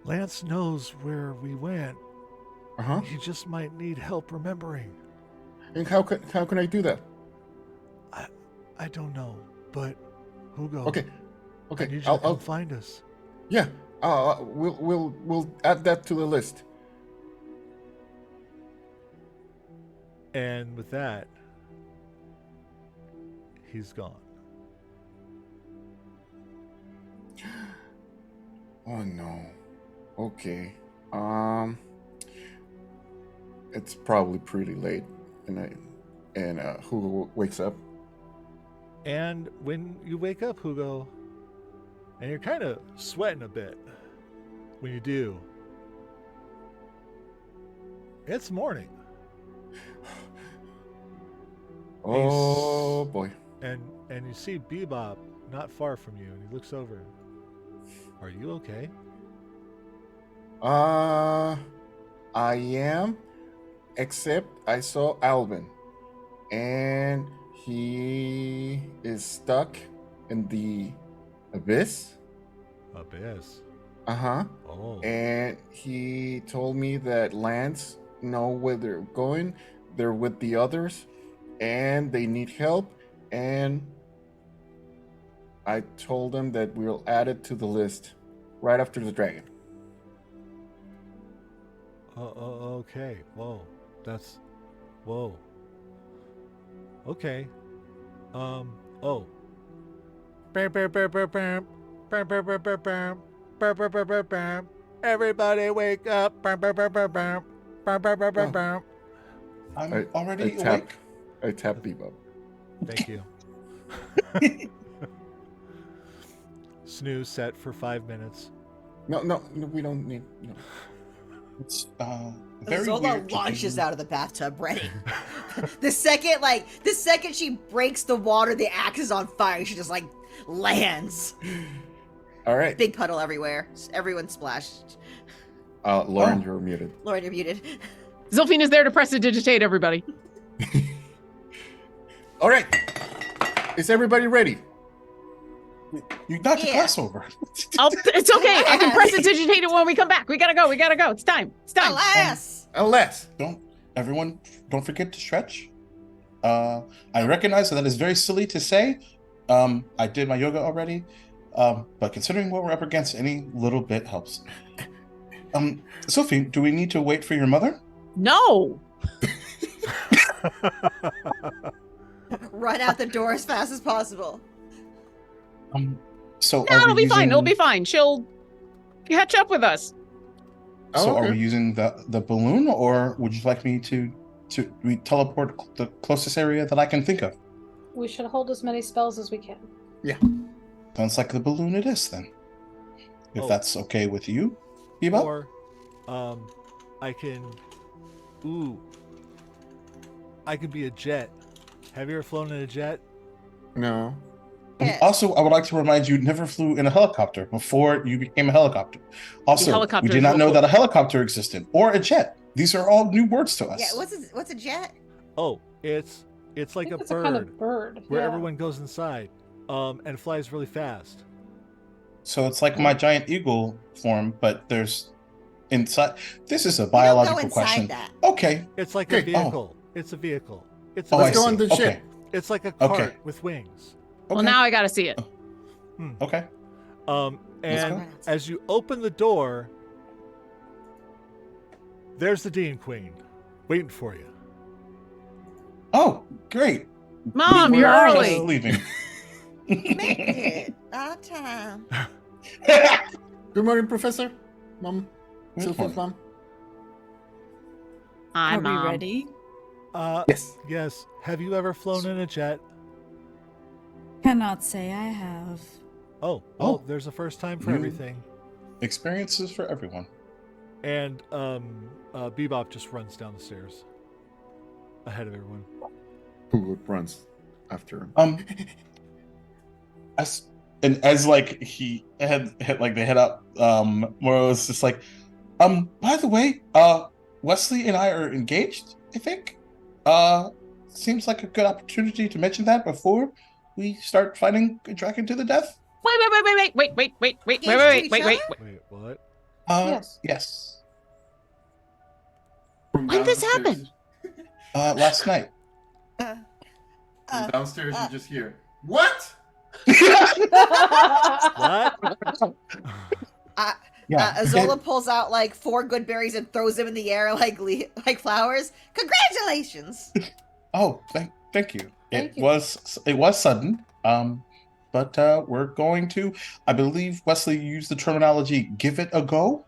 Lance knows where we went. uh-huh. He just might need help remembering. And how can I do that? I don't know, but Hugo. Okay. I need you to I'll come find us. yeah. We'll add that to the list. And with that, he's gone. Oh no. Okay. It's probably pretty late, and Hugo wakes up. And when you wake up, Hugo, and you're kind of sweating a bit when you do, it's morning. Oh boy. And you see Bebop not far from you, and he looks over. Are you okay? I am, except I saw Alvin, and he is stuck in the abyss. Abyss. Uh-huh. Oh. And he told me that Lance know where they're going. They're with the others, and they need help. And I told them that we'll add it to the list right after the dragon. Okay. Whoa. That's. Whoa. Okay. Oh. Everybody wake up. I'm already I awake. I tap Bebop. Thank you. Snooze set for 5 minutes. No, we don't need. No. It's very Zola weird. launches out of the bathtub ready. the second she breaks the water, the axe is on fire. She just lands. All right. Big puddle everywhere. Everyone splashed. Lauren, you're muted. Lauren, you're muted. Zilphine is there to prestidigitate everybody. All right. Is everybody ready? You knocked your class over. It's okay. I can prestidigitate it when we come back. We gotta go. It's time. Alas! Don't forget to stretch. I recognize that is very silly to say. I did my yoga already. But considering what we're up against, any little bit helps. Sophie, do we need to wait for your mother? No. Run out the door as fast as possible. So No, it'll be fine. It'll be fine. She'll catch up with us. So okay. are we using the balloon, or would you like me to we teleport the closest area that I can think of? We should hold as many spells as we can. Sounds like the balloon it is then. If Oh. that's okay with you, Bebop? Or, I can be a jet. Have you ever flown in a jet? No. Also, I would like to remind you, never flew in a helicopter before you became a helicopter. Also, helicopter we is did not real know cool. that a helicopter existed, or a jet. These are all new words to us. Yeah, what's a jet? Oh, it's like I think a it's bird, a kind of bird. where yeah. everyone goes inside, and flies really fast. So it's like my giant eagle form, but there's inside. This is a You don't biological go inside question. that. Okay. It's like Okay, a vehicle. It's a vehicle. It's Oh, Let's I go see. on the Okay. ship. It's like a cart Okay. with wings. Well, now I gotta see it. Okay. And go. as you open the door, there's the Dean Queen, waiting for you. Oh, great. Mom, We you're were just early. leaving. Made it. Our time. Good morning, Professor. Mom. Good Sophie's morning. mom. Hi, Are Mom. we ready? Yes. Yes. Have you ever flown in a jet? Cannot say I have. Oh, Oh. there's a first time for You- everything. Experiences for everyone. And Bebop just runs down the stairs ahead of everyone. Who runs after him? As like he had like they head up, Moro's just like, by the way, Wesley and I are engaged, I think. Seems like a good opportunity to mention that before we start fighting a dragon to the death. Wait, Wait, what? Yes. From when did this downstairs- happen? Last night. From downstairs, you just hear, what? What? Azola pulls out like 4 good berries and throws them in the air like flowers. Congratulations! Oh, thank you. Thank It you. was sudden. But we're going to. I believe Wesley used the terminology "give it a go."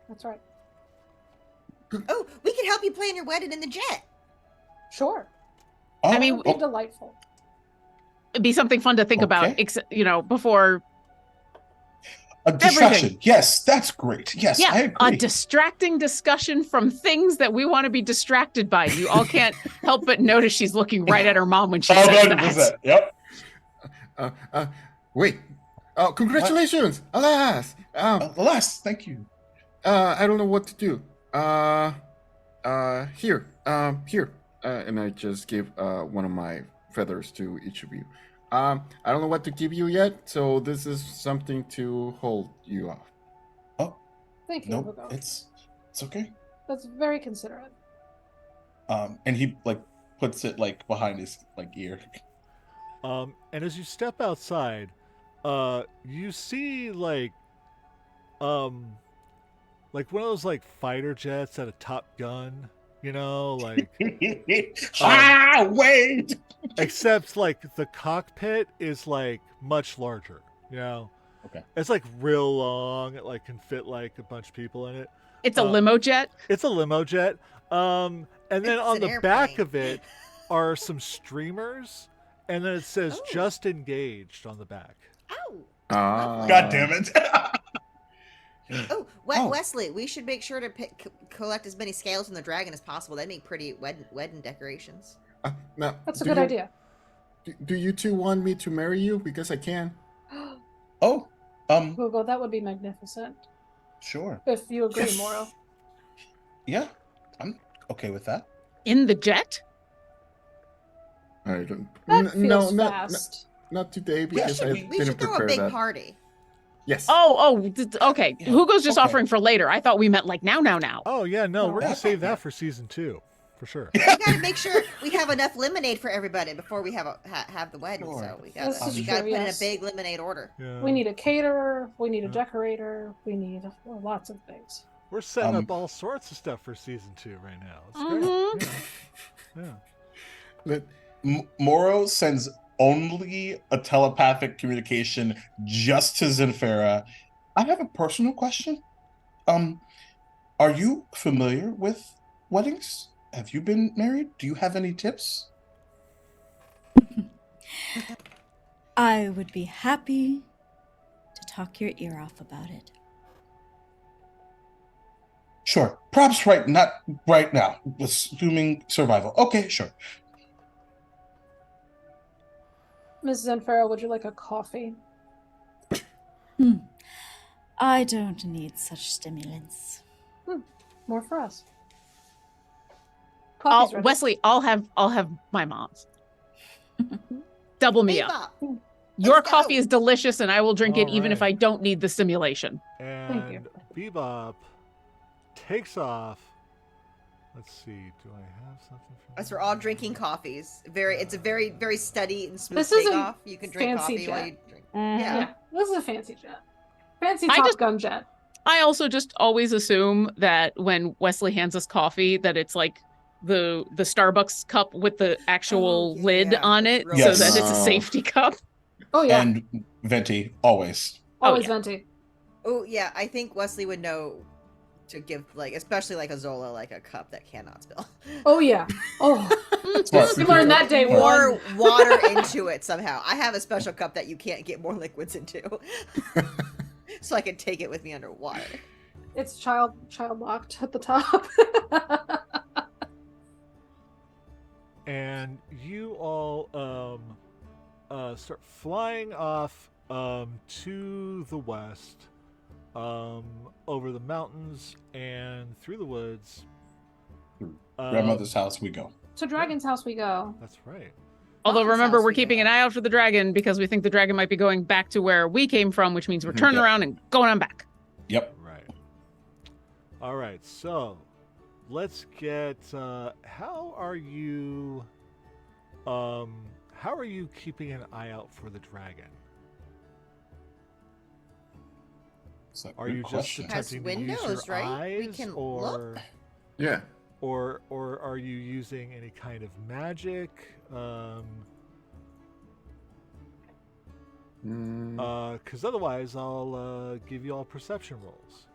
That's right. Oh, we can help you plan your wedding in the jet. Sure. Oh, I mean, It would be delightful. It'd be something fun to think about, Okay. before. a distraction. everything. Yes, that's great. Yes, I Yeah, agree. a distracting discussion from things that we want to be distracted by. You all can't help but notice she's looking right at her mom when she says that. 100%. Yep. Wait. Oh, congratulations! Alas! Alas, thank you. I don't know what to do. Here. And I just give one of my feathers to each of you. I don't know what to give you yet, so this is something to hold you off. Oh, Thank you, no, Hugo. it's okay. That's very considerate. And he like puts it like behind his like ear. And as you step outside, you see like one of those like fighter jets at a Top Gun, like Wait. except like the cockpit is like much larger, Okay. It's like real long, it like can fit like a bunch of people in it. It's a limo jet. It's a limo jet. And then It's on an the back airplane. of it are some streamers, and then it says Oh. just engaged on the back. Oh, God damn it. oh, Oh. Wesley, we should make sure to collect as many scales from the dragon as possible. That'd make pretty wedding decorations. Now, That's a do good you- idea. Do you two want me to marry you? Because I can. Oh, Hugo, that would be magnificent. sure. If you agree, Yes. Moro. Yeah, I'm okay with that. In the jet? I don't. That no, feels fast. not today because should I we- We didn't should throw a prepare big that. party. Yes. Okay. Yeah, Hugo's just okay. offering for later. I thought we meant like now. Oh yeah, no, we're gonna that- save that for season 2, for sure. We gotta make sure we have enough lemonade for everybody before we have have the wedding. Sure. So we This gotta is we gotta true, put in a yes. big lemonade order. Yeah. We need a caterer. We need a Yeah. decorator. We need lots of things. We're setting Um, up all sorts of stuff for season 2 right now. It's Mhm. great. Yeah. Let- Moro sends only a telepathic communication just to Zinfera. I have a personal question. Are you familiar with weddings? Have you been married? Do you have any tips? I would be happy to talk your ear off about it. Sure. Perhaps not right now. Assuming survival. Okay, sure. Mrs. Zenfero, would you like a coffee? I don't need such stimulants. More for us. Coffee's ready. Wesley, I'll have my mom's. Double me Hey, up. Bob. Your let's go. coffee is delicious, and I will drink it All even if right. I don't need the stimulation. Thank you. And Bebop takes off. Let's see. Do I have something for As we're all drinking coffees, it's a very very steady and smooth This isn't takeoff. You can drink fancy coffee while jet. you drink. Mhm. Yeah. Yeah, this is a fancy jet. Fancy I Top just- Gun jet. I also just always assume that when Wesley hands us coffee, that it's like the Starbucks cup with the actual Oh, yeah, lid yeah. on It's it, real so Yes. that it's a Oh. safety cup. Oh yeah, And Venti, always. always yeah. venti. Oh yeah, I think Wesley would know to give especially like a Zola a cup that cannot spill. Oh yeah. Oh, Smart. we learned that day Pour one. water into it somehow. I have a special cup that you can't get more liquids into, so I can take it with me underwater. It's child locked at the top. And you all start flying off to the west, over the mountains and through the woods. Grandmother's house we go. To Dragon's house we go. That's right. Although Arkenstar remember, we're we keeping go. an eye out for the dragon because we think the dragon might be going back to where we came from, which means we're turning Yep. around and going on back. Yep. Right. All right. So let's get. How are you keeping an eye out for the dragon? It's a Are good you question. just Has attempting to use windows, your right? We eyes, can or look. Yeah. or are you using any kind of magic? Because otherwise, I'll give you all perception rolls.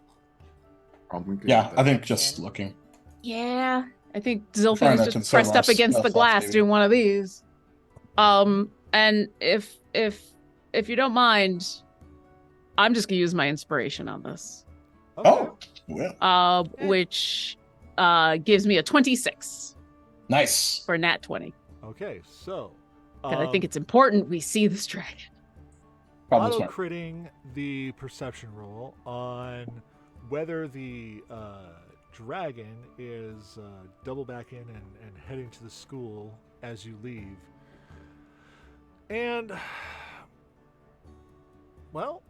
I'm good Yeah, with I that. think just looking. Yeah, I think Trying Zilphine is to just conserve pressed our up against the slots, glass maybe. doing one of these. And if you don't mind, I'm just gonna use my inspiration on this. Okay. Oh, well, Which gives me a 26 nice. for nat 20. Okay. So. 'Cause I think it's important we see this dragon. Probably Auto smart. critting the perception roll on whether the dragon is double back in and heading to the school as you leave. And, well,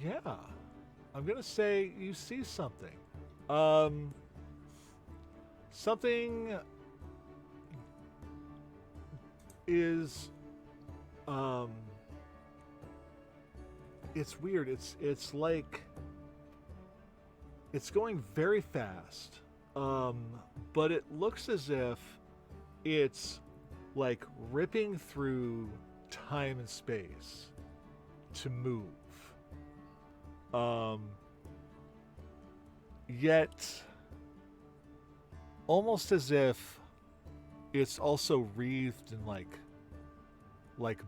yeah, I'm going to say you see something. Something is it's weird. It's like it's going very fast, but it looks as if it's like ripping through time and space to move, yet almost as if it's also wreathed in like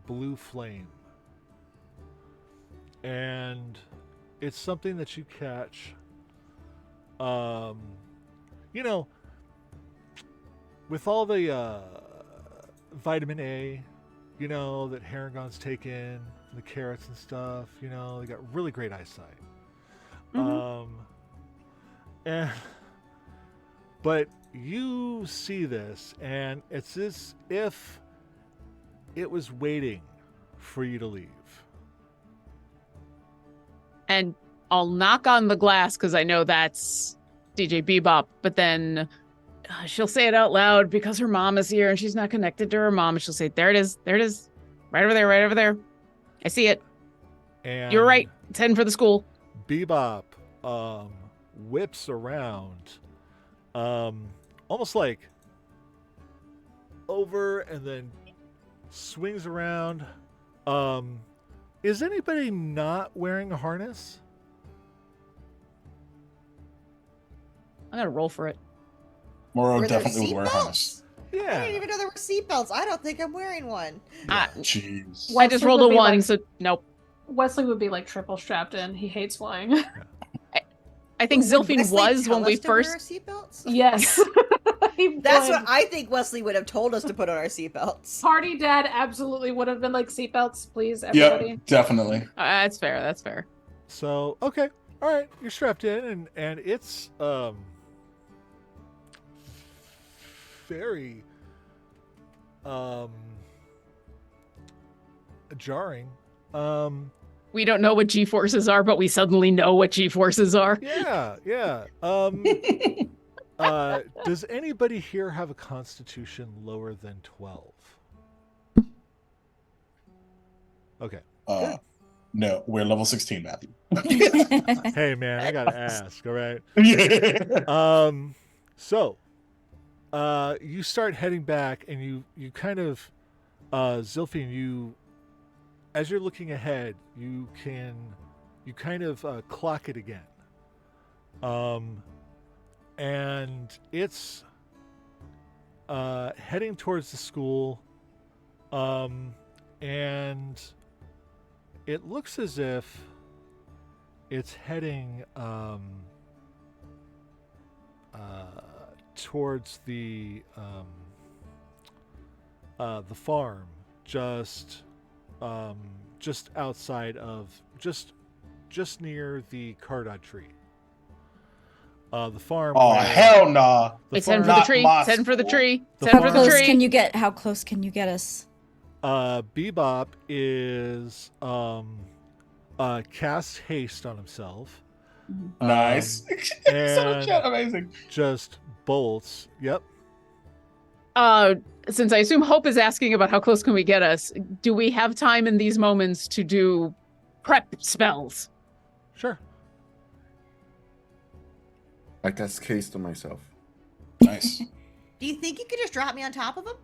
blue flame. And it's something that you catch, you know, with all the vitamin A, you know, that Harengon's taken, the carrots and stuff, you know, they got really great eyesight. And but you see this, and it's as if it was waiting for you to leave. And I'll knock on the glass because I know that's DJ Bebop, but then she'll say it out loud because her mom is here and she's not connected to her mom. And she'll say, there it is, right over there. I see it. And You're right. It's heading for the school. Bebop whips around, almost like over and then swings around. Is anybody not wearing a harness? I'm gonna roll for it. Moro Were there definitely would wear a harness. seatbelts? I Yeah. didn't even know there were seatbelts. I don't think I'm wearing one. Jeez. I just Wesley rolled a would be 1, like- so nope. Wesley would be like triple strapped in. He hates flying. I think Would Zilphine Wesley was tell when we us to wear first. our seatbelts? Yes. That's what I think Wesley would have told us to put on our seatbelts. Party dad absolutely would have been like seatbelts, please, everybody. Yep, definitely. That's fair. That's fair. So, okay. All right. You're strapped in, and it's very jarring. We don't know what G forces are, but we suddenly know what G forces are. Yeah. Does anybody here have a constitution lower than 12? Okay. No, we're level 16, Matthew. Hey, man, I gotta ask. All right. Yeah. So, you start heading back, and you kind of, Zilphine, you, as you're looking ahead, you kind of clock it again. And it's heading towards the school, and it looks as if it's heading towards the farm, just outside of just near the cardad tree. The farm. Oh hell nah! It's heading for farm- the tree. Not It's heading for the possible. tree. It's The heading for farm- the Close tree. can you get? How close can you get us? Bebop is cast haste on himself. Nice. So and cute, amazing. just bolts. Yep. Since I assume Hope is asking about how close can we get us, do we have time in these moments to do prep spells? Sure. I cast haste on myself. Nice. Do you think you could just drop me on top of him?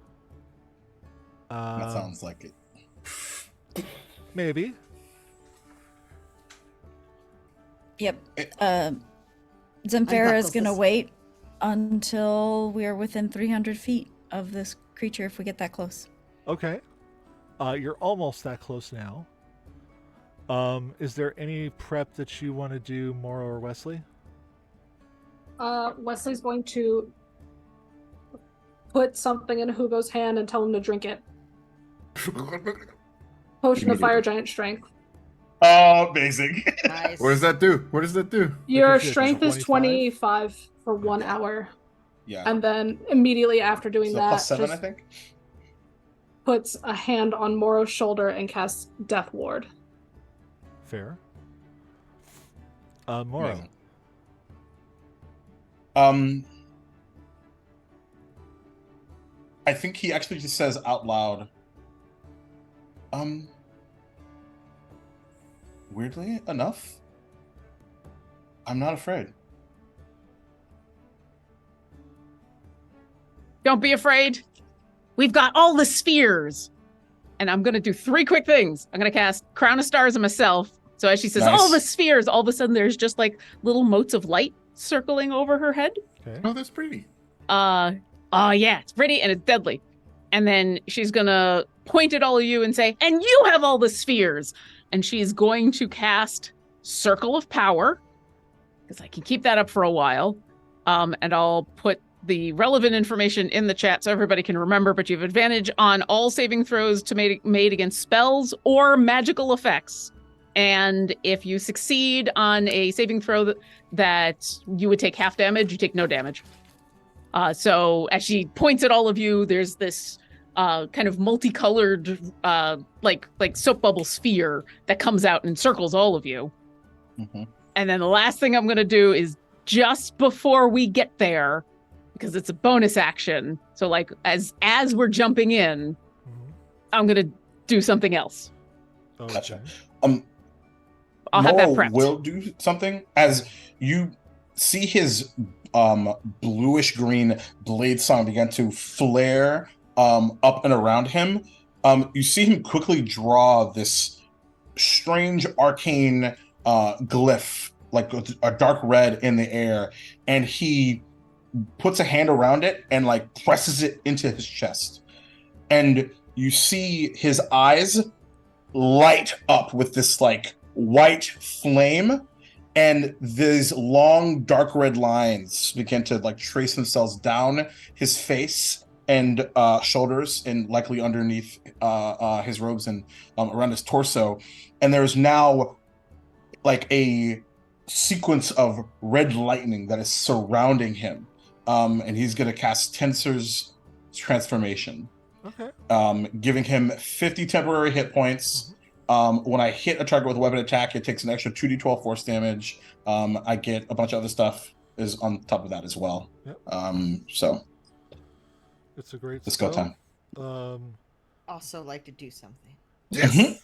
That sounds like it. Maybe. Yep. I'm Zemphara is not gonna closest. wait until we are within 300 feet of this creature if we get that close. Okay. You're almost that close now. Is there any prep that you want to do, Mora or Wesley? Wesley's going to put something in Hugo's hand and tell him to drink it. Potion of Fire Giant Strength. Oh, amazing. Nice. What does that do? What does that do? Your gives you a strength is 25? 25 for 1 hour. Yeah. And then immediately after doing So that, plus 7, just I think. puts a hand on Moro's shoulder and casts Death Ward. Fair. Mora. Amazing. I think he actually just says out loud. Weirdly enough, I'm not afraid. Don't be afraid. We've got all the spheres. And I'm going to do 3 quick things. I'm going to cast Crown of Stars on myself. So as she says, Nice. all the spheres, all of a sudden there's just like little motes of light circling over her head. Okay. Oh, that's pretty. Oh yeah, it's pretty and it's deadly. And then she's gonna point at all of you and say, and you have all the spheres. And she's going to cast Circle of Power, because I can keep that up for a while. And I'll put the relevant information in the chat so everybody can remember, but you have advantage on all saving throws made against spells or magical effects. And if you succeed on a saving throw that you would take half damage, you take no damage. So as she points at all of you, there's this kind of multicolored, like soap bubble sphere that comes out and circles all of you. Mm-hmm. And then the last thing I'm going to do is just before we get there, because it's a bonus action. So like as we're jumping in, I'm going to do something else. Okay. Gotcha. I'll have that Mora prepped. will do something as you see his bluish green blade song begin to flare up and around him. You see him quickly draw this strange arcane glyph, like a dark red in the air, and he puts a hand around it and like presses it into his chest. And you see his eyes light up with this like white flame, and these long dark red lines begin to like trace themselves down his face and shoulders, and likely underneath his robes and around his torso. And there's now like a sequence of red lightning that is surrounding him, and he's going to cast Tensor's Transformation, Okay. giving him 50 temporary hit points. When I hit a target with a weapon attack, it takes an extra 2d12 force damage. I get a bunch of other stuff is on top of that as well. Yep. So It's a great let's go spell. time. Also like to do something. Yes.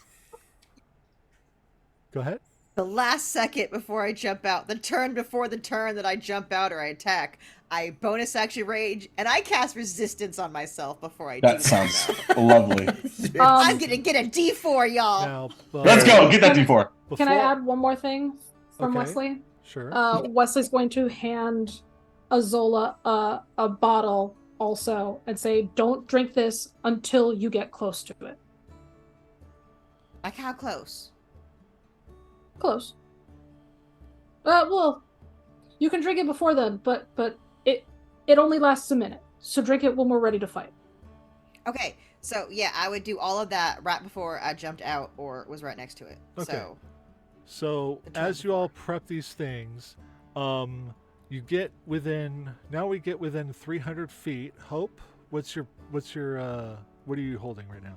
Go ahead. The last second before I jump out, the turn before the turn that I jump out or I attack, I bonus action rage, and I cast resistance on myself before I That do sounds that. lovely. I'm gonna get a D4, y'all. Now, Let's go. Get that D4. Can I before- add one more thing from Okay. Wesley? Sure. Wesley's going to hand Azola a bottle also and say, don't drink this until you get close to it. Like how close? Close. Well, you can drink it before then, but it only lasts a minute. So drink it when we're ready to fight. Okay, so yeah, I would do all of that right before I jumped out or was right next to it. Okay. So So as you all prep these things, you get within. Now we get within 300 feet. Hope, what are you holding right now?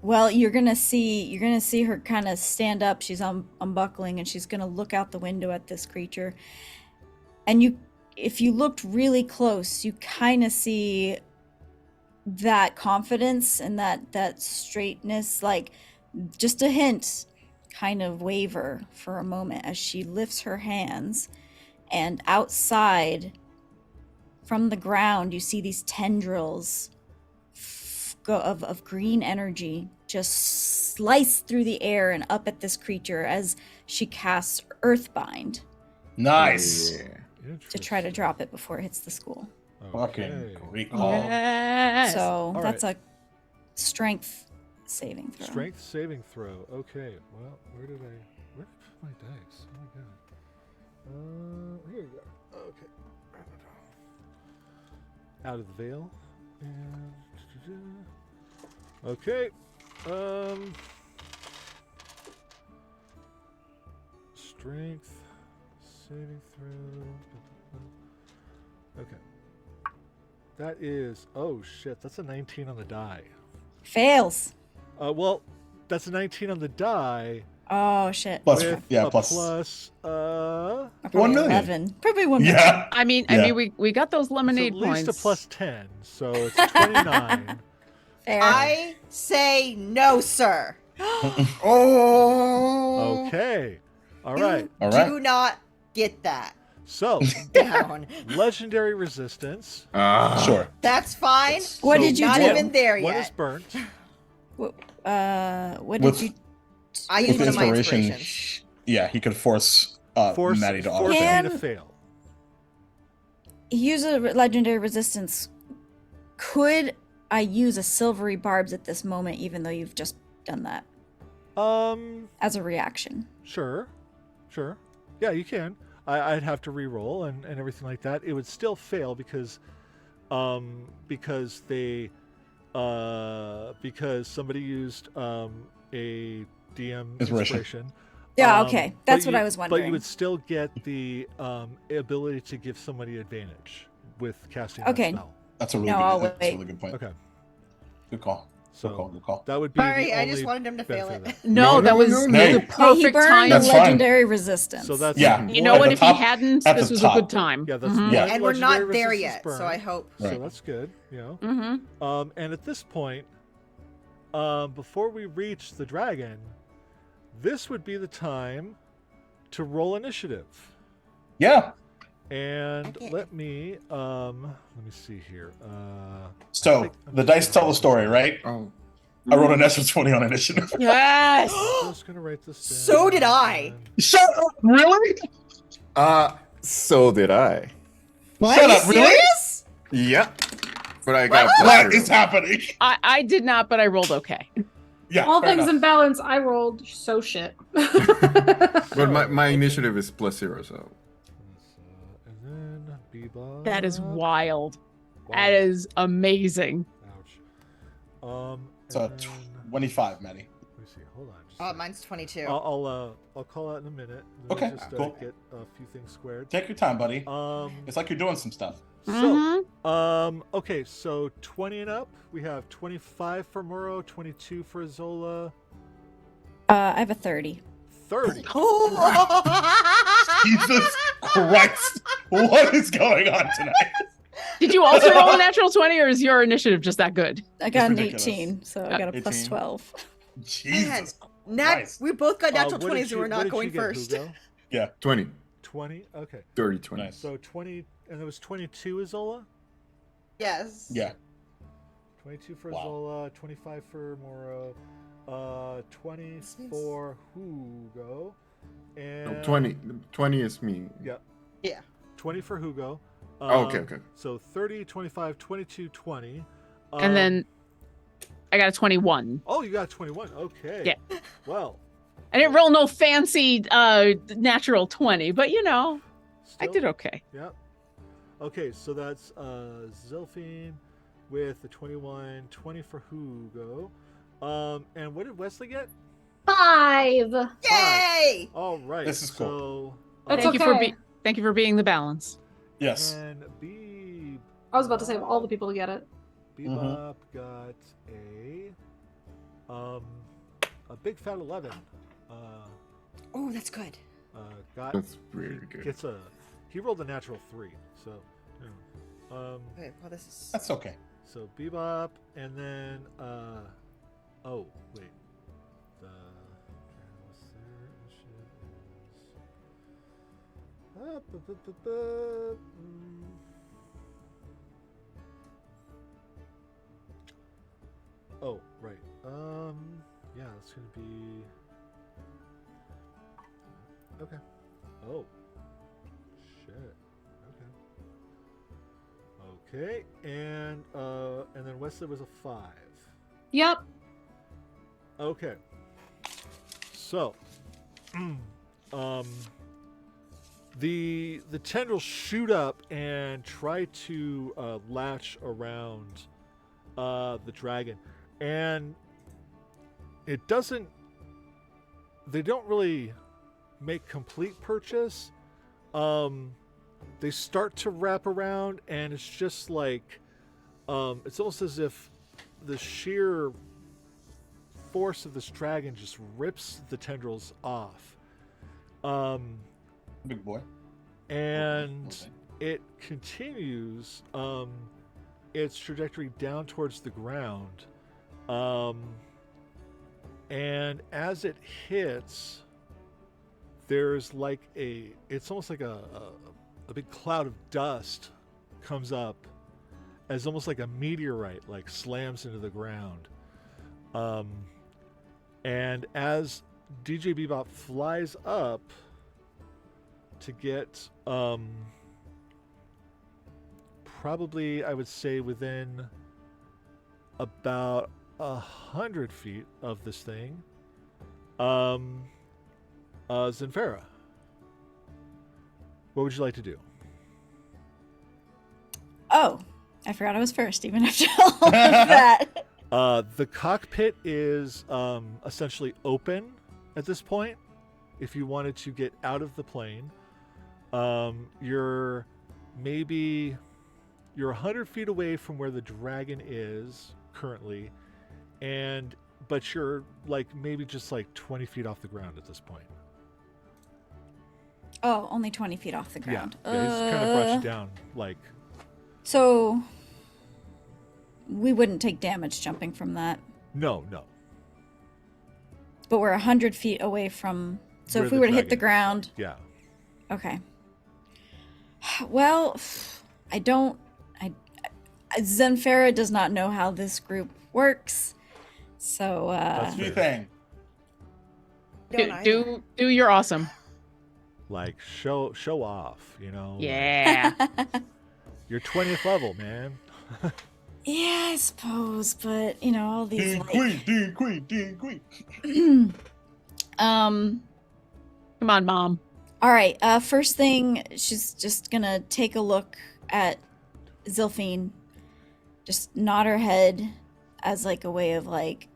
Well, you're gonna see her kind of stand up. She's unbuckling, and she's gonna look out the window at this creature. And if you looked really close, you kind of see that confidence and that straightness, like just a hint, kind of waver for a moment as she lifts her hands, and outside, from the ground, you see these tendrils of green energy just slice through the air and up at this creature as she casts Earthbind Nice. Yeah. to try to drop it before it hits the school. Fucking great call. Yes. So All that's right. a strength saving throw. Strength saving throw. Okay. Well, where did I put my dice? Oh my god. Here we go. Okay. Out of the veil. And okay. Strength saving throw. Okay. That is, oh shit, that's a 19 on the die. Fails. Well, that's a 19 on the die. Oh shit. Plus, with yeah, a plus. Probably 1 million. 11. Probably 1 million. Yeah. I mean, Yeah. we got those It's lemonade at least points. a plus 10, so it's 29. Fair. I say no, sir. Oh. Okay. All You right. All right. Do not get that So, down. legendary resistance. Sure. That's fine. What So did you Not do? even there One yet. is burnt. What did With- you? I With used one of my inspiration, inspirations. yeah, he could force Force Maddie to force auto me Can- to fail. Use a legendary resistance. Could I use a silvery barbs at this moment, even though you've just done that as a reaction? Sure. Yeah, you can. I'd have to re-roll and everything like that. It would still fail because they because somebody used a DM inspiration. Yeah, okay. That's but what I was But wondering. you would still get the ability to give somebody advantage with casting Okay. that spell. That's a really No, good. I'll That's a wait. really good point. Okay. Good call. So Good call. Good call. that would be Sorry, the I only just wanted him to fail benefit it. of that. No, No, that no, was no, the no. Yeah, he perfect burned time. the That's fine. legendary resistance. So that's Yeah. You know At what? the If top- he hadn't, at this the was top. a good time. Yeah, that's Mhm. Yeah. And we're legendary not there resistance yet, burn. so I hope. So Right. that's good, you know. Mhm. And at this point, before we reach the dragon, this would be the time to roll initiative. Yeah. And Okay. let me see here. So the dice tell the story, right? Oh. I rolled an extra 20 on initiative. Yes. I'm just gonna write this down. So did I. and- Shut up! Really? So did I. Shut Are up! you Really? serious? Yeah. But I got What is happening? I did not, but I rolled okay. Yeah. All fair things enough. in balance, I rolled so shit. But my initiative is +0, so. And then Bebop. That is wild. Wow. That is amazing. Ouch. So and then- 25, Maddie. Let me see. Hold on. Just a Oh, second. mine's 22. I'll call out in a minute. Let me Okay, just cool. get a few things squared. Take your time, buddy. Um. It's like you're doing some stuff. Mhm. So, okay, so 20 and up, we have 25 for Muro, 22 for Zola, I have a 30. 30. Jesus Christ! What is going on tonight? Did you also roll a natural 20, or is your initiative just that good? I got an ridiculous. 18, so I got a plus 18. 12. Jesus Nat, Christ. we both got natural What did 20s and you- we're what not did going you get, first. Hugo? 20. 20? Okay. 30, 20. Nice. So 20, and it was 22 is Zola? Yes. Yeah. 22 for Wow. Zola, 25 for Moro, 20 for Hugo, and... No, 20. 20 is me. Yeah. Yeah. 20 for Hugo. Oh, okay. So 30, 25, 22, 20. And then I got a 21. Oh, you got 21. Okay. Yeah. Well, I didn't roll no fancy natural 20, but you know, I still, did okay. Yep. Okay, so that's Zilphine with the 21, 20 for Hugo. And what did Wesley get? 5. Yay! All right. This is cool. So, It's Thank you for okay. thank you for being the balance. Yes. And B. I was about to say of all the people to get it. Bebop got a big fat 11. Oh, that's good. Got That's really good. gets he rolled a natural 3. So, Okay, well, this is. That's okay. so Bebop and then oh wait, the oh right, yeah, it's gonna be okay. Oh shit. Okay, and then Wesley was a 5. Yep. Okay. So, the tendrils shoot up and try to latch around the dragon, and it doesn't. They don't really make complete purchase. They start to wrap around, and it's just like it's almost as if the sheer force of this dragon just rips the tendrils off. Big boy. And it continues its trajectory down towards the ground. And as it hits, there's like it's almost like a big cloud of dust comes up as almost like a meteorite like slams into the ground. And as DJ Bebop flies up to get probably, I would say, within about 100 feet of this thing, Zenfera, what would you like to do? Oh, I forgot I was first, even after all of that. The cockpit is essentially open at this point. If you wanted to get out of the plane, you're 100 feet away from where the dragon is currently, but you're like maybe just like 20 feet off the ground at this point. Oh, only 20 feet off the ground. Yeah, he's kind of brought you down, like. So we wouldn't take damage jumping from that. No. But we're 100 feet away from. So Where if we the were to hit dragon the is. ground. Yeah. Okay. Well, Zenfera does not know how this group works. So, That's your thing. Do you're awesome. Like show off, you know. Yeah. You're 20th level, man. yeah, I suppose, but all these Dean Queen. Come on, Mom. All right. First thing, she's just gonna take a look at Zilphine, just nod her head as like a way of like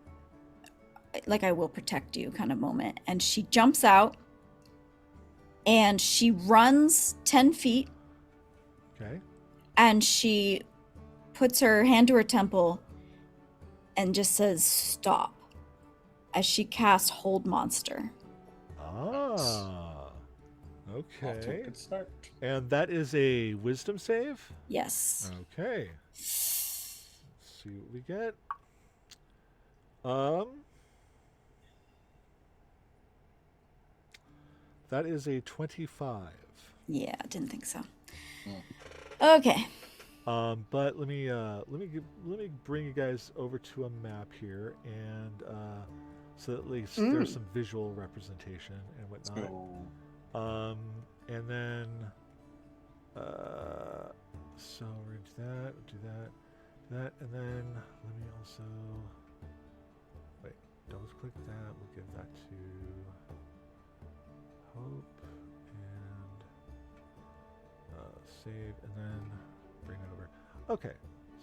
I will protect you kind of moment, and she jumps out and she runs 10 feet. Okay. And she puts her hand to her temple and just says stop as she casts Hold Monster. Ah. Off to a Okay. good start. And that is a wisdom save? Yes. Okay. Let's see what we get. That is a 25. Yeah, I didn't think so. Okay. But let me bring you guys over to a map here, and so at least there's some visual representation and whatnot. And then so we're gonna do that, and then let me also double click that. We'll give that to Hope and save, and then bring it over. Okay,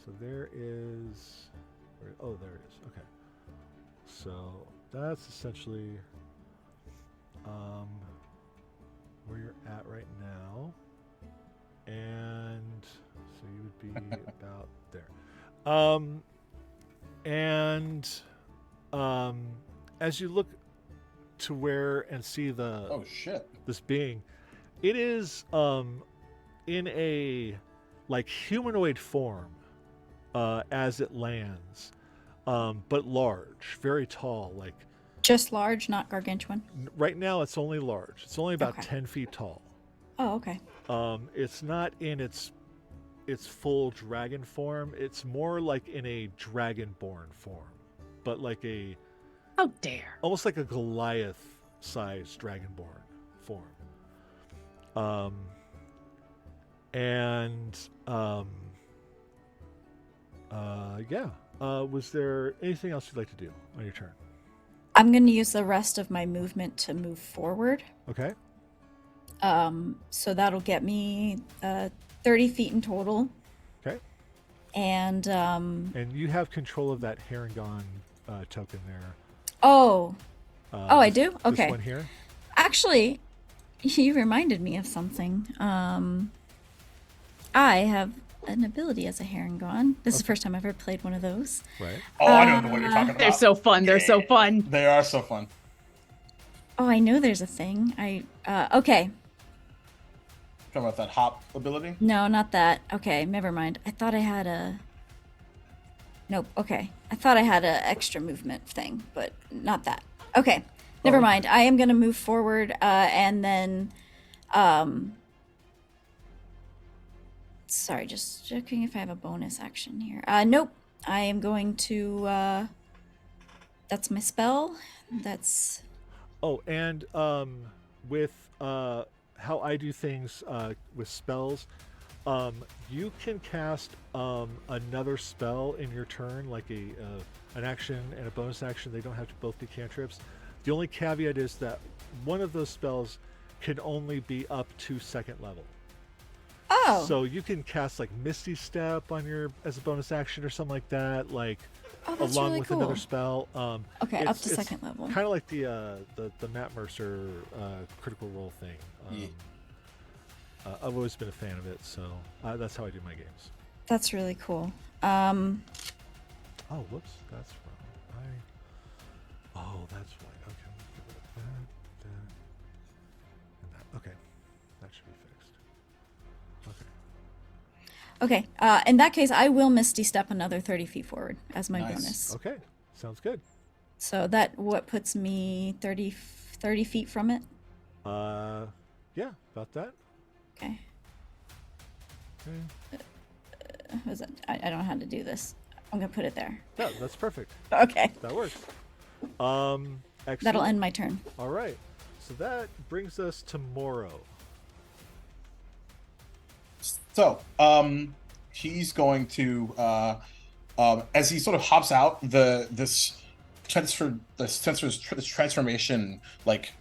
so there is. Oh, there it is. Okay, so that's essentially where you're at right now, and so you would be about there. As you look to where and see the Oh shit! this being, it is in a like humanoid form as it lands, but large, very tall. Like Just large, not gargantuan. right now, it's only large. It's only about Okay. 10 feet tall. Oh, okay. It's not in its full dragon form. It's more like in a dragonborn form, but like a How dare. almost like a Goliath-sized dragonborn form. Was there anything else you'd like to do on your turn? I'm going to use the rest of my movement to move forward. Okay. So that'll get me 30 feet in total. Okay. And And you have control of that Herringon token there. oh, I do? This Okay. one here. Actually, you reminded me of something. I have an ability as a Herringon. This is the first time I've ever played one of those. Right. Oh, I don't know what you're talking about. They're so fun. They're so fun. They are so fun. Oh, I know there's a thing. Okay. Talking about that hop ability. No, not that. Okay, never mind. I thought I had a... Nope, okay. I thought I had a extra movement thing, but not that. Okay, never mind. I am going to move forward, and then... Sorry, just checking if I have a bonus action here. Nope. I am going to... That's my spell. That's... Oh, and with how I do things with spells, you can cast another spell in your turn, like an action and a bonus action. They don't have to both be cantrips. The only caveat is that one of those spells can only be up to second level. Oh! So you can cast like Misty Step on your as a bonus action or something like that, like Oh, that's along really with cool. another spell. Okay, up to second level. Kind of like the Matt Mercer critical role thing. Yeah. I've always been a fan of it, so that's how I do my games. That's really cool. Oh, whoops, that's wrong. Oh, that's right. Okay, let's get rid of that, and that. Okay, that should be fixed. Okay. Okay, in that case, I will Misty Step another 30 feet forward as my Nice. bonus. Okay, sounds good. So that what puts me 30 feet from it? Yeah, about that. Okay. Okay. Was it? I don't know how to do this. I'm gonna put it there. Yeah, that's perfect. Okay. That works. Excellent. That'll end my turn. All right. So that brings us to Moro. So, he's going to, as he sort of hops out, this transformation like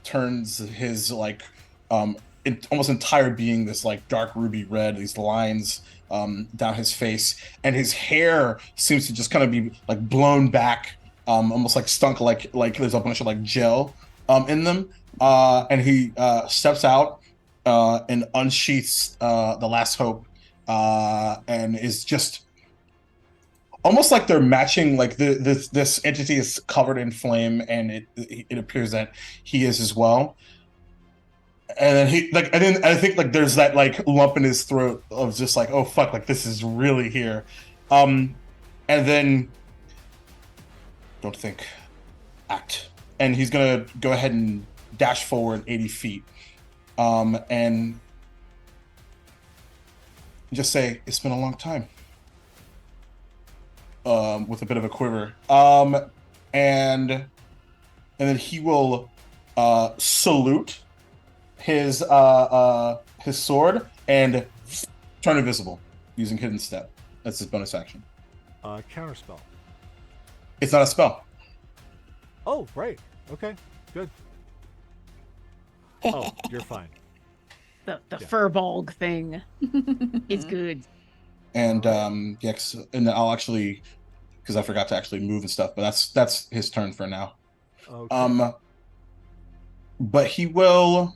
turns his like almost entire being this like dark ruby red. These lines down his face, and his hair seems to just kind of be like blown back, almost like stunk, like there's a bunch of like gel in them. And he steps out and unsheaths the last hope, and is just almost like they're matching. Like this entity is covered in flame, and it appears that he is as well. And then I think like there's that like lump in his throat of just like, oh fuck, like this is really here. And then don't think, act. And he's gonna go ahead and dash forward 80 feet. And just say, it's been a long time. With a bit of a quiver. And then he will salute his sword and turn invisible using hidden step. That's his bonus action. Counterspell. It's not a spell. Oh, right. Okay, good. Oh, you're fine. The Yeah. furball thing is good. And yeah, and I'll actually, because I forgot to actually move and stuff, but that's his turn for now. Okay. But he will,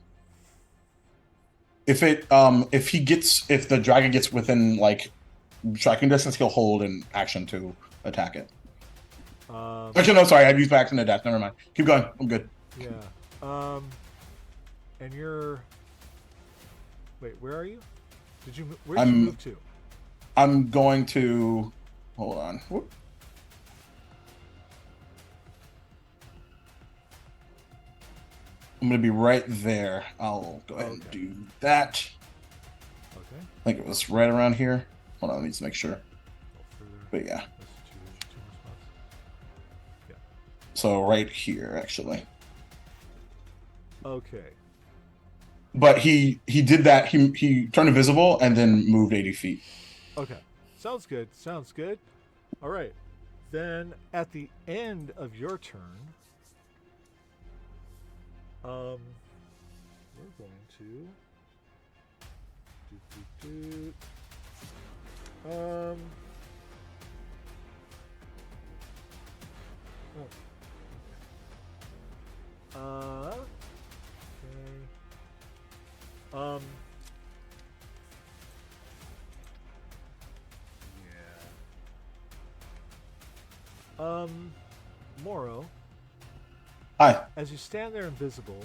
if the dragon gets within like striking distance, he'll hold an action to attack it. Actually, no, sorry, I've used my action to dash. Never mind. Keep going. I'm good. Yeah. And you're. Wait, where are you? Where did you move to? I'm going to. Hold on. Whoop. I'm going to be right there. I'll go ahead and do that. Okay. I think it was right around here. Hold on, I need to make sure. But yeah. That's two more spots. Yeah. So right here, actually. Okay. But he did that. He turned invisible and then moved 80 feet. Okay. Sounds good. Sounds good. All right. Then at the end of your turn, we're going to okay. Moro, Hi. as you stand there invisible,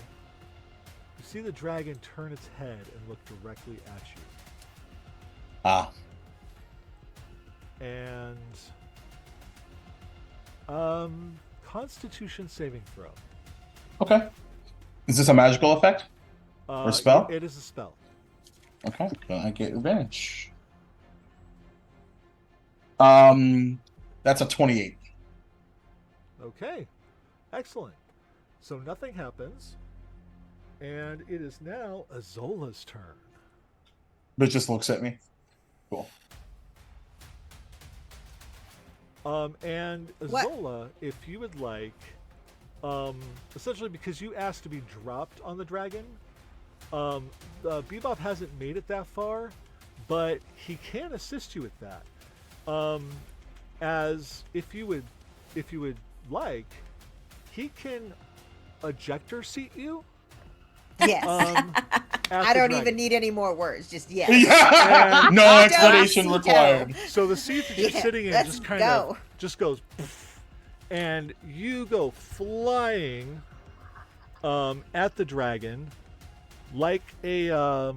you see the dragon turn its head and look directly at you. Ah. And Constitution saving throw. Okay. Is this a magical effect? Or spell? It is a spell. Okay. Can I get advantage? That's a 28. Okay. Excellent. So nothing happens. And it is now Azola's turn. But it just looks at me. Cool. And Azola, if you would like, essentially because you asked to be dropped on the dragon, Bebop hasn't made it that far, but he can assist you with that. As if you would like, he can ejector seat you. Yes. I don't even need any more words. Just yes. Yeah. And No explanation required. So the seat that you're Yeah, sitting in let's just kind go. of just goes, poof, and you go flying at the dragon like a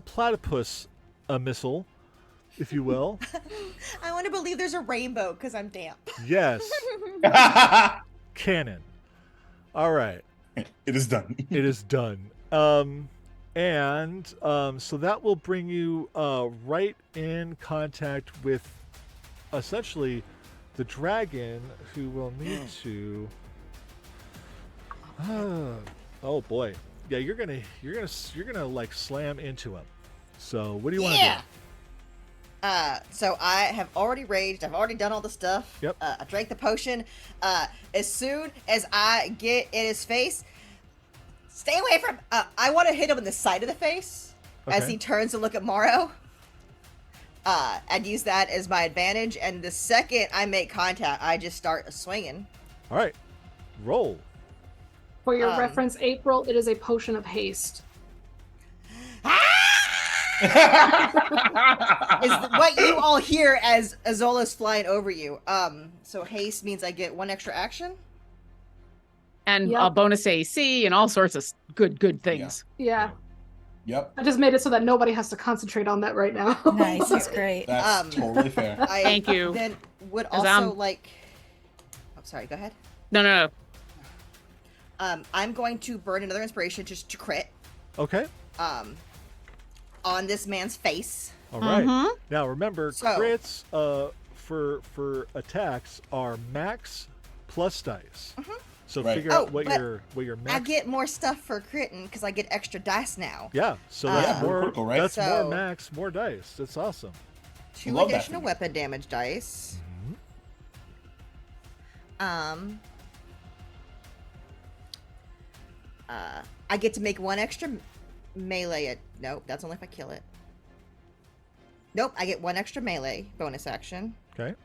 platypus, a missile, if you will. I want to believe there's a rainbow because I'm damp. Yes, cannon. All right. It is done. It is done. So that will bring you right in contact with essentially the dragon, who will need to. Oh boy, yeah, you're gonna like slam into him. So what do you want to do? So I have already raged. I've already done all the stuff. Yep. I drank the potion. As soon as I get in his face, stay away from. I want to hit him in the side of the face as Okay. he turns to look at Morrow. And use that as my advantage. And the second I make contact, I just start swinging. All right, roll. For your reference, April, it is a potion of haste. Is what you all hear as Azola's flying over you. So haste means I get one extra action. And Yep. a bonus AC and all sorts of good things. Yeah. Yep. I just made it so that nobody has to concentrate on that right now. Nice, that's great. That's totally fair. I Thank you. Then would 'Cause also like. Oh, sorry. Go ahead. No. I'm going to burn another inspiration just to crit. Okay. On this man's face. All right. Mhm. Now remember, So- crits for attacks are max plus dice. So Right. figure Oh, out what but your max. I get more stuff for critting because I get extra dice now. Yeah. So that's Yeah, more. critical, right? That's more So- max, more dice. That's awesome. 2 Love that additional for you. weapon damage dice. I get to make one extra melee. Nope, that's only if I kill it. Nope, I get one extra melee bonus action. Okay.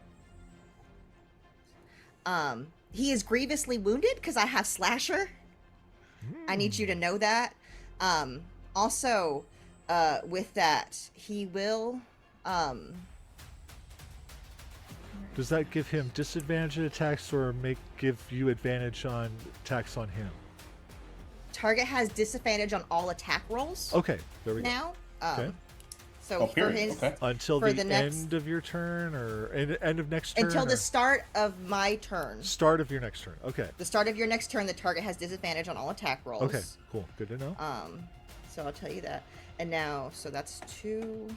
He is grievously wounded because I have slasher. I need you to know that. Also, with that, he will. Does that give him disadvantage attacks or give you advantage on attacks on him? Target has disadvantage on all attack rolls. Okay, there we go. Now. Okay. So for his Until for the next, end of your turn, or end of next turn? until or? the start of my turn. Start of your next turn. Okay. The start of your next turn, the target has disadvantage on all attack rolls. Okay, cool. Good to know. So I'll tell you that. And now, so that's 2.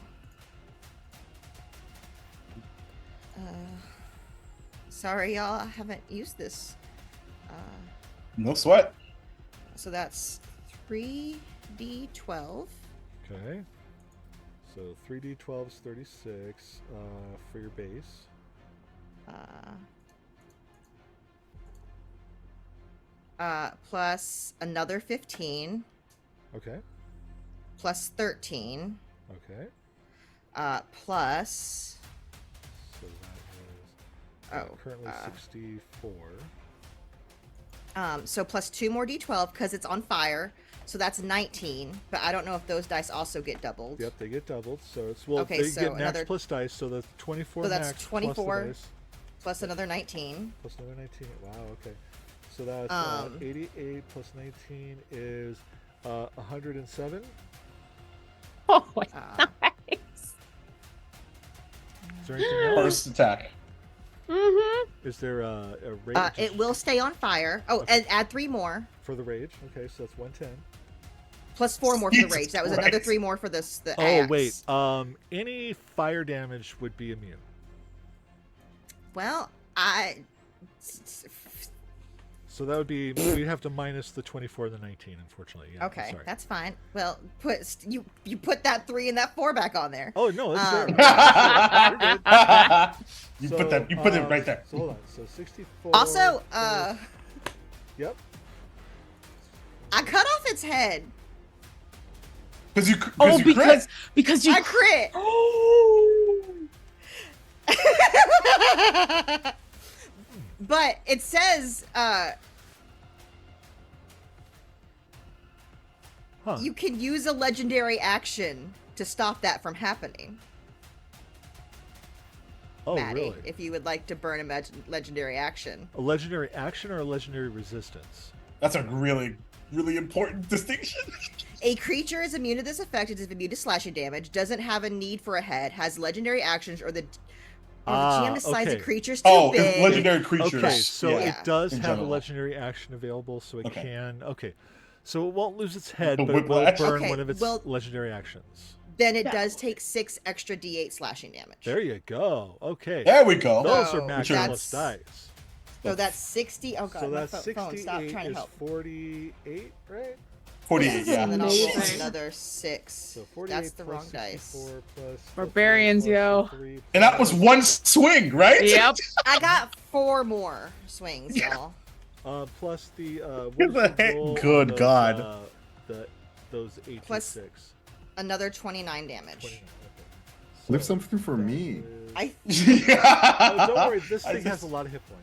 Sorry, y'all. I haven't used this. No sweat. So that's 3d12. Okay. So 3d12 is 36 for your base. Plus another 15. Okay. Plus 13. Okay. Plus. So that is currently 64. So plus 2 more d12 because it's on fire. So that's 19. But I don't know if those dice also get doubled. Yep, they get doubled. So it's Okay, they so get max another- plus dice. So that's 24 So that's max 24 plus the dice. Plus another 19. Plus another 19. Wow. Okay. So that's 88 plus 19 is 107. Oh, my Uh, nice. Is there anything else? First attack. Mm-hmm. Is there a rage? it will stay on fire. Oh, Okay. and add 3 more. For the rage. Okay, so that's 110. Plus 4 more for the Jesus rage. That was another Christ. 3 more for this. The Oh axe. wait. Any fire damage would be immune. Well, So that would be we'd have to minus the 24 and the 19, unfortunately. Yeah, okay, sorry. that's fine. Well, you put that 3 and that 4 back on there. Oh no, it's there. You So, put it right there. So hold on. So 64. Also, Yep. I cut off its head. Because you Because you I crit. But it says you can use a legendary action to stop that from happening. Oh Maddie, really? if you would like to burn a legendary action. A legendary action or a legendary resistance? That's a really, really important distinction. A creature is immune to this effect. It is immune to slashing damage. Doesn't have a need for a head. Has legendary actions, or the GM decides okay. the creature's too Oh, big. it's legendary creatures. Okay, so yeah. it does in have a general. legendary action available, so it Okay. can. Okay, so it won't lose its head, The but it will whiplash? burn Okay, one of its well- legendary actions. Then it Yeah. does take 6 extra d8 slashing damage. There you go. Okay. There we go. Those So are max that's- plus dice. So that's 60. Oh god, So my that's phone 68 stop trying to is help. 48, right? 48, yeah. And then I'll roll Amazing. another 6. So 48 That's the plus wrong dice. 64 plus Barbarians, 54 yo. plus 3 And that was plus- one swing, right? Yep. I got 4 more swings, y'all. Plus the what Good was the roll on good those, God. Those 8 Plus- 6. Another 29 damage. 29, okay. Leave So something for that me. is- I Oh, don't worry, this I thing has just- a lot of hit points.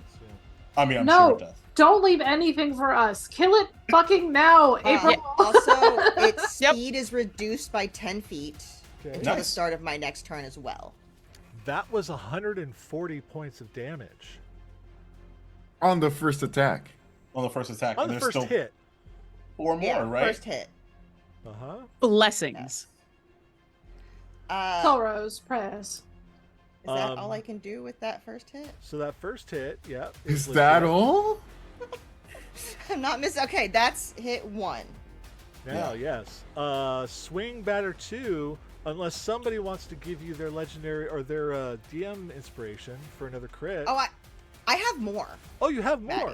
I mean, I'm No. sure it does. Don't leave anything for us. Kill it fucking now, April. also, its Yep. speed is reduced by 10 feet Okay. until the Nice. start of my next turn as well. That was 140 points of damage On the first attack. On the first attack. on and the there's first still hit. 4 more, Yeah, right? first hit. Uh huh. Blessings. Sorrows, prayers. Is that Um, all I can do with that first hit? So that first hit, yeah. Is that legit. all? I'm not missing. Okay, that's hit 1. Now, yes. Swing batter 2, unless somebody wants to give you their legendary or their DM inspiration for another crit. Oh, I have more. Oh, you have more.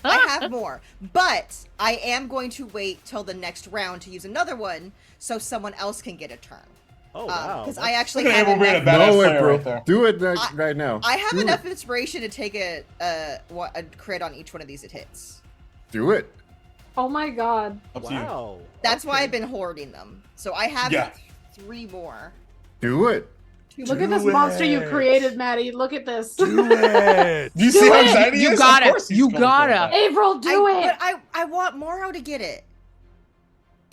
I have more. But I am going to wait till the next round to use another one so someone else can get a turn. Oh, wow. Because That's- I actually Look at have Abel being a enough, badass No, player April. right there. Do it I- right now. I have Do enough It. inspiration to take a crit on each one of these it hits. Do it. Oh my god. Up to you. Wow. That's why okay. I've been hoarding them. So I have Yeah. 3 more. Do it. Look at this monster you created, Maddie. Look at this. Do it. Do you see how it! excited he You is? gotta. Of course he's You going for gotta. that. April, do it. But I want Moro to get it.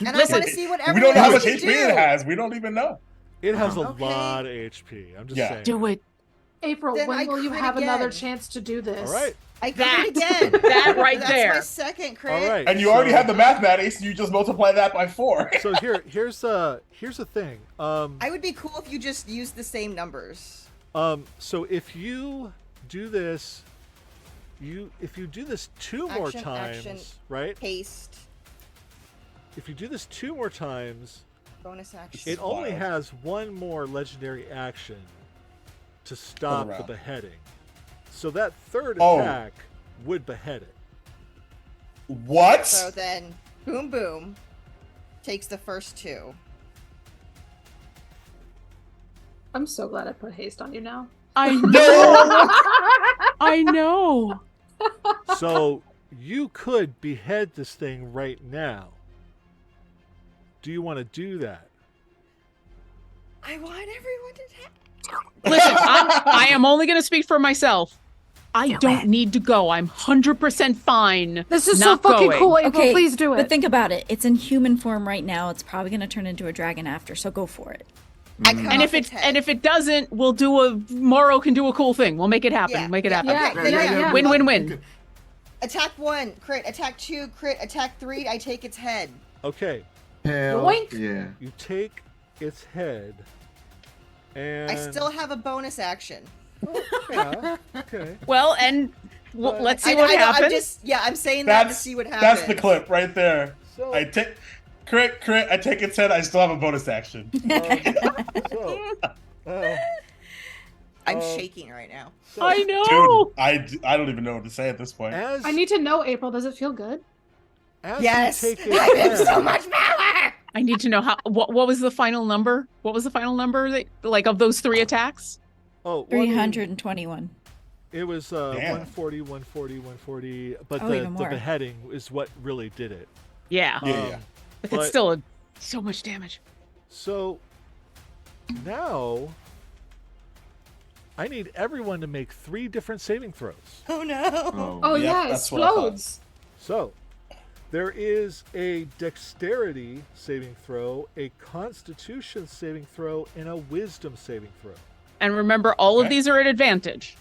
And Listen, I want to see what We everyone don't know how else much can HP it do. has. We don't even know. It has a Okay. lot of HP. I'm just Yeah. saying. Do it. April, Then I when will you crit have another again. chance to do this? All right. I That- crit again. that right That's there. my second crit. All right. And you already so- have the mathematics. You just multiply that by 4. So here's the thing. I would be cool if you just used the same numbers. So if you do this, if you do this 2 more Action, times, action. right? Haste. If you do this 2 more times, Bonus action. it only wild. has 1 more legendary action to stop the round. beheading. So that third Oh. attack would behead it. What? So then, boom, boom, takes the first 2. I'm so glad I put haste on you now. I know. I know. So you could behead this thing right now. Do you want to do that? I want everyone to attack. Listen, I am only going to speak for myself. I don't need to go. I'm 100% fine. This is so not fucking going. cool, April. Please do it. But think about it. It's in human form right now. It's probably going to turn into a dragon after, so go for it. I cut And off if its head. it doesn't, we'll do a Moro can do a cool thing. We'll make it happen. Yeah, Make it yeah, happen. okay, Yeah. Win, win, win. Attack 1, crit. Attack 2, crit. Attack 3, I take its head. Okay. Hell Yoink. yeah. You take its head, and I still have a bonus action. yeah. Okay. Well, and But- let's see I what know, happens. I'm saying that to That's see what happens. that's the clip right there. So, I take crit. I take its head. I still have a bonus action. so, I'm shaking right now. so I know. Dude, I don't even know what to say at this point. as I need to know, April. Does it feel good? as Yes, you take its I have head, so much power. I need to know how. What was the final number? What was the final number that, like, of those 3 attacks? Oh, well, I mean, 321. it was Damn. 140, 140, 140. But Oh, the even more. beheading is what really did it. Yeah, Yeah. but but- it's still so much damage. So now I need everyone to make 3 different saving throws. Oh no. Oh Yep, yeah, it that's what I thought. explodes. So there is a dexterity saving throw, a constitution saving throw, and a wisdom saving throw. And remember, all of Okay. these are at advantage.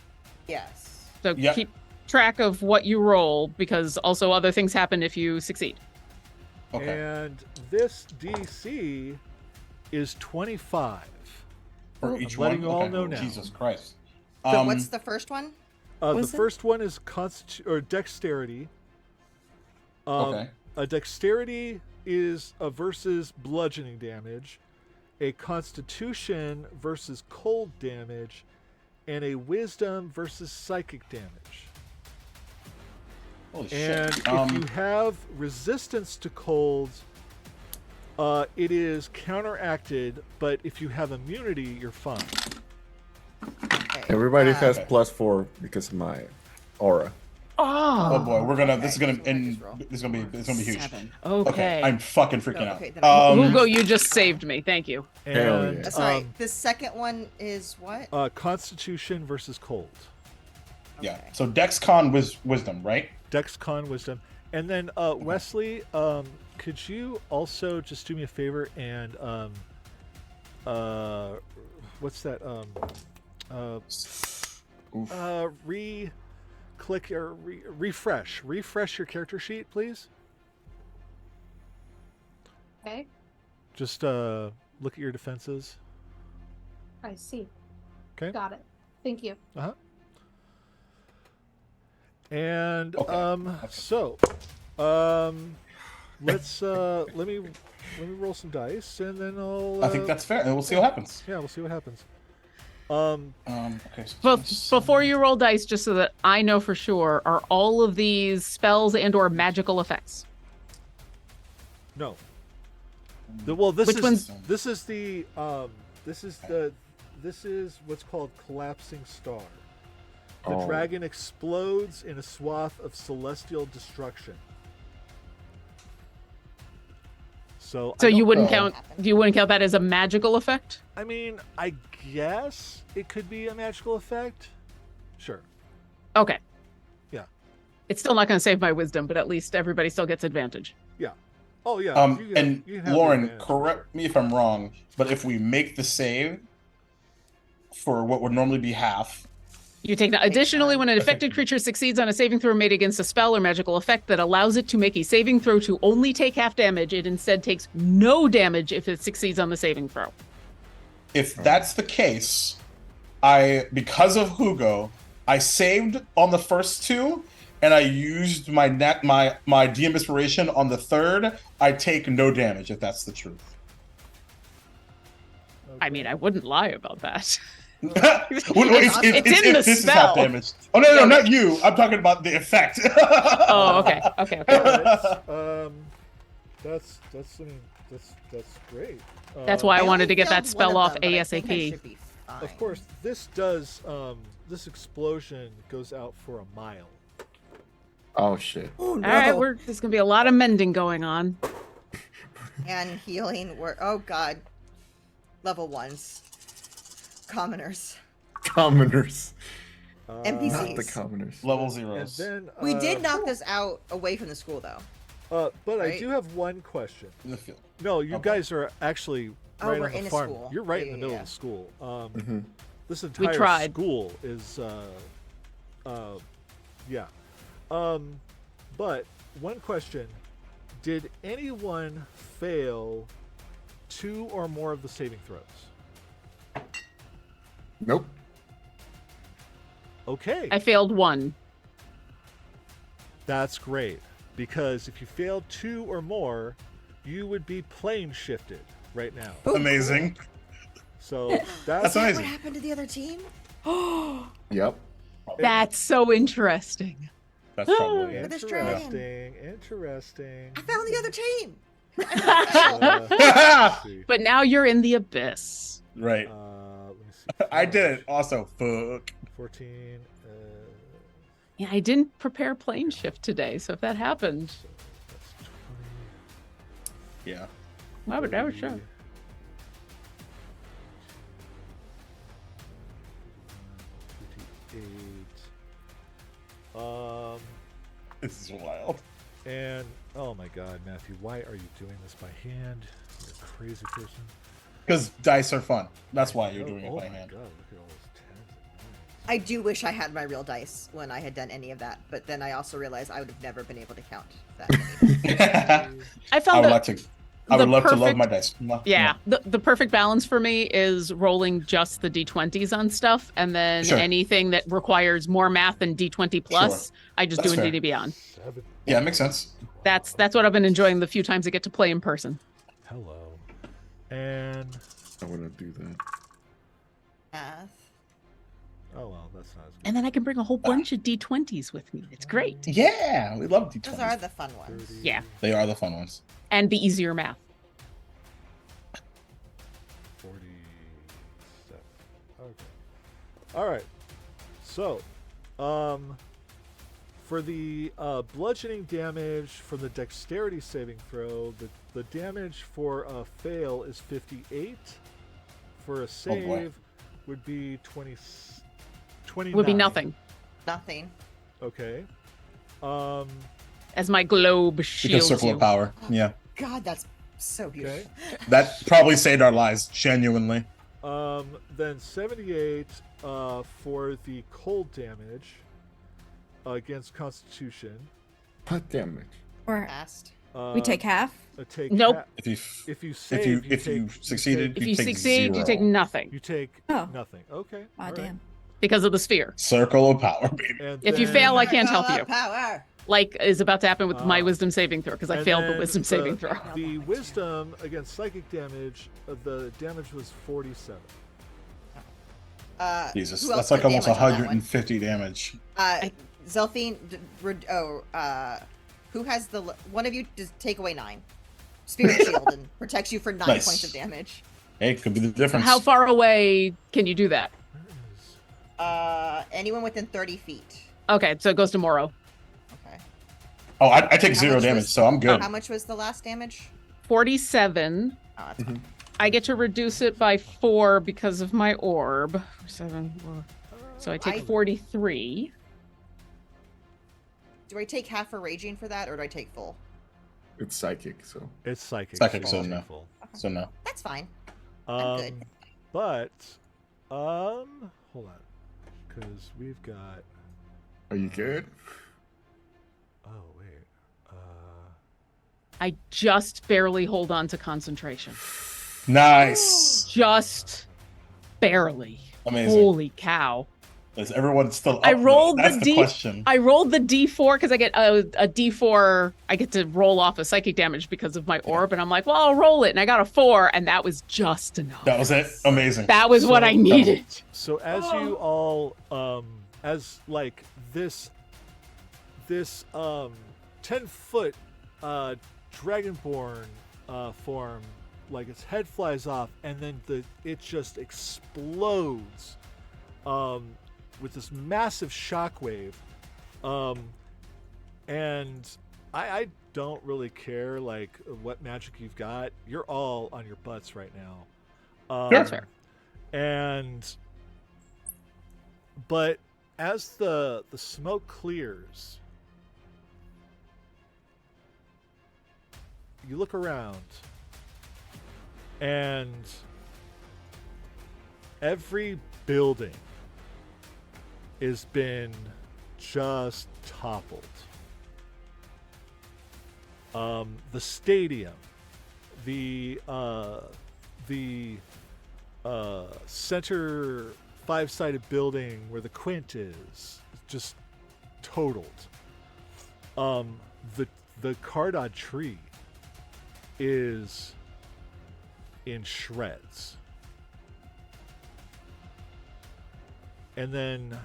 Yes. So Yep. keep track of what you roll, because also other things happen if you succeed. Okay. And this DC is 25. For I'm each letting one. you all Okay. know now. Jesus Christ. So what's the first one? The Was it? first one is dexterity. Okay. A dexterity is a versus bludgeoning damage, a constitution versus cold damage, and a wisdom versus psychic damage. Holy And shit. if you have resistance to cold, it is counteracted, but if you have immunity, you're fine. Okay. Everybody has Okay. +4 because of my aura. Oh boy, we're gonna. Okay, This is gonna. so I And just roll. this is gonna be. It's gonna be huge. 7. Okay. Okay. I'm fucking freaking Oh, out. okay, then I- Hugo, you just saved me. Thank you. And Hell yeah. Sorry. The second one is what? constitution versus cold. Yeah. Okay. So Dex Con was wisdom, right? Dex con wisdom. And then Wesley, could you also just do me a favor and what's that Oof. click or refresh your character sheet, please. Okay, Just look at your defenses. I see. Okay. Got it. Thank you. And Okay. so let's let me roll some dice and then I'll I think that's fair, and we'll see what happens. yeah, we'll see what happens. Okay. So But before you roll dice, just so that I know for sure, are all of these spells and/or magical effects? No. Well, this Which is one's- this is the this is what's called collapsing star. The Oh. dragon explodes in a swath of celestial destruction. So So I you don't wouldn't know. count you wouldn't count that as a magical effect? I mean, I guess it could be a magical effect. Sure. Okay. Yeah. It's still not going to save my wisdom, but at least everybody still gets advantage. Yeah. Oh yeah. And you can have the Lauren, advantage. correct me if I'm wrong, but if we make the save for what would normally be half, You take that. Additionally, when an affected Affected. creature succeeds on a saving throw made against a spell or magical effect that allows it to make a saving throw to only take half damage, it instead takes no damage if it succeeds on the saving throw. if that's the case, because of Hugo, I saved on the first two, and I used my DM inspiration on the third. I take no damage if that's the truth. I mean, I wouldn't lie about that. It's in the this is spell. half damage. Oh no, not you. I'm talking about the effect. Oh, okay. That's great. That's why I only wanted to get that failed spell one off of them, but I think I ASAP. should be fine. Of course, this does. This explosion goes out for a mile. Oh shit. Oh, no. All right, there's gonna be a lot of mending going on. And healing. Oh god. Level 1s. Commoners. Commoners. NPCs. Not the commoners. Level And zeros. then We did knock this out away from the school, though. but I right? do have one question. In the field. No, you Okay. guys are actually Oh, right we're on the in a farm. school. You're right in Yeah, the middle yeah, of the school. Mhm. This entire tried. school is yeah. But one question: did anyone fail 2 or more of the saving throws? Nope. Okay, I failed one. that's great, because if you failed 2 or more, you would be plane shifted right now. Amazing. So That's Is that amazing. what happened to the other team? Yep. That's so interesting. That's probably Look at this dragon. Interesting. I found the other team. Let's see. But now you're in the abyss. right. Let me see. I did it. Also, fuck. 14. Yeah, I didn't prepare plane shift today, so if that happened, That's 20. Yeah. that would show. 58. This is wild. And oh my God, Matthew, why are you doing this by hand? You're a crazy person. Because dice are fun. That's why you're Oh, doing it oh by my hand. God, look at all those tens and nines. I do wish I had my real dice when I had done any of that, but then I also realized I would have never been able to count that many. I I found would that like to. I would the love to love perfect- my dice. yeah, the perfect balance for me is rolling just the d20s on stuff, and then Sure. anything that requires more math than d20 plus, Sure. I just That's do in fair. DD Beyond. 7. Yeah, it makes sense. That's what I've been enjoying the few times I get to play in person. Hello. And I want to do that. Math. oh well, that's not as good. And then I can bring a whole bunch of d20s with me. It's great. Yeah, we love D20s. Those are the fun ones. 30, Yeah. They are the fun ones. And the easier math. 47. Okay. All right. So, for the bludgeoning damage from the dexterity saving throw, the damage for a fail is 58. For a save would be 29. Would be nothing. Nothing. Okay. As my globe Because shields circle you. of power. Yeah. God, that's so Okay. beautiful. That probably saved our lives, genuinely. Then 78 for the cold damage against Constitution. What damage? Or Fast. we take half. Take Nope. ha- If if you if save, you you if you take- succeeded, If you you take succeed, you take zero. nothing you take Oh. nothing. Okay. Aw, all right. damn. because of the sphere. Circle of power, baby. And If you then- fail, I can't help Circle you. of Power. Like is about to happen with my Ah. wisdom saving throw because I and failed the then wisdom saving throw. The wisdom against psychic damage, the damage was 47. Jesus, who else that's like put almost damage on that one? 150 damage. Zelphine, who has the one of you just take away 9 spirit shield and protects you for 9 Nice. points of damage. Hey, could be the difference. How far away can you do that? Where is Anyone within 30 feet. Okay, so it goes to Morrow. Okay. Oh, I take How 0 much damage, was- so I'm good. How much was the last damage? 47. Oh, that's fine. I get to reduce it by 4 because of my orb. 7. So I take 43. Do I take half for raging for that, or do I take full? It's psychic, so. It's psychic. Psychic, so so no. full. So no. That's fine. I'm good. But, hold on, because we've got. Are you good? Oh wait. I just barely hold on to concentration. Nice. Just barely. Amazing. Holy cow. Is everyone still up? I rolled That's the the D. question. I rolled the D4 because I get a D4. I get to roll off a psychic damage because of my orb, and I'm like, well, I'll roll it, and I got a 4, and that was just enough. That was it. Amazing. That was what I needed. So as you all, as like this 10-foot dragonborn form, like its head flies off, and then it just explodes with this massive shockwave, and I don't really care like what magic you've got. You're all on your butts right now. That's fair. But as the smoke clears, you look around, and every building has been just toppled. The stadium, the center 5-sided building where the Quint is just totaled. The Cardod tree is in shreds. And then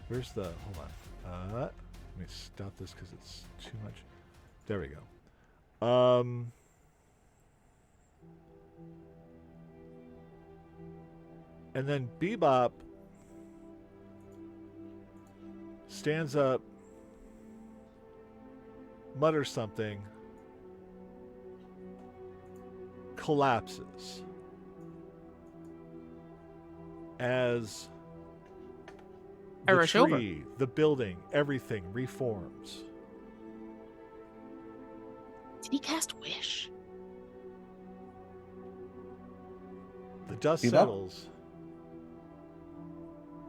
where's the hold on. Let me stop this because it's too much. There we go. And then Bebop stands up, mutters something, collapses as I the rush tree, over. the building, everything reforms. Did he cast Wish? The dust Bebop? settles.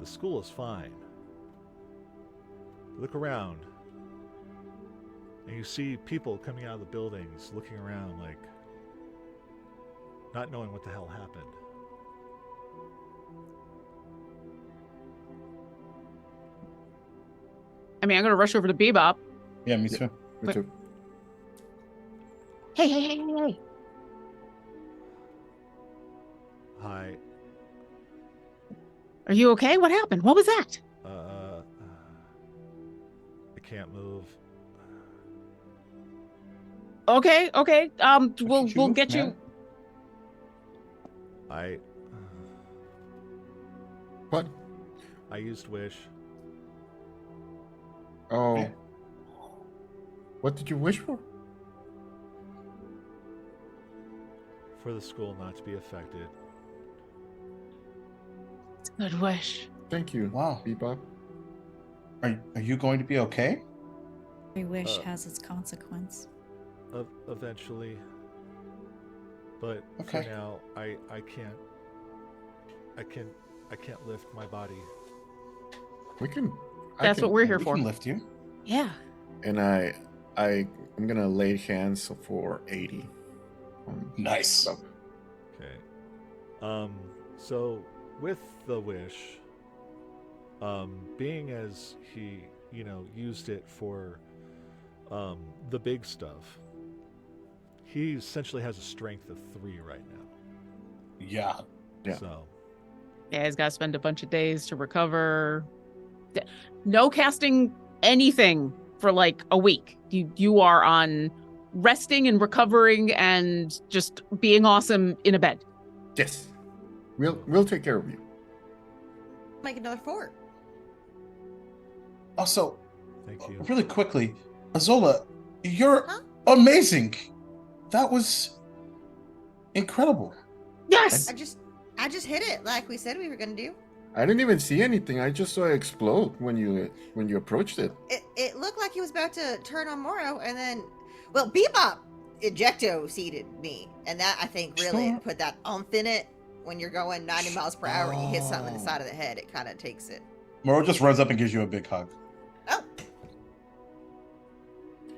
The school is fine. Look around, and you see people coming out of the buildings, looking around like not knowing what the hell happened. I mean, I'm gonna rush over to Bebop. Yeah, me too. Me too. Hey. Hi. Are you okay? What happened? What was that? I can't move. Okay. We'll you move, get you. man? What? I used wish. Oh. Yeah. What did you wish for? For the school not to be affected. It's a good wish. Thank you. Wow. Bebop. Are you going to be okay? Every wish Uh, has its consequence. Eventually. But Okay. for now, I can't lift my body. We can. That's what we're here We for. can lift you. Yeah. And I'm gonna lay hands for 80. Nice. Bebop. Okay. So with the wish, being as he, used it for the big stuff, he essentially has a strength of 3 right now. Yeah. Yeah. So Yeah, he's got to spend a bunch of days to recover. No casting anything for like a week. You are on resting and recovering and just being awesome in a bed. Yes. We'll take care of you. Make another fort. Also, thank you. really quickly, Azola, you're Huh? amazing. That was incredible. Yes. I just hit it like we said we were gonna do. I didn't even see anything. I just saw it explode when you approached it. It looked like he was about to turn on Moro, and then, well, Bebop ejecto seated me, and that I think really Sure. put that oomph in it. When you're going 90 miles per hour and you hit something in the side of the head, it kind of takes it. Moro just runs up and gives you a big hug. Oh.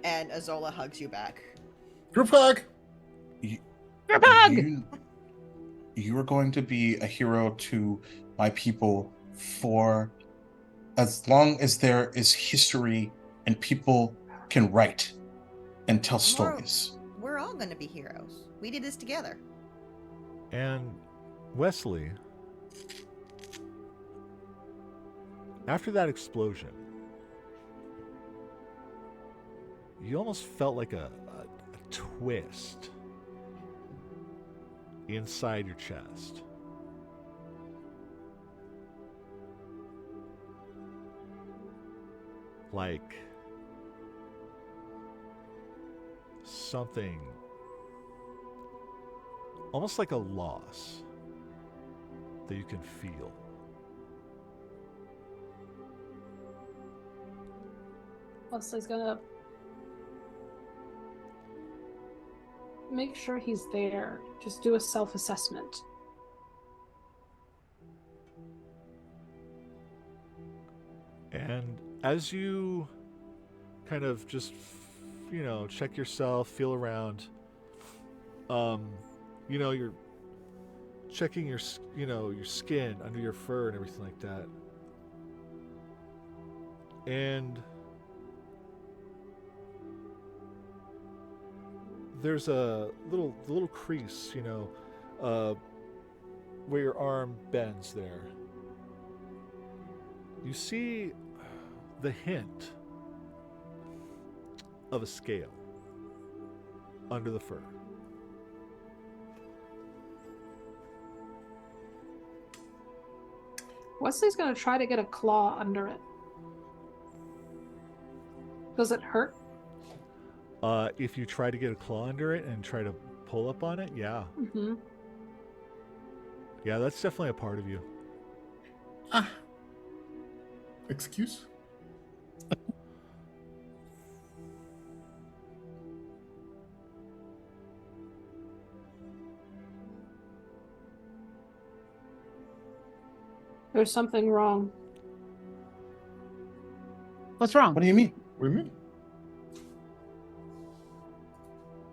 And Azola hugs you back. Group hug. Group hug. You are going to be a hero to my people for as long as there is history and people can write and tell stories. We're all going to be heroes. We did this together. And Wesley, after that explosion, you almost felt like a twist inside your chest. Like something, almost like a loss that you can feel. Leslie's gonna make sure he's there. Just do a self-assessment. And as you kind of just, check yourself, feel around, you're checking your skin under your fur and everything like that. And there's a little crease, where your arm bends there. You see the hint of a scale under the fur. Wesley's gonna try to get a claw under it. Does it hurt? If you try to get a claw under it and try to pull up on it, yeah. Mm-hmm. Yeah, that's definitely a part of you. Excuse? There's something wrong. What's wrong? What do you mean? What do you mean?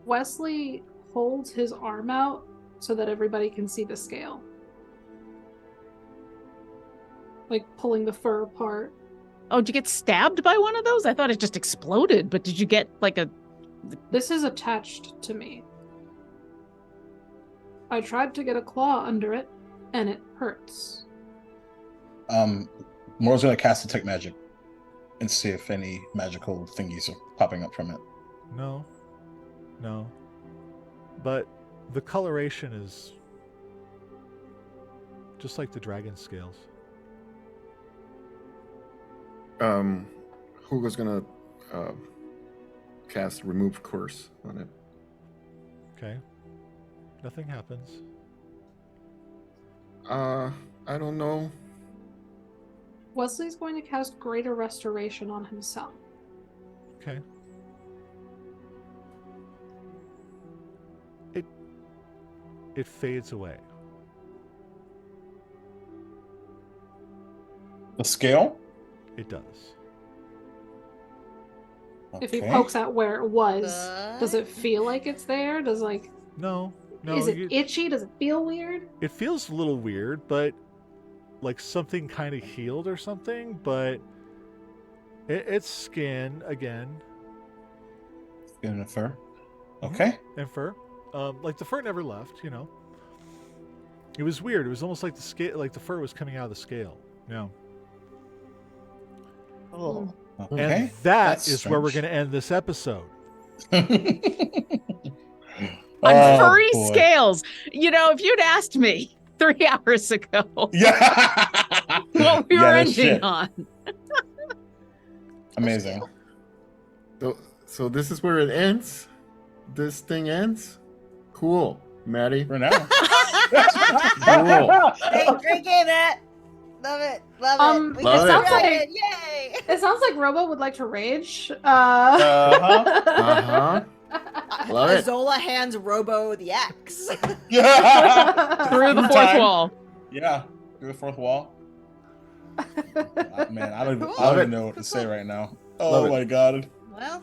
Wesley holds his arm out so that everybody can see the scale. Like pulling the fur apart. Oh, did you get stabbed by one of those? I thought it just exploded, but did you get like a... This is attached to me. I tried to get a claw under it, and it hurts. Moro's gonna cast Detect Magic and see if any magical thingies are popping up from it. No. But the coloration is just like the dragon scales. Hugo's gonna cast Remove Curse on it. Okay. Nothing happens. I don't know. Wesley's going to cast Greater Restoration on himself. Okay. It fades away. The scale? It does. If he Okay. pokes out where it was, does it But- feel like it's there? Does No. is it itchy? Does it feel weird? It feels a little weird, but like something kind of healed or something, but it's skin again Skin and fur. Okay. and fur. Like the fur never left, It was weird. It was almost like the scale, like the fur was coming out of the scale. Yeah. Oh. And Okay. that's That's where we're strange. going to end this episode. On Oh, furry boy. scales. If you'd asked me 3 hours ago Yeah. what we Yeah, were no ending shit. on. Amazing. So this is where it ends. this thing ends? Cool, Maddie. For now. Cool. Great game, Matt. Love it. Love it. We Love can it. ride it. Yay. It sounds like Robo would like to rage. Uh-huh. Love it. Zola hands Robo the axe. Yeah. Through the fourth Time. wall. Yeah. Through the fourth wall. Man, I don't Cool. even know what to say right now. Love Oh it. my god. Well,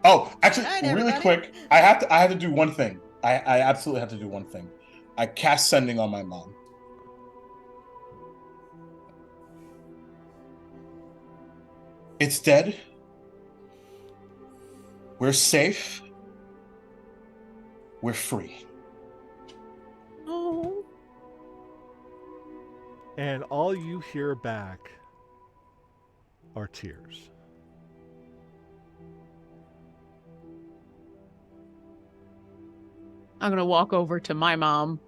Oh, actually, All right, really everybody. quick, I have to do one thing. I absolutely have to do one thing. I cast sending on my mom. It's dead. We're safe. We're free. Oh. And all you hear back are tears. I'm gonna walk over to my mom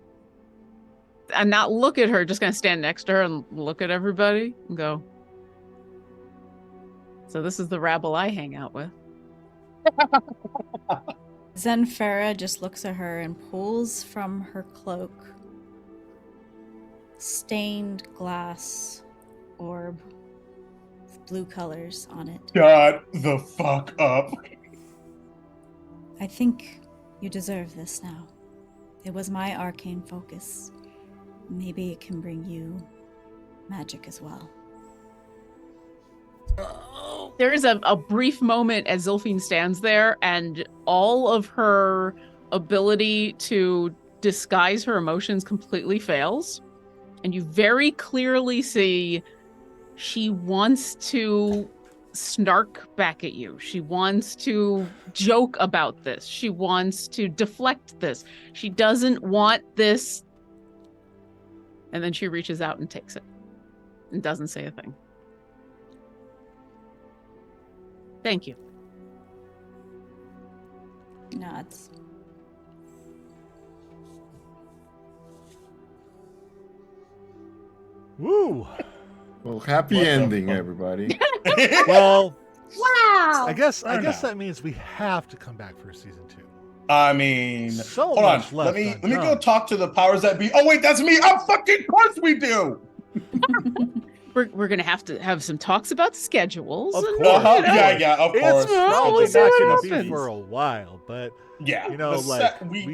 and not look at her, just gonna stand next to her and look at everybody and go, so this is the rabble I hang out with. Zenfera just looks at her and pulls from her cloak stained glass orb with blue colors on it. Shut the fuck up. I think you deserve this now. It was my arcane focus. Maybe it can bring you magic as well. There is a brief moment as Zilphine stands there and all of her ability to disguise her emotions completely fails. And you very clearly see she wants to snark back at you. She wants to joke about this. She wants to deflect this. She doesn't want this. And then she reaches out and takes it and doesn't say a thing. Thank you. Nods. Woo! Well, happy What the ending, fuck? everybody. Well, Wow. I guess Fair enough. that means we have to come back for season 2. I mean, So hold on. much Let left me go undone. talk to the powers that be. Oh wait, that's me. Oh fucking course we do. We're gonna have to have some talks about schedules. Of and, course. you know, Yeah, of It's course. probably we'll see not what going to be happens. for a while, but Yeah, you know, the like, we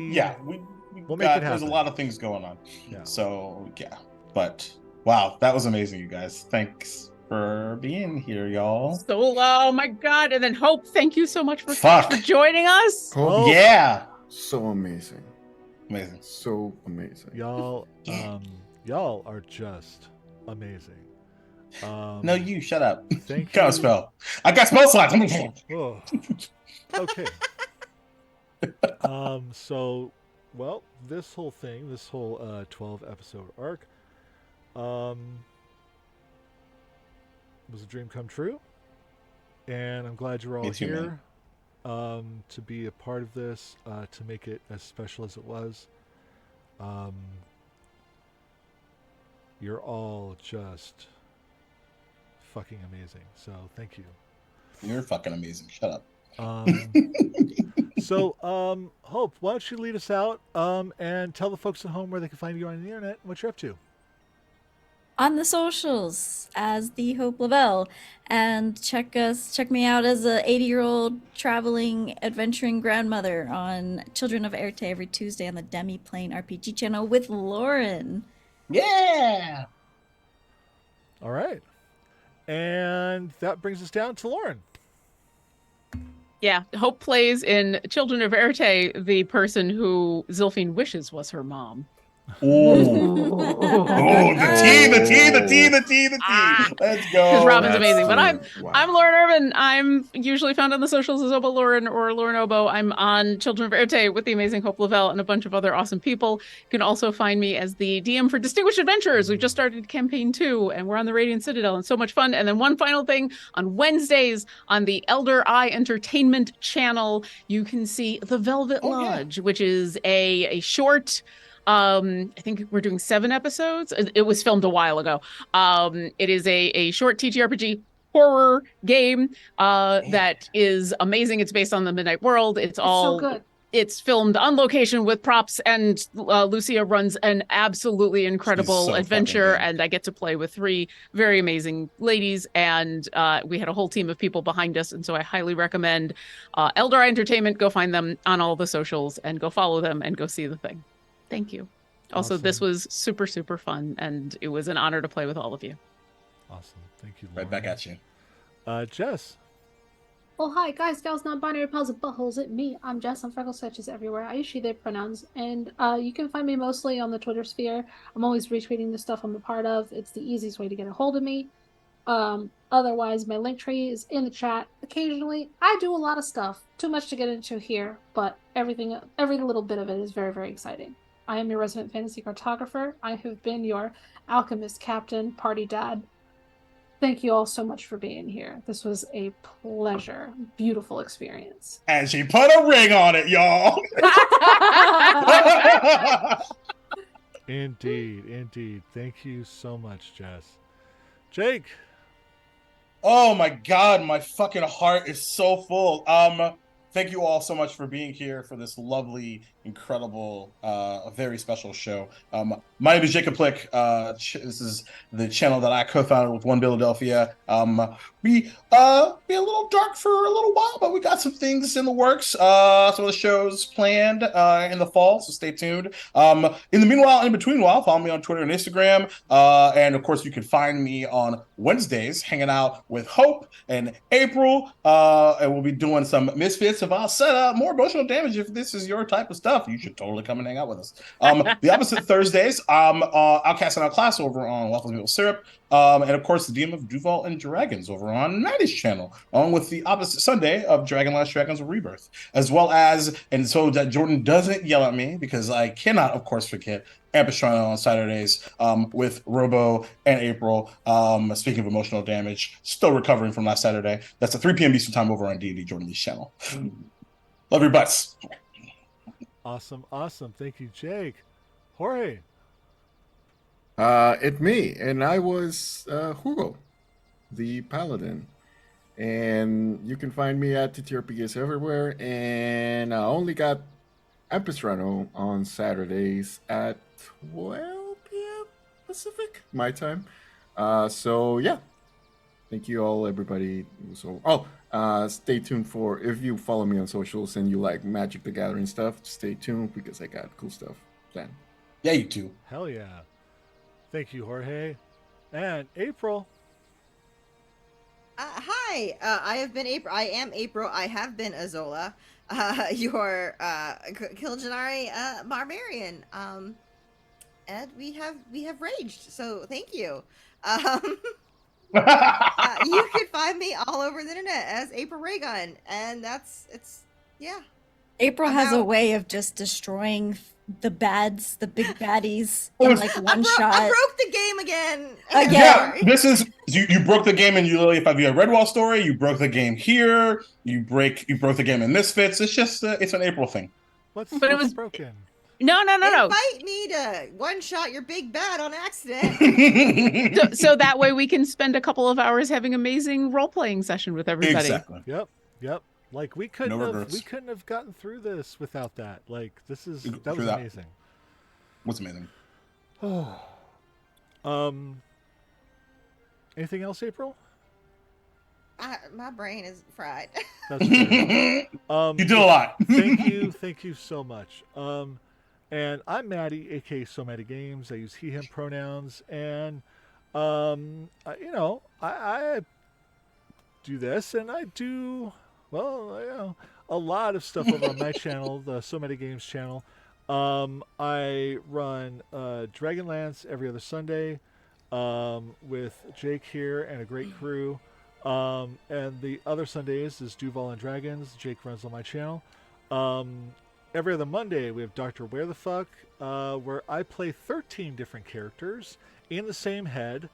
we'll make it there's a happen. lot of things going on. Yeah. So yeah, but wow, that was amazing, you guys. Thanks for being here, y'all. So, oh my god! And then Hope, thank you so much for Fuck. joining us. Oh, Yeah, so amazing. amazing. So amazing. y'all, Yeah. y'all are just amazing. No, you shut up. Thank Got you. a spell. I got spell slots. Oh. Okay. So, well, this whole 12 episode arc, was a dream come true, and I'm glad you're all Me too, here, to be a part of this, to make it as special as it was. You're all just fucking amazing. So thank you. You're fucking amazing. Shut up. Hope, why don't you lead us out, and tell the folks at home where they can find you on the internet and what you're up to. On the socials as the Hope Lavelle, and check me out as a 80-year-old traveling adventuring grandmother on Children of Erte every Tuesday on the Demi-Plane RPG channel with Lauren. Yeah. All right. And that brings us down to Lauren. Yeah, Hope plays in Children of Erte the person who Zilphine wishes was her mom. Oh, the tea. Ah. Let's go. Because Robin's That's amazing. But wow. I'm Lauren Irvin. I'm usually found on the socials as Obo Lauren or Lauren Obo. I'm on Children of Erte with the amazing Hope Lavelle and a bunch of other awesome people. You can also find me as the DM for Distinguished Adventures. We've just started campaign 2 and we're on the Radiant Citadel and so much fun. And then one final thing, on Wednesdays on the Elder Eye Entertainment channel, you can see The Velvet Lodge, which is a short... I think we're doing 7 episodes. It was filmed a while ago. It is a short TTRPG horror game that is amazing. It's based on the Midnight World. It's all so good. it's filmed on location with props, and Lucia runs an absolutely incredible so adventure, fucking good. and I get to play with 3 very amazing ladies, and we had a whole team of people behind us, and so I highly recommend Eldar Entertainment. Go find them on all the socials and go follow them and go see the thing. Thank you. Also, this Awesome. was super, super fun, and it was an honor to play with all of you. Awesome. Thank you, Right Lauren. back at you. Jess. Well, hi, guys, gals, non-binary pals, and buttholes. It's me. I'm Jess. I'm Freckle Sketches everywhere. I use she, they pronouns. And you can find me mostly on the Twitter sphere. I'm always retweeting the stuff I'm a part of. It's the easiest way to get a hold of me. Otherwise, my link tree is in the chat. Occasionally, I do a lot of stuff. Too much to get into here, but every little bit of it is very, very exciting. I am your resident fantasy cartographer. I have been your alchemist captain, party dad. Thank you all so much for being here. This was a pleasure. Beautiful experience. And she put a ring on it, y'all. Indeed, indeed. Thank you so much, Jess. Jake. Oh my god, my fucking heart is so full. Thank you all so much for being here for this lovely, incredible, very special show. My name is Jacob Plick. This is the channel that I co-founded with One Philadelphia. We be a little dark for a little while, but we got some things in the works. Some of the shows planned in the fall, so stay tuned. In the meanwhile, in between while, follow me on Twitter and Instagram. And of course, you can find me on Wednesdays hanging out with Hope and April. And we'll be doing some Misfits of our setup, more emotional damage. If this is your type of stuff, you should totally come and hang out with us. The opposite Thursdays, Outcast and Outclass over on Waffles Maple Syrup. And of course, the DM of Duval and Dragons over on Maddie's channel, along with the opposite Sunday of Dragon Last Dragons of Rebirth, as well as, and so that Jordan doesn't yell at me, because I cannot, of course, forget Ampistrano on Saturdays with Robo and April. Speaking of emotional damage, still recovering from last Saturday. That's at 3 p.m. Eastern Time over on D&D Jordan Lee's channel. Love your butts. Awesome, awesome. Thank you, Jake. Jorge. It's me, and I was Hugo, the paladin. And you can find me at TTRPGs everywhere, and I only got Ampistrano on Saturdays at 12 p.m. Pacific, my time. So yeah, thank you all, everybody. So stay tuned for, if you follow me on socials and you like Magic the Gathering stuff, stay tuned because I got cool stuff planned. Yeah, you too. Hell yeah. Thank you, Jorge. And April. Hi, I have been April. I am April. I have been Azola, your Kiljanari barbarian. And we have raged. So thank you. You can find me all over the internet as April Raygun, and yeah. April has a way of just destroying the big baddies in like one shot. I broke the game again. Yeah, this is you broke the game in if I via Redwall story, you broke the game here. You broke the game in Misfits. It's just it's an April thing. What's it was broken? No. Invite me to one shot your big bad on accident. So that way we can spend a couple of hours having amazing role-playing session with everybody. Exactly. Yep. Like we couldn't regrets. have gotten through this without that. Like that was Through amazing. What's amazing? Anything else, April? My brain is fried. That's fair. You do a lot. Thank you so much. And I'm Maddie, aka So Maddie Games. I use he/him pronouns, and I do this, and I do a lot of stuff over on my channel, the So Many Games channel. I run Dragonlance every other Sunday with Jake here and a great crew. And the other Sundays is Duval and Dragons. Jake runs on my channel. Every other Monday we have Dr. Where the Fuck, where I play 13 different characters in the same head.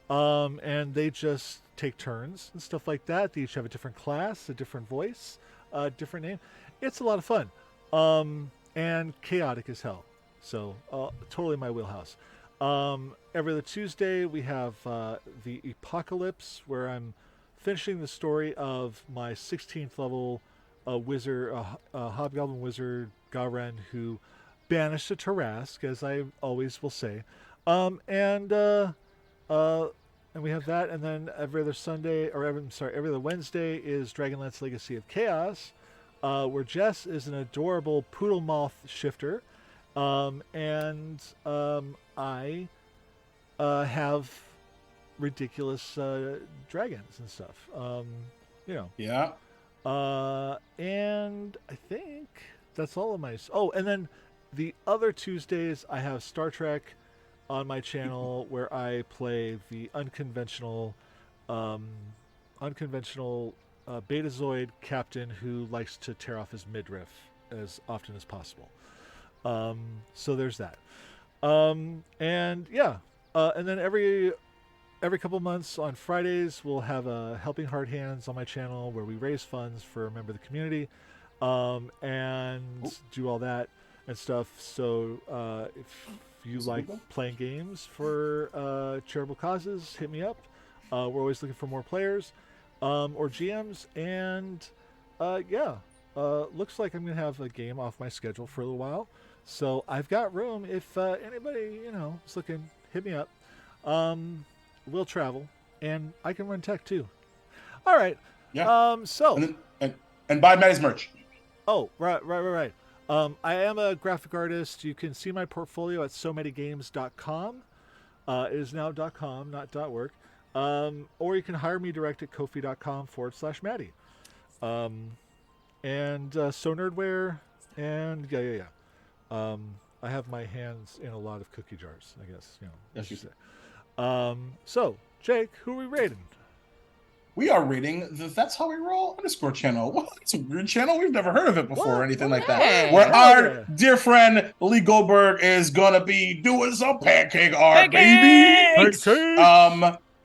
And they just take turns and stuff like that. They each have a different class, a different voice, a different name. It's a lot of fun. And chaotic as hell. So totally my wheelhouse. Every other Tuesday we have the Apocalypse, where I'm finishing the story of my 16th level wizard, a hobgoblin wizard, Garen, who banished to Tarask, as I always will say. And we have that, and then every other Sunday, or every other Wednesday is Dragonlance Legacy of Chaos, where Jess is an adorable poodle moth shifter, and I have ridiculous dragons and stuff. Yeah. And I think that's all of my. Oh, and then the other Tuesdays I have Star Trek on my channel where I play the unconventional Betazoid captain who likes to tear off his midriff as often as possible. So there's that. And then every couple months on Fridays we'll have a Helping Hard Hands on my channel where we raise funds for a member of the community, and do all that and stuff. So if you like playing games for charitable causes, hit me up. We're always looking for more players or GMs, and looks like I'm gonna have a game off my schedule for a little while, so I've got room. If anybody is looking, hit me up. We'll travel, and I can run tech too. All right. Yeah. So and buy Maddie's merch. Oh, right. I am a graphic artist. You can see my portfolio at somanygames.com. It is now .com, not .work. Or you can hire me direct at kofi.com/Maddie. And So Nerdware, and I have my hands in a lot of cookie jars, I guess. Yes, you say. So, Jake, who are we rating? We are reading the That's How We Roll _ channel. Well, it's a weird channel. We've never heard of it before or anything like that. Hey. Where our dear friend Lee Goldberg is gonna be doing some pancake art, baby.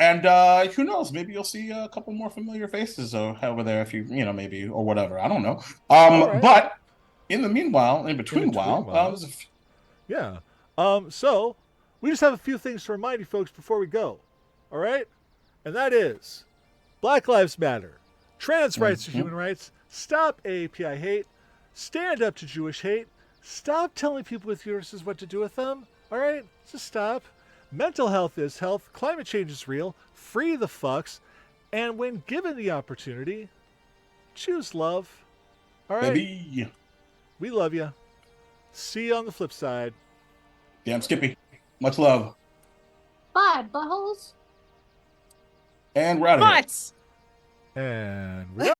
And who knows? Maybe you'll see a couple more familiar faces over there if you maybe, or whatever. I don't know. Right. But in the meanwhile, in between while, so we just have a few things to remind you folks before we go. All right, and that is Black Lives Matter, trans rights are human rights, stop AAPI hate, stand up to Jewish hate, stop telling people with uteruses what to do with them. All right, just stop. Mental health is health. Climate change is real. Free the fucks. And when given the opportunity, choose love. All right? Baby. We love you. See you on the flip side. Damn Skippy. Much love. Bye, buttholes. And we're out of here. Butts. And we're